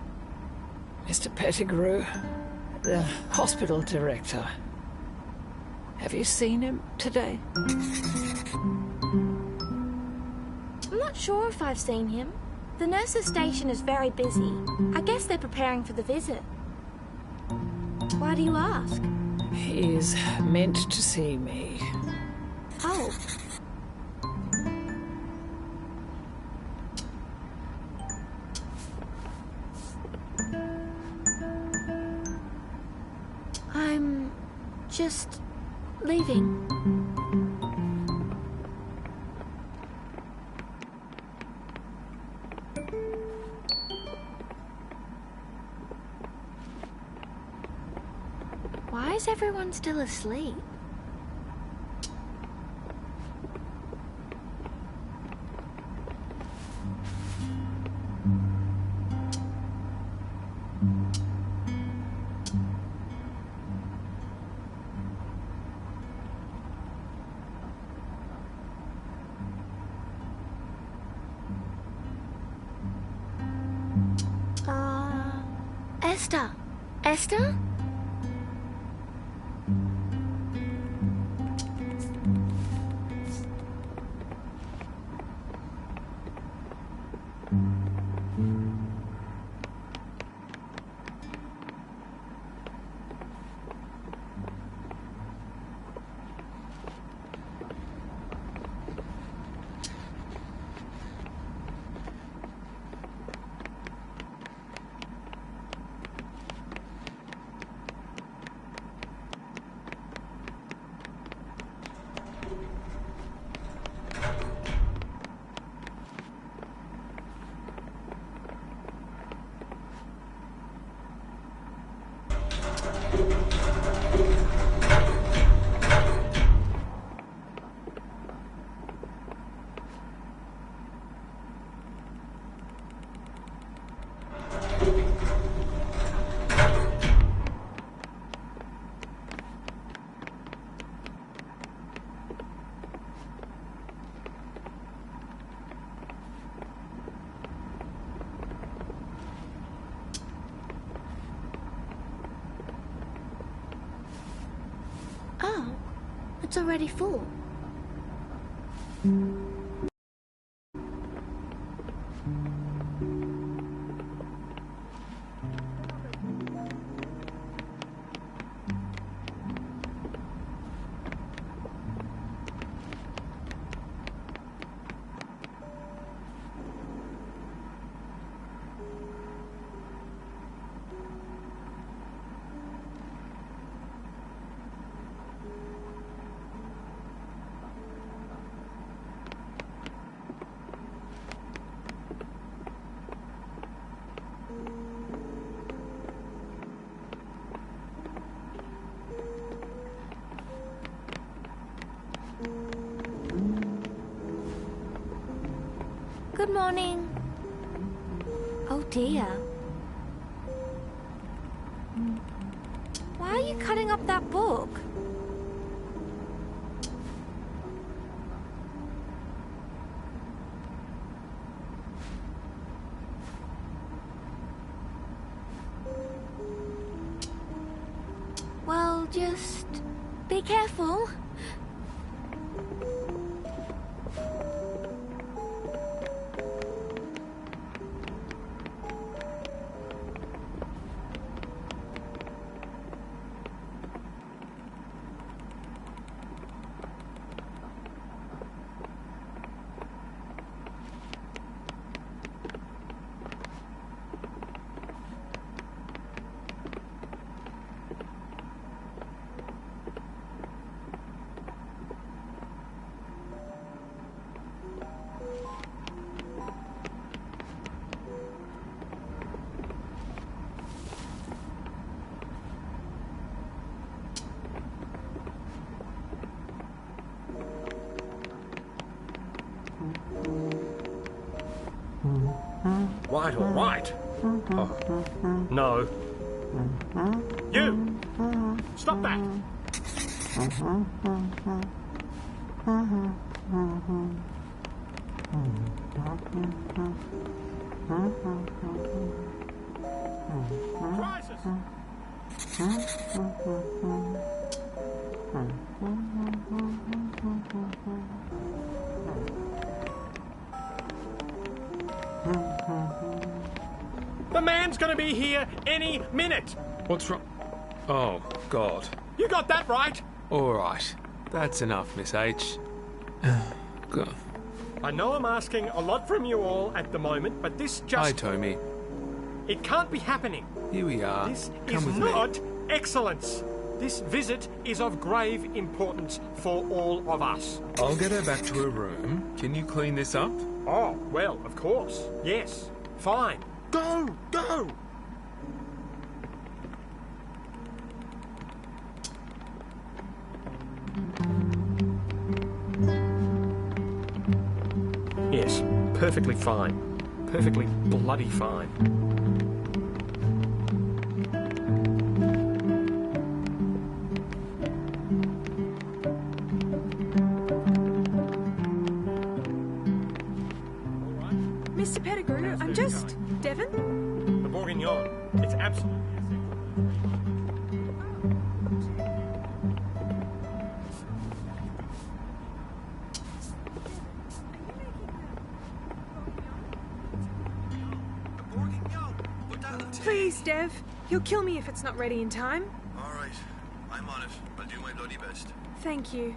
Mr. Pettigrew, the hospital director. Have you seen him today? I'm not sure if I've seen him. The nurse's station is very busy. I guess they're preparing for the visit. Why do you ask? He is meant to see me. Oh. I'm just leaving. Why is everyone still asleep? Esther? Esther? Oh, it's already full. Good morning. Oh dear. Why are you cutting up that book? Well, just be careful. Right, all right. Oh. No. You! Stop that! Crisis! The man's gonna be here any minute! What's wrong? Oh, God. You got that right! All right. That's enough, Miss H. Go. I know I'm asking a lot from you all at the moment, but this just... Hi, Tommy. It can't be happening. Here we are. This Come is with not me. excellence. This visit is of grave importance for all of us. I'll get her back to her room. Can you clean this up? Oh, well, of course. Yes. Fine. Go! Go! perfectly fine. Perfectly bloody fine. Mr. Pettigrew, I'm just... Devon? The Bourguignon. It's absolutely Please, Dev. You'll kill me if it's not ready in time. All right. I'm on it. I'll do my bloody best. Thank you.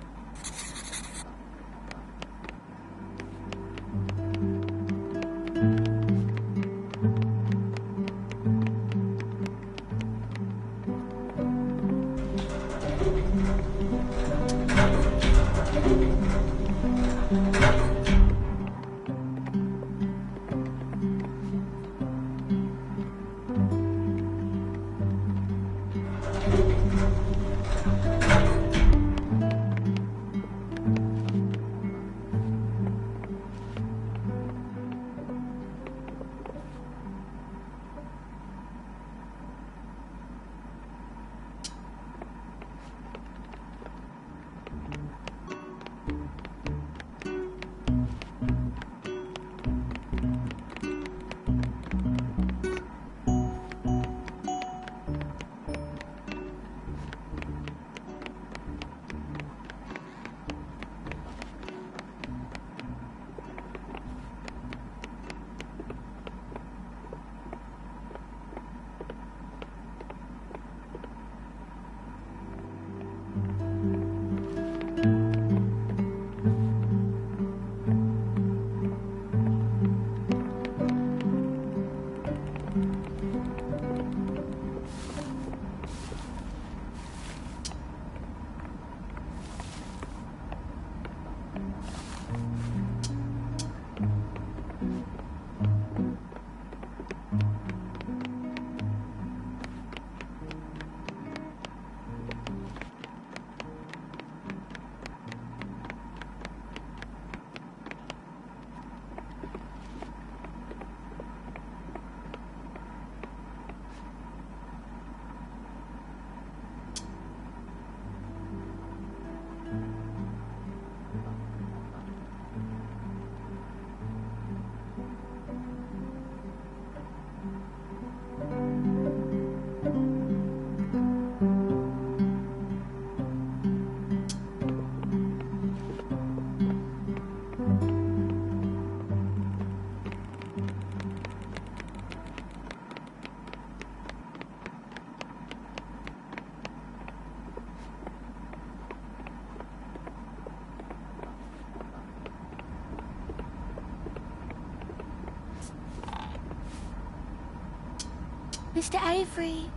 Mr. Avery.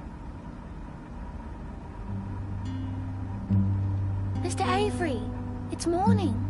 Mr. Avery, it's morning.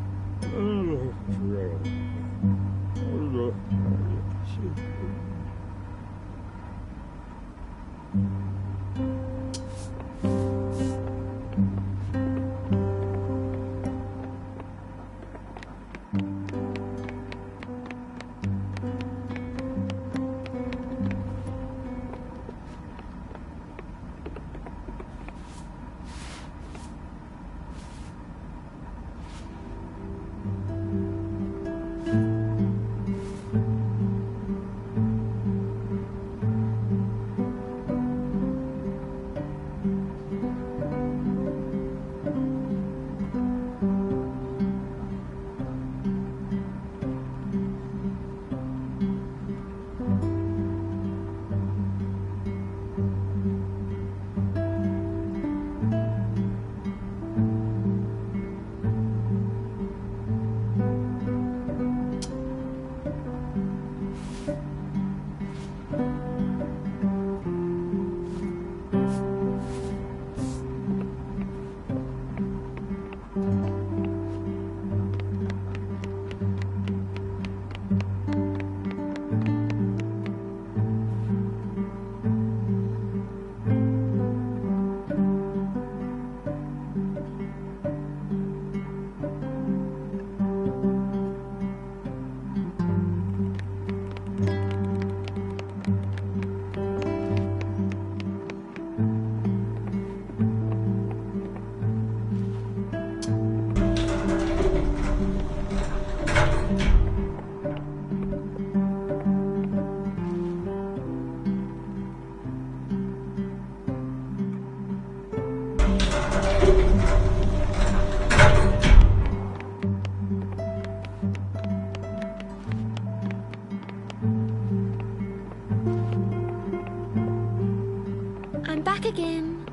I'm back again.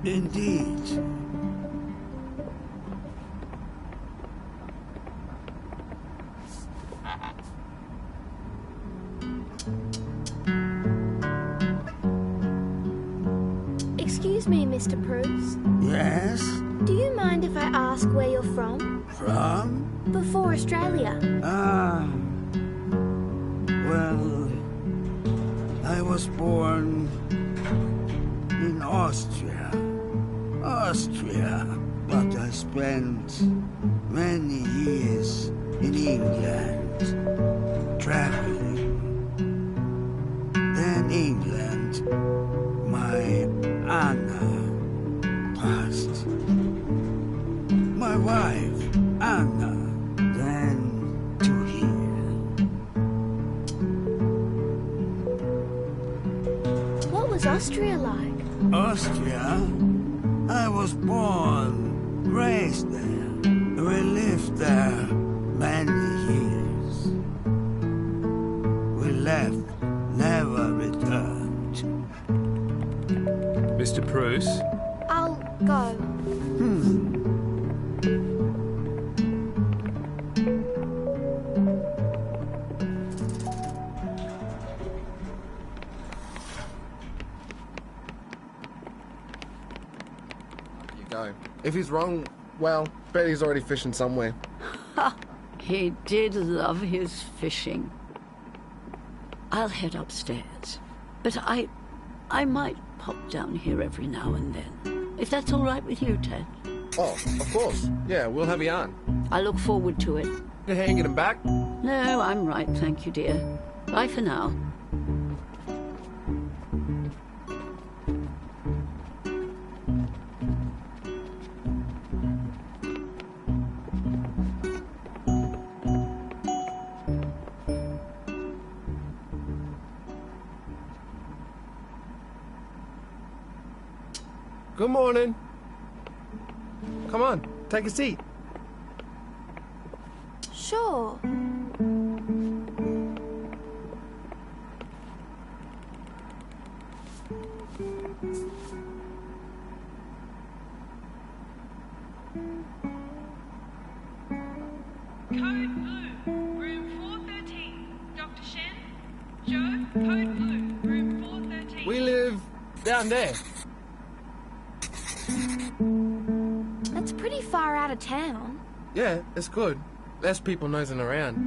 Indeed. Excuse me, Mr. Bruce. Yes? Do you mind if I ask where you're from? From? Before Australia. Well, I was born in Austria. But I spent many years in England, traveling. Then England, my Anna passed. My wife, Anna, then to here. What was Austria like? Austria? I was born, raised there. We lived there many years. We left, never returned. Mr. Bruce? I'll go. Go. If he's wrong, well, bet he's already fishing somewhere. Ha! He did love his fishing. I'll head upstairs, but I might pop down here every now and then, if that's all right with you, Ted. Oh, of course. Yeah, we'll have you on. I look forward to it. You hanging him back? No, I'm right, thank you, dear. Bye for now. Good morning. Come on, take a seat. Sure. Code blue, room 413. Dr. Shen? Joe, code blue, room 413. We live down there. That's pretty far out of town. Yeah, it's good. Less people nosing around.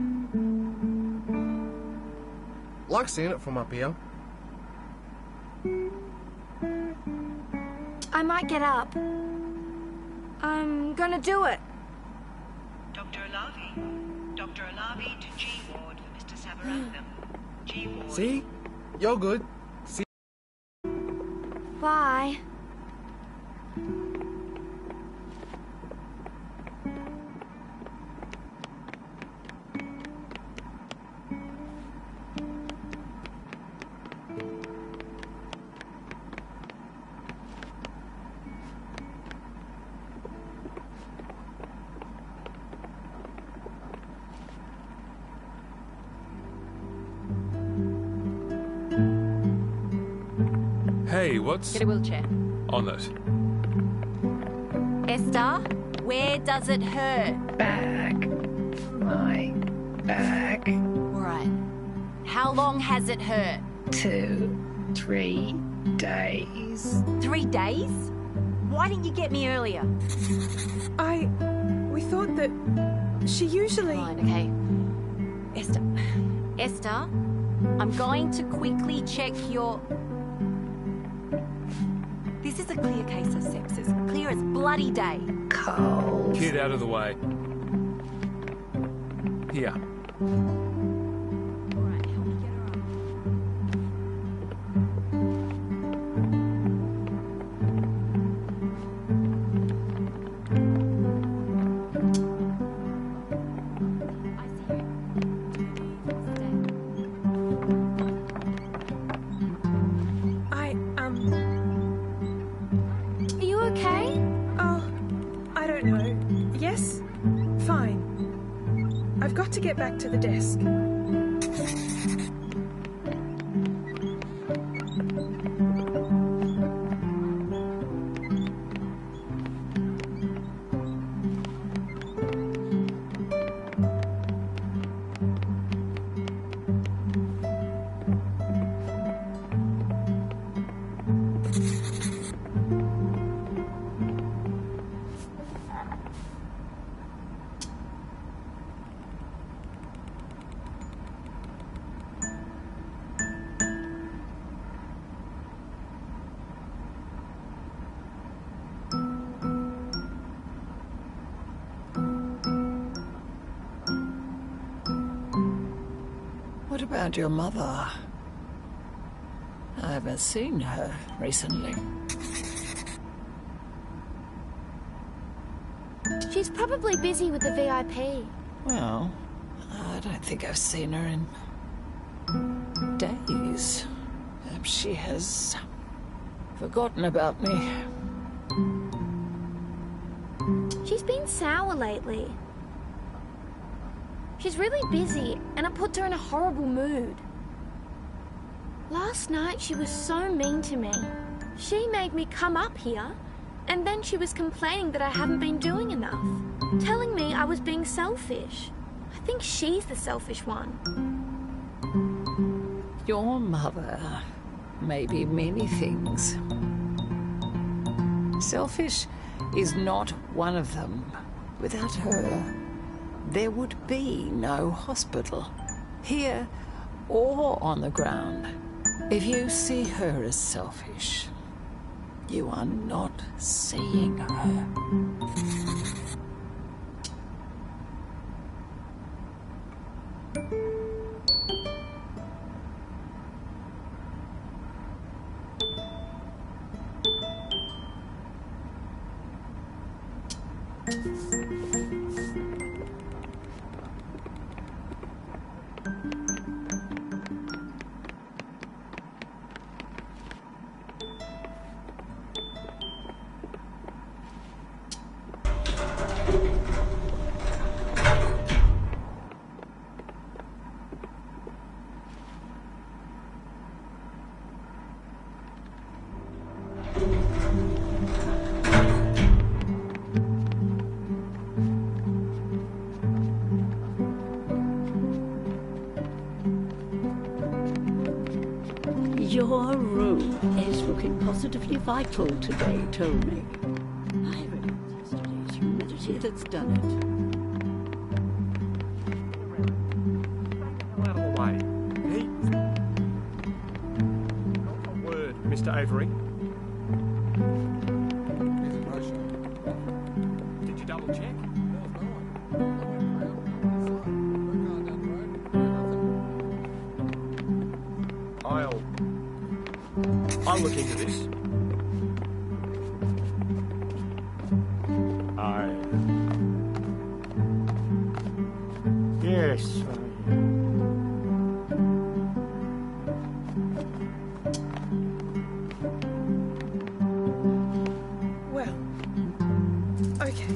Like seeing it from up here. I might get up. I'm gonna do it. Dr. Alavi to G ward for Mr. Savarantham. G ward. See? You're good. See? Bye. Hey, what's Get a wheelchair. on it? Esther, where does it hurt? Back. My back. Right. How long has it hurt? 2, 3 days. 3 days? Why didn't you get me earlier? We thought that she usually... Fine, okay. Esther, I'm going to quickly check your... This is a clear case of sepsis. Clear as bloody day. Cold. Kid out of the way. Here. Alright, help me get her up. Are you okay? Oh, I don't know. Yes? Fine. I've got to get back to the desk. about your mother? I haven't seen her recently. She's probably busy with the VIP. Well, I don't think I've seen her in days. Perhaps she has forgotten about me. She's been sour lately. She's really busy, and it puts her in a horrible mood. Last night she was so mean to me. She made me come up here, and then she was complaining that I haven't been doing enough, telling me I was being selfish. I think she's the selfish one. Your mother may be many things. Selfish is not one of them. Without her, there would be no hospital, here or on the ground. If you see her as selfish, you are not seeing her. Your room is looking positively vital today, told me. I reckon it's yesterday's humidity that's done it. Out of the way. Not a word, Mr. Avery. Did you double check? I'll look into this. Yes. Well, okay.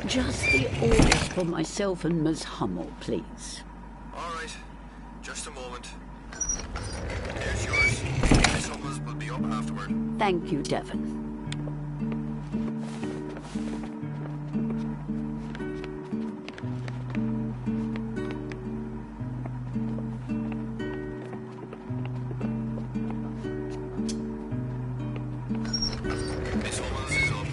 Just the orders for myself and Ms. Hummel, please. All right. Just a moment. Here's yours. Miss Hummels will be up afterward. Thank you, Devon. Miss Hummels is up.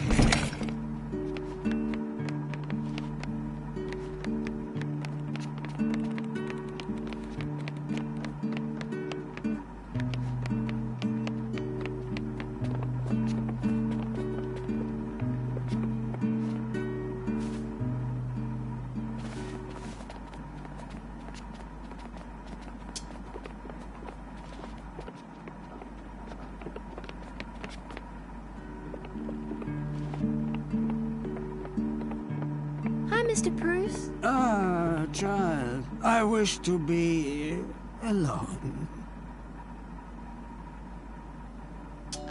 Hi, Mr. Bruce. Ah, child, I wish to be alone.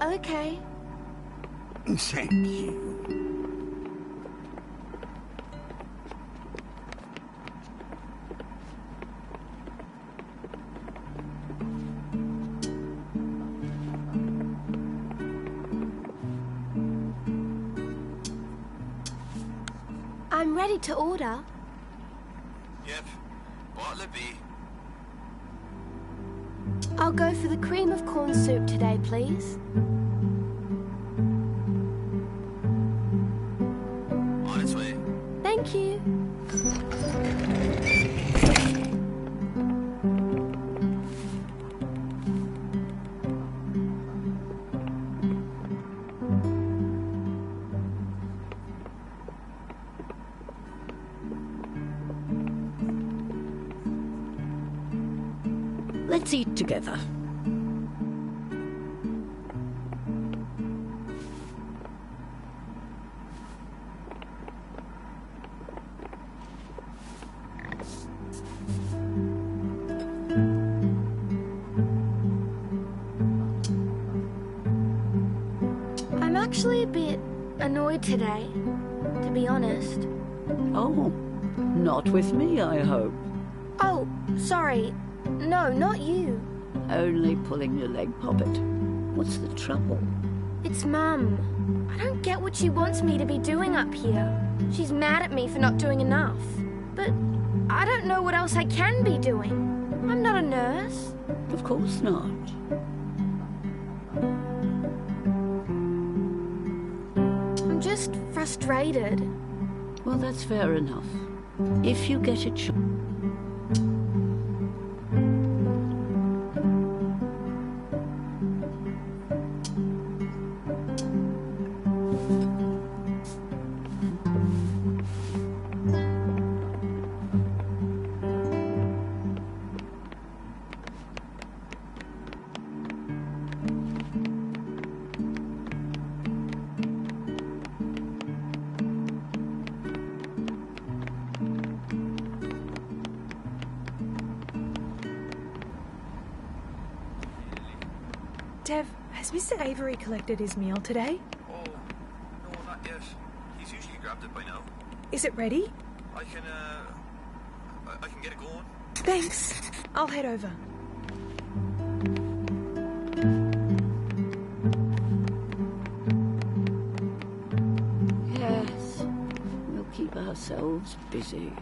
Okay. Thank you. I'm ready to order. Yep. What'll it be? I'll go for the cream of corn soup today, please. On its way. Thank you. Let's eat together. I'm actually a bit annoyed today, to be honest. Oh, not with me, I hope. Oh, sorry. No, not you. Only pulling your leg, Poppet. What's the trouble? It's Mum. I don't get what she wants me to be doing up here. She's mad at me for not doing enough. But I don't know what else I can be doing. I'm not a nurse. Of course not. I'm just frustrated. Well, that's fair enough. If you get a chance. Dev, has Mr. Avery collected his meal today? Oh, no, not yet. He's usually grabbed it by now. Is it ready? I can get it going. Thanks. I'll head over. Yes, we'll keep ourselves busy.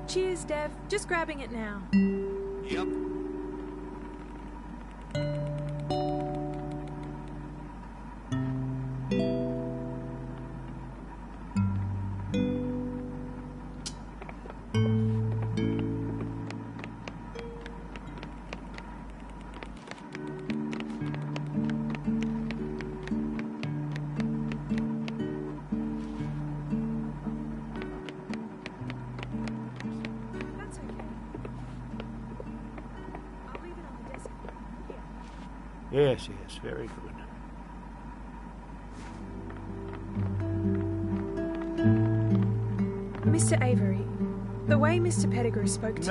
Cheers, Dev. Just grabbing it now. Yep. That's okay. I'll leave it on the desk. Here. Yes, yes, very good. Mr. Avery, The way Mr. Pettigrew spoke to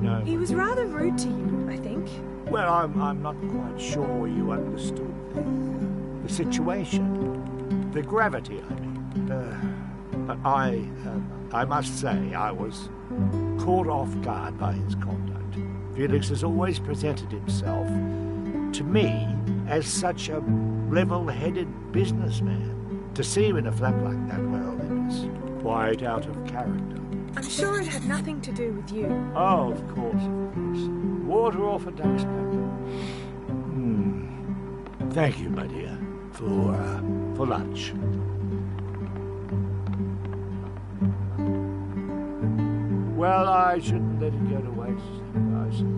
No. He was rather rude to you, I think. Well, I'm not quite sure you understood the situation. The gravity, I mean. But I must say I was caught off guard by his conduct. Felix has always presented himself to me as such a level-headed businessman. To see him in a flap like that, well, it was quite out of character. I'm sure it had nothing to do with you. Oh, of course. Water off a duck's back. Thank you, my dear, for lunch. Well, I shouldn't let it go to waste, I suppose.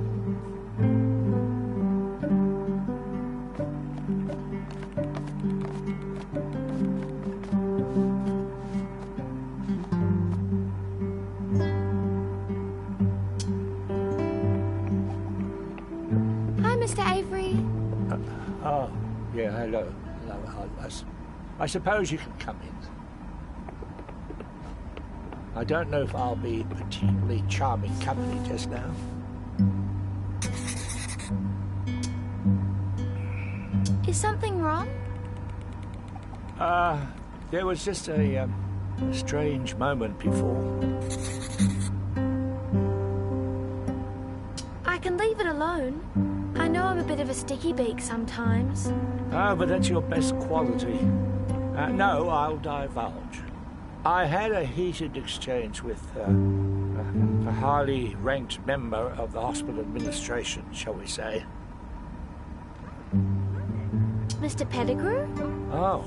Yeah, hello. I suppose you can come in. I don't know if I'll be particularly charming company just now. Is something wrong? There was just a strange moment before. I can leave it alone. I know I'm a bit of a sticky beak sometimes. Oh, but that's your best quality. No, I'll divulge. I had a heated exchange with a highly ranked member of the hospital administration, shall we say. Mr. Pettigrew? Oh,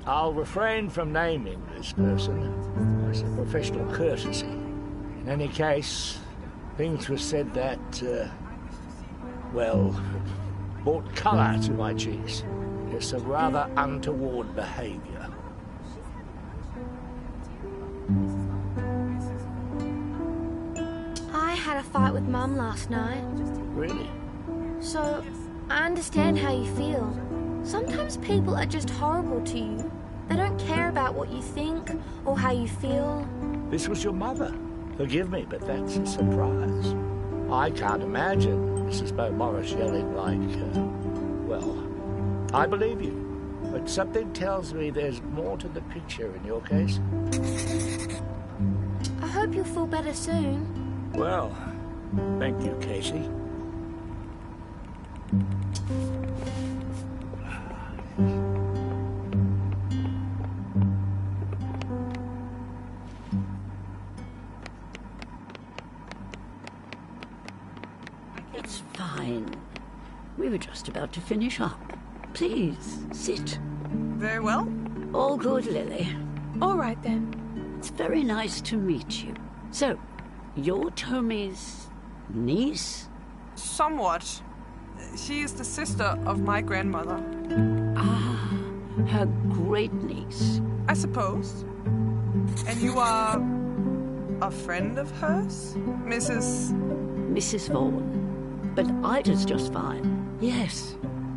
I'll refrain from naming this person as a professional courtesy. In any case, things were said that, well, brought colour to my cheeks. It's a rather untoward behaviour. I had a fight with Mum last night. Really? So, I understand how you feel. Sometimes people are just horrible to you. They don't care about what you think or how you feel. This was your mother. Forgive me, but that's a surprise. I can't imagine Mrs. Beaumaris yelling like, well, I believe you. But something tells me there's more to the picture in your case. I hope you'll feel better soon. Well, thank you, Casey. It's fine. We were just about to finish up. Please, sit. Very well. All good, Lily. All right, then. It's very nice to meet you. So, you're Tommy's niece? Somewhat. She is the sister of my grandmother. Ah, her great-niece. I suppose. And you are a friend of hers? Mrs. Vaughan. But Ida's just fine. Yes,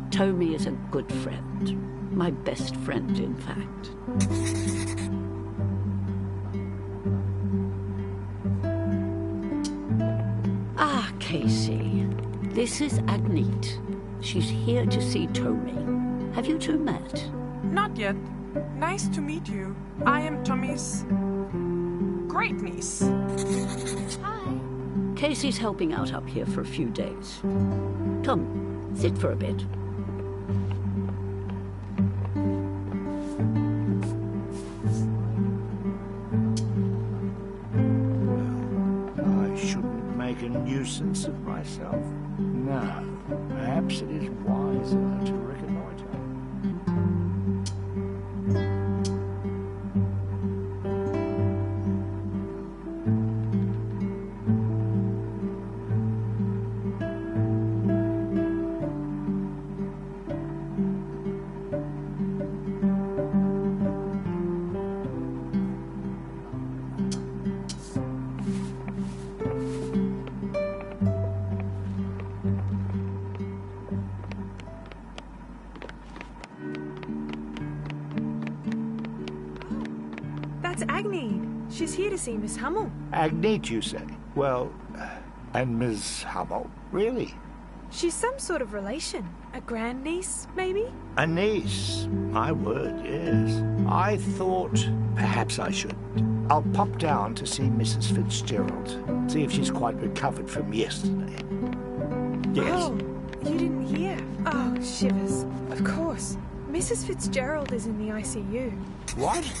Tommy is a good friend. My best friend, in fact. Ah, Casey. This is Agnete. She's here to see Tommy. Have you two met? Not yet. Nice to meet you. I am Tommy's great-niece. Hi. Casey's helping out up here for a few days. Come, sit for a bit. Well, I shouldn't make a nuisance of myself. No, perhaps it is wiser to reconnoiter. here to see Miss Hummel. Agnete, you say? Well, and Miss Hummel? Really? She's some sort of relation. A grandniece, maybe? A niece? My word, yes. I thought perhaps I should. I'll pop down to see Mrs. Fitzgerald, see if she's quite recovered from yesterday. Yes. Oh, you didn't hear? Oh, shivers. Of course. Mrs. Fitzgerald is in the ICU. What?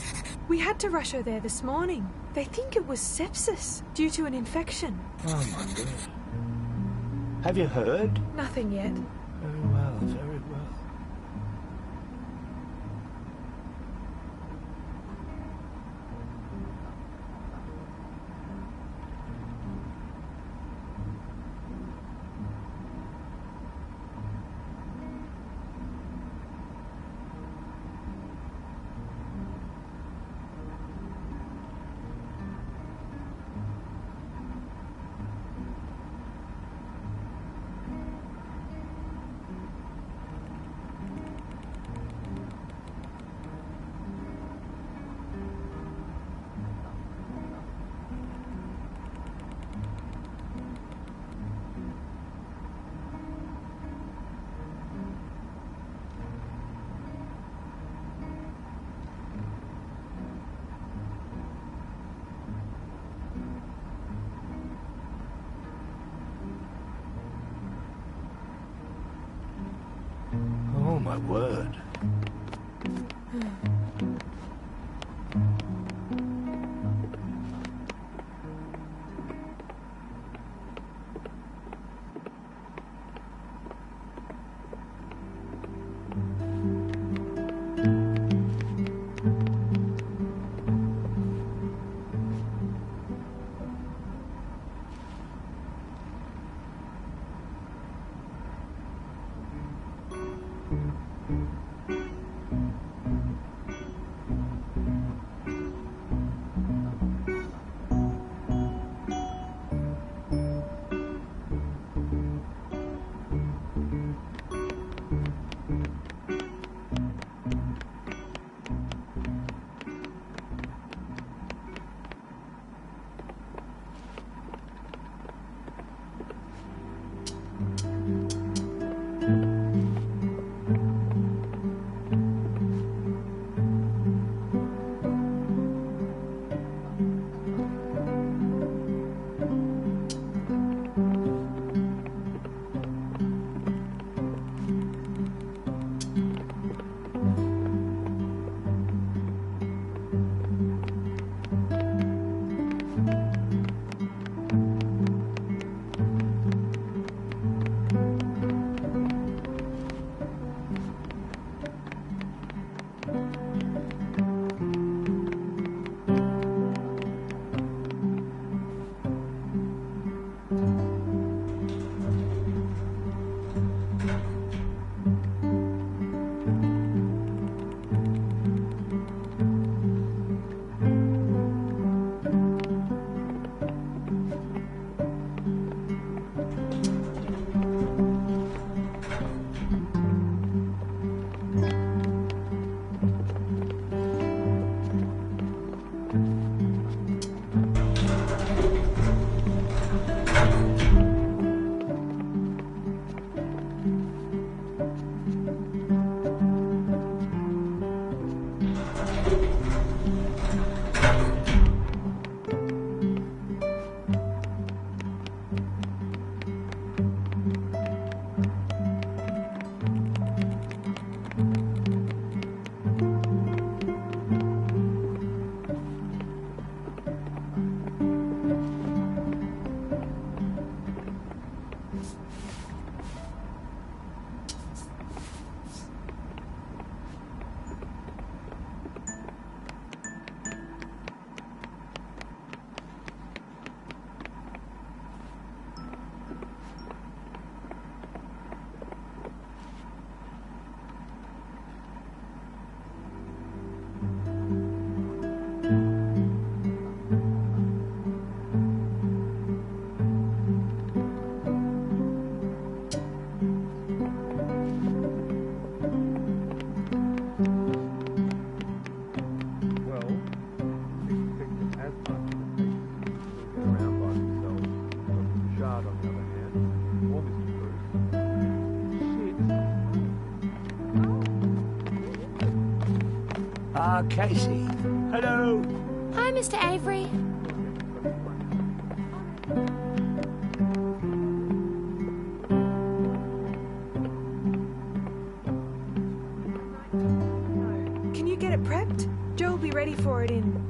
We had to rush her there this morning. They think it was sepsis due to an infection. Oh, my God. Have you heard? Nothing yet. Very well, very well. Oh, my word. Bernard, on the other hand, or Mr. Bruce. Ah, Casey. Hello. Hi, Mr. Avery. Can you get it prepped? Joe will be ready for it in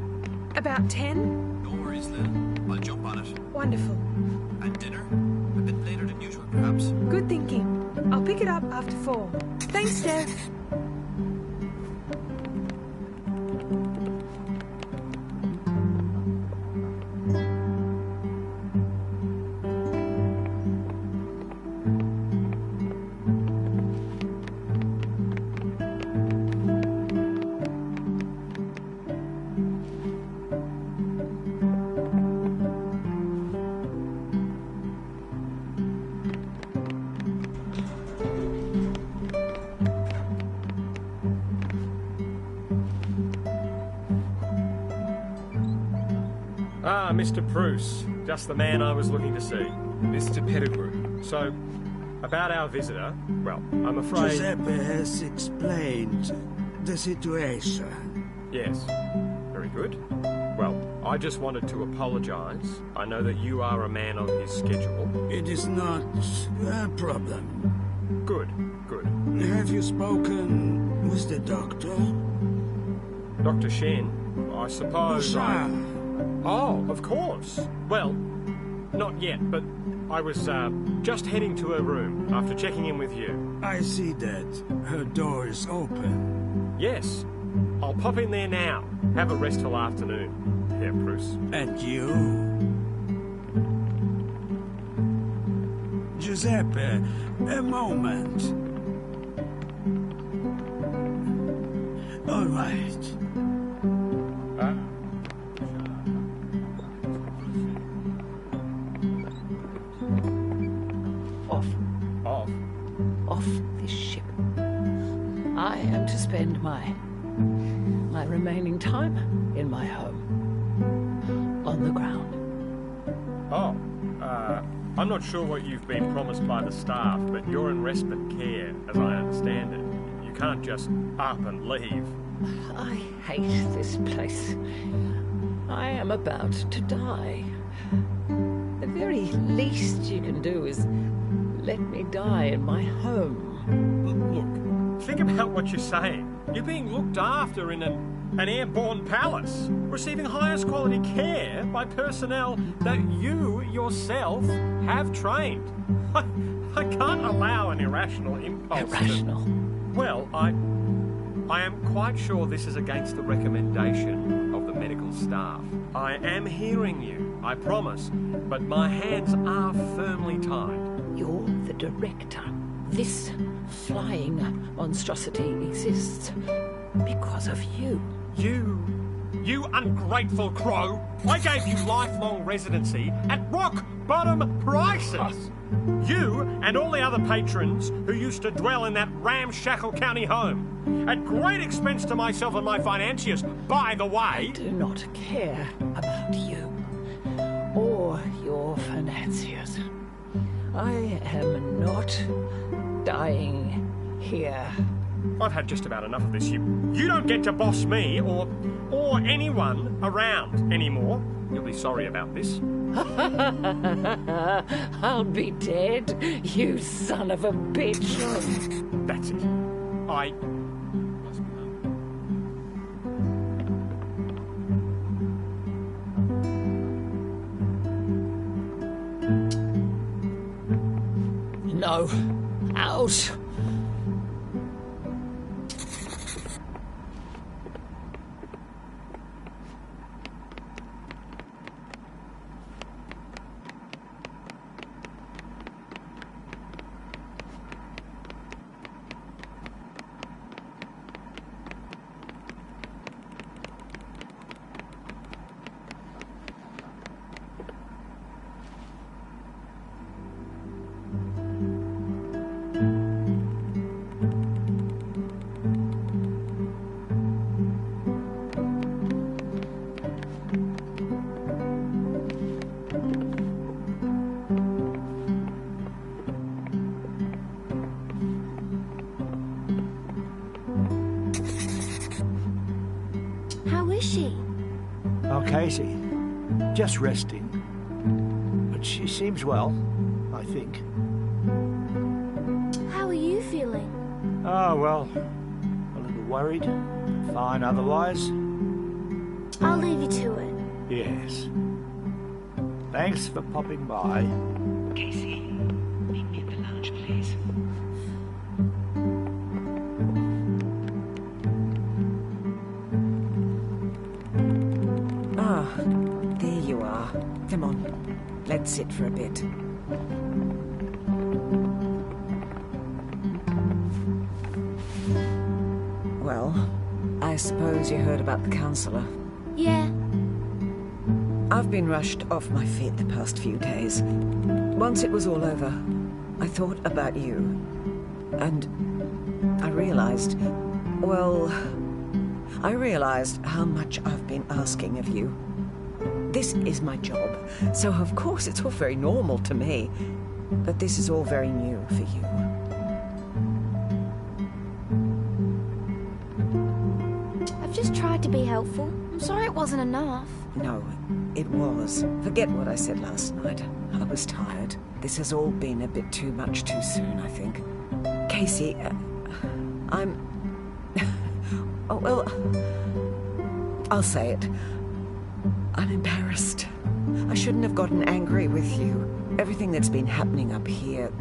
about 10. No worries, Lil. I'll jump on it. Wonderful. And dinner? A bit later than usual, perhaps? Good thinking. I'll pick it up after 4. Thanks, Dev. Ah, Mr. Bruce. Just the man I was looking to see. Mr. Pettigrew. So, about our visitor, well, I'm afraid... Giuseppe has explained the situation. Yes. Very good. Well, I just wanted to apologise. I know that you are a man of his schedule. It is not a problem. Good, good. Have you spoken with the doctor? Dr. Shen, I suppose... Oh, of course. Well, not yet, but I was just heading to her room after checking in with you. I see that her door is open. Yes. I'll pop in there now. Have a restful afternoon, Herr Bruce. And you? Giuseppe, a moment. All right. Off this ship. I am to spend my remaining time in my home. On the ground. Oh, I'm not sure what you've been promised by the staff, but you're in respite care, as I understand it. You can't just up and leave. I hate this place. I am about to die. The very least you can do is let me die in my home. Look, think about what you're saying. You're being looked after in an airborne palace, receiving highest quality care by personnel that you yourself have trained. I can't allow an irrational impulse. Irrational? Well, I am quite sure this is against the recommendation of the medical staff. I am hearing you, I promise, but my hands are firmly tied. You're the director. This flying monstrosity exists because of you. You ungrateful crow! I gave you lifelong residency at rock-bottom prices! You and all the other patrons who used to dwell in that ramshackle county home. At great expense to myself and my financiers, by the way. I do not care about you or your financiers. I am not dying here. I've had just about enough of this. You don't get to boss me or anyone around anymore. You'll be sorry about this. I'll be dead, you son of a bitch. That's it. No. Out. she? Oh, Casey. Just resting. But she seems well, I think. How are you feeling? Oh, well, a little worried. Fine otherwise. I'll leave you to it. Yes. Thanks for popping by. Casey, meet me at the lounge, please. Ah, there you are. Come on, let's sit for a bit. Well, I suppose you heard about the counsellor. Yeah. I've been rushed off my feet the past few days. Once it was all over, I thought about you. And I realized, well, I realized how much I've been asking of you. This is my job, so of course it's all very normal to me. But this is all very new for you. I've just tried to be helpful. I'm sorry it wasn't enough. No, it was. Forget what I said last night. I was tired. This has all been a bit too much too soon, I think. Casey, I'm... oh, well, I'll say it. I'm embarrassed. I shouldn't have gotten angry with you. Everything that's been happening up here,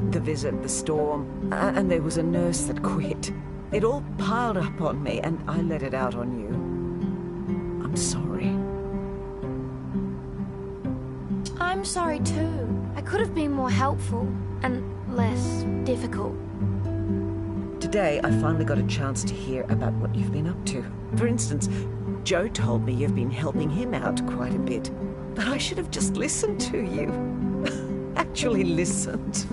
the visit, the storm, and there was a nurse that quit. It all piled up on me, and I let it out on you. I'm sorry. I'm sorry too. I could have been more helpful and less difficult. Today, I finally got a chance to hear about what you've been up to. For instance, Joe told me you've been helping him out quite a bit. But I should have just listened to you. Actually listened.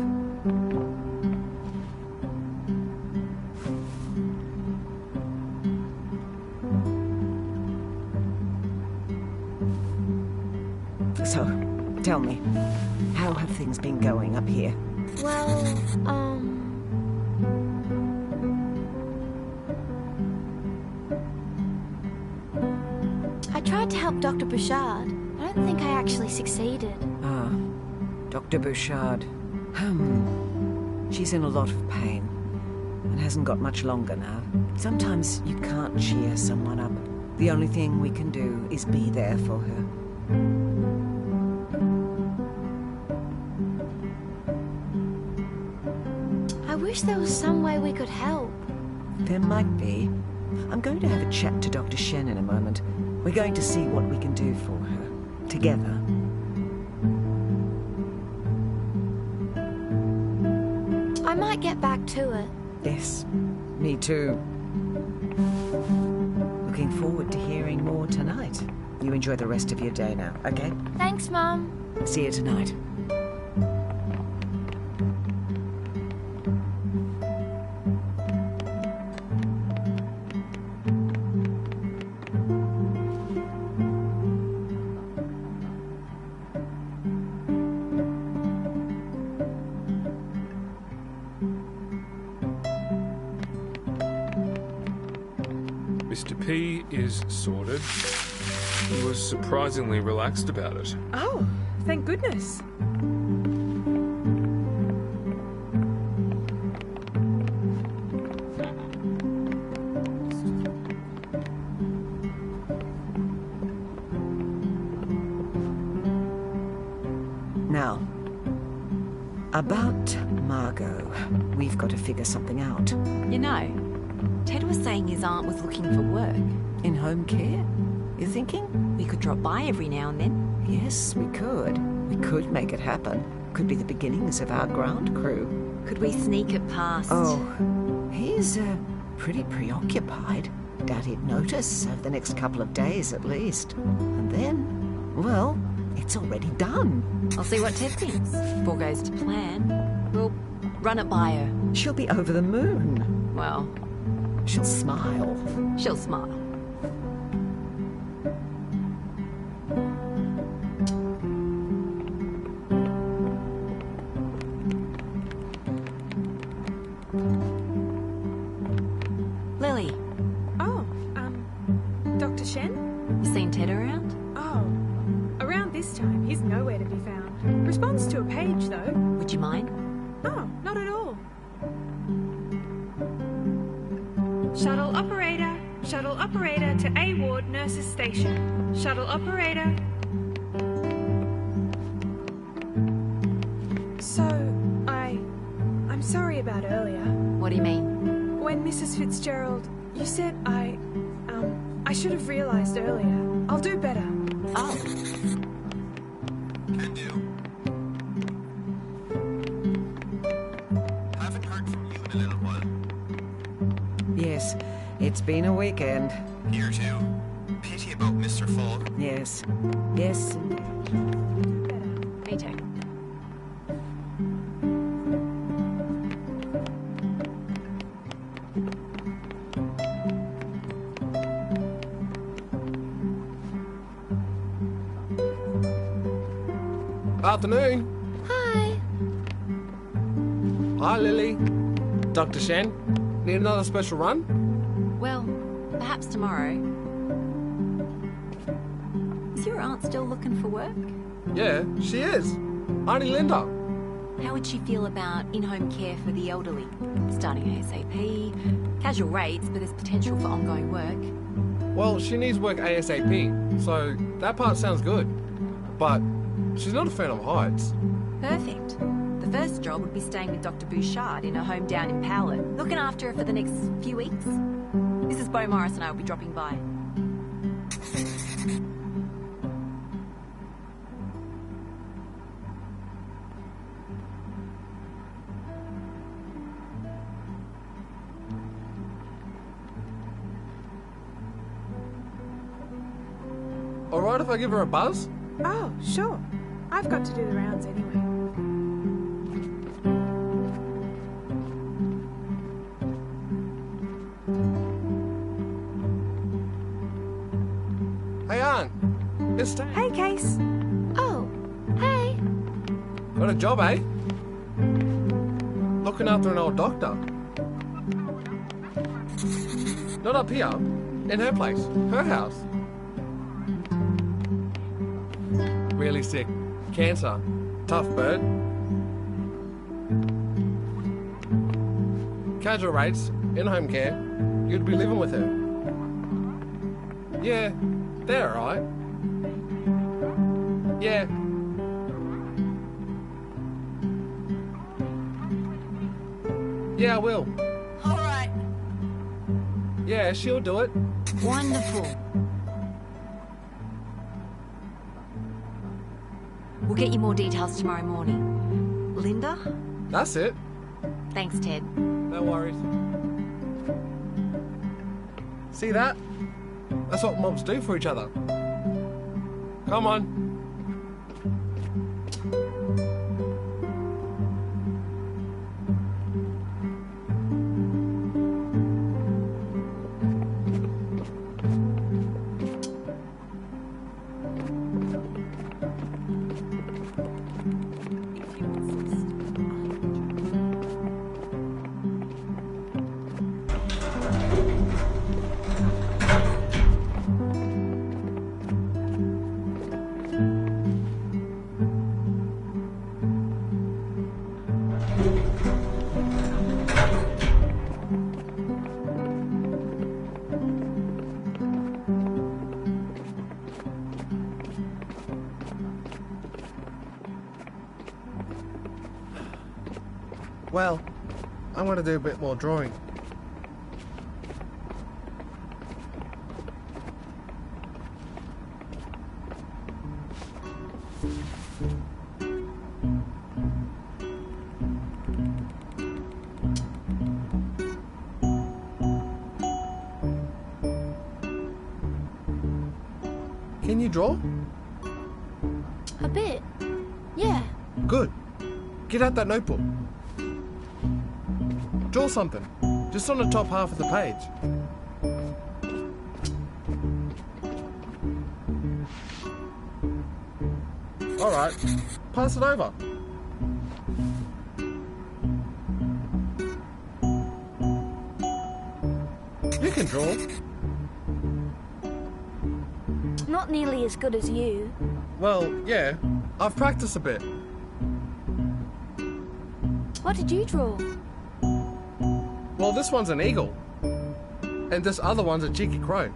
So, tell me, how have things been going up here? Well, I tried to help Dr. Bouchard. I don't think I actually succeeded. Ah, Dr. Bouchard. She's in a lot of pain and hasn't got much longer now. Sometimes you can't cheer someone up. The only thing we can do is be there for her. I wish there was some way we could help. There might be. I'm going to have a chat to Dr. Shen in a moment. We're going to see what we can do for her. Together. I might get back to it. Yes, me too. Looking forward to hearing more tonight. You enjoy the rest of your day now, okay? Thanks, Mum. See you tonight. Mr. P is sorted. He was surprisingly relaxed about it. Oh, thank goodness. Now, about Margot. We've got to figure something out. You know, Ted was saying his aunt was looking for work. In home care? You're thinking? We could drop by every now and then. Yes, we could. We could make it happen. Could be the beginnings of our ground crew. Could we sneak it past? Oh, he's pretty preoccupied. Doubt he'd notice over the next couple of days at least. And then, well, it's already done. I'll see what Ted thinks. If all goes to plan, we'll run it by her. She'll be over the moon. Well, she'll smile. She'll smile. Lily. Oh, Dr. Shen? page, though. Would you mind? No, not at all. Shuttle operator to A ward nurses station. Shuttle operator. So, I'm sorry about earlier. What do you mean? When Mrs. Fitzgerald, you said I should have realised earlier. I'll do better. Oh. Can do. Haven't heard from you in a little while. Yes, it's been a weekend. Here too. Pity about Mr. Fogg. Yes. Yes, indeed. Me too. Afternoon. Hi. Hi, Lily. Dr. Shen, need another special run? Well, perhaps tomorrow. Is your aunt still looking for work? Yeah, she is. Auntie Linda. How would she feel about in-home care for the elderly? Starting ASAP, casual rates, but there's potential for ongoing work. Well, she needs work ASAP, so that part sounds good. But she's not a fan of heights. Perfect. The first job would be staying with Dr. Bouchard in her home down in Powlett, looking after her for the next few weeks. Mrs. Beau Morris and I will be dropping by. Alright if I give her a buzz? Oh, sure. I've got to do the rounds anyway. Hey, Aunt. It's Dave. Hey, Case. Oh, hey. Got a job, eh? Looking after an old doctor. Not up here. In her place. Her house. Really sick. Cancer. Tough bird. Casual rates. In-home care. You'd be living with her. Yeah. They're alright. Yeah. Yeah, I will. Alright. Yeah, she'll do it. Wonderful. We'll get you more details tomorrow morning. Linda? That's it. Thanks, Ted. No worries. See that? That's what mobs do for each other. Come on. Well, I'm going to do a bit more drawing. Can you draw? A bit. Yeah. Good. Get out that notebook. Draw something, just on the top half of the page. Alright, pass it over. You can draw. Not nearly as good as you. Well, yeah, I've practiced a bit. What did you draw? Well, this one's an eagle. And this other one's a cheeky crow.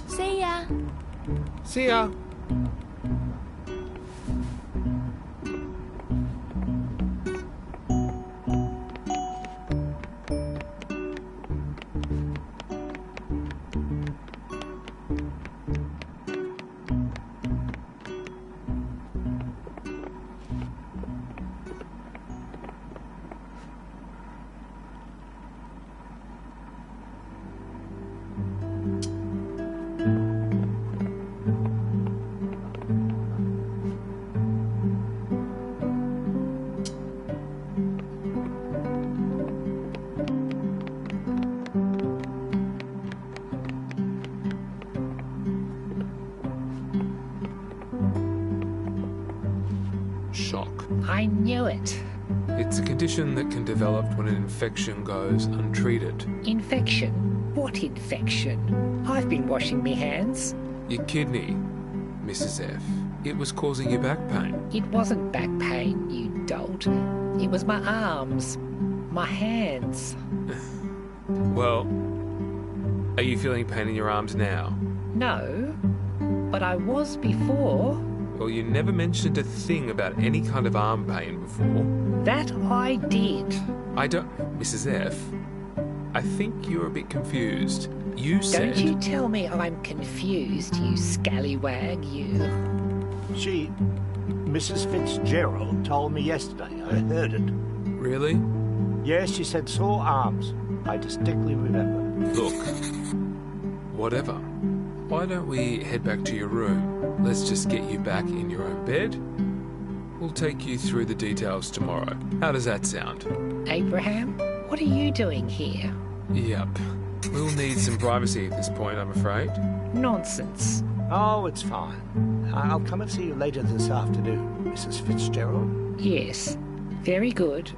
See ya. See ya. Shock. I knew it. It's a condition that can develop when an infection goes untreated. Infection? What infection? I've been washing me hands. Your kidney, Mrs. F. It was causing you back pain. It wasn't back pain, you dolt. It was my arms. My hands. Well, are you feeling pain in your arms now? No, but I was before. Well, you never mentioned a thing about any kind of arm pain before. That I did. I don't... Mrs. F, I think you're a bit confused. You said... Don't you tell me I'm confused, you scallywag, you. Mrs. Fitzgerald told me yesterday. I heard it. Really? Yes, she said sore arms. I distinctly remember. Look, whatever. Why don't we head back to your room? Let's just get you back in your own bed. We'll take you through the details tomorrow. How does that sound? Abraham, what are you doing here? Yep. We'll need some privacy at this point, I'm afraid. Nonsense. Oh, it's fine. I'll come and see you later this afternoon, Mrs. Fitzgerald. Yes, very good.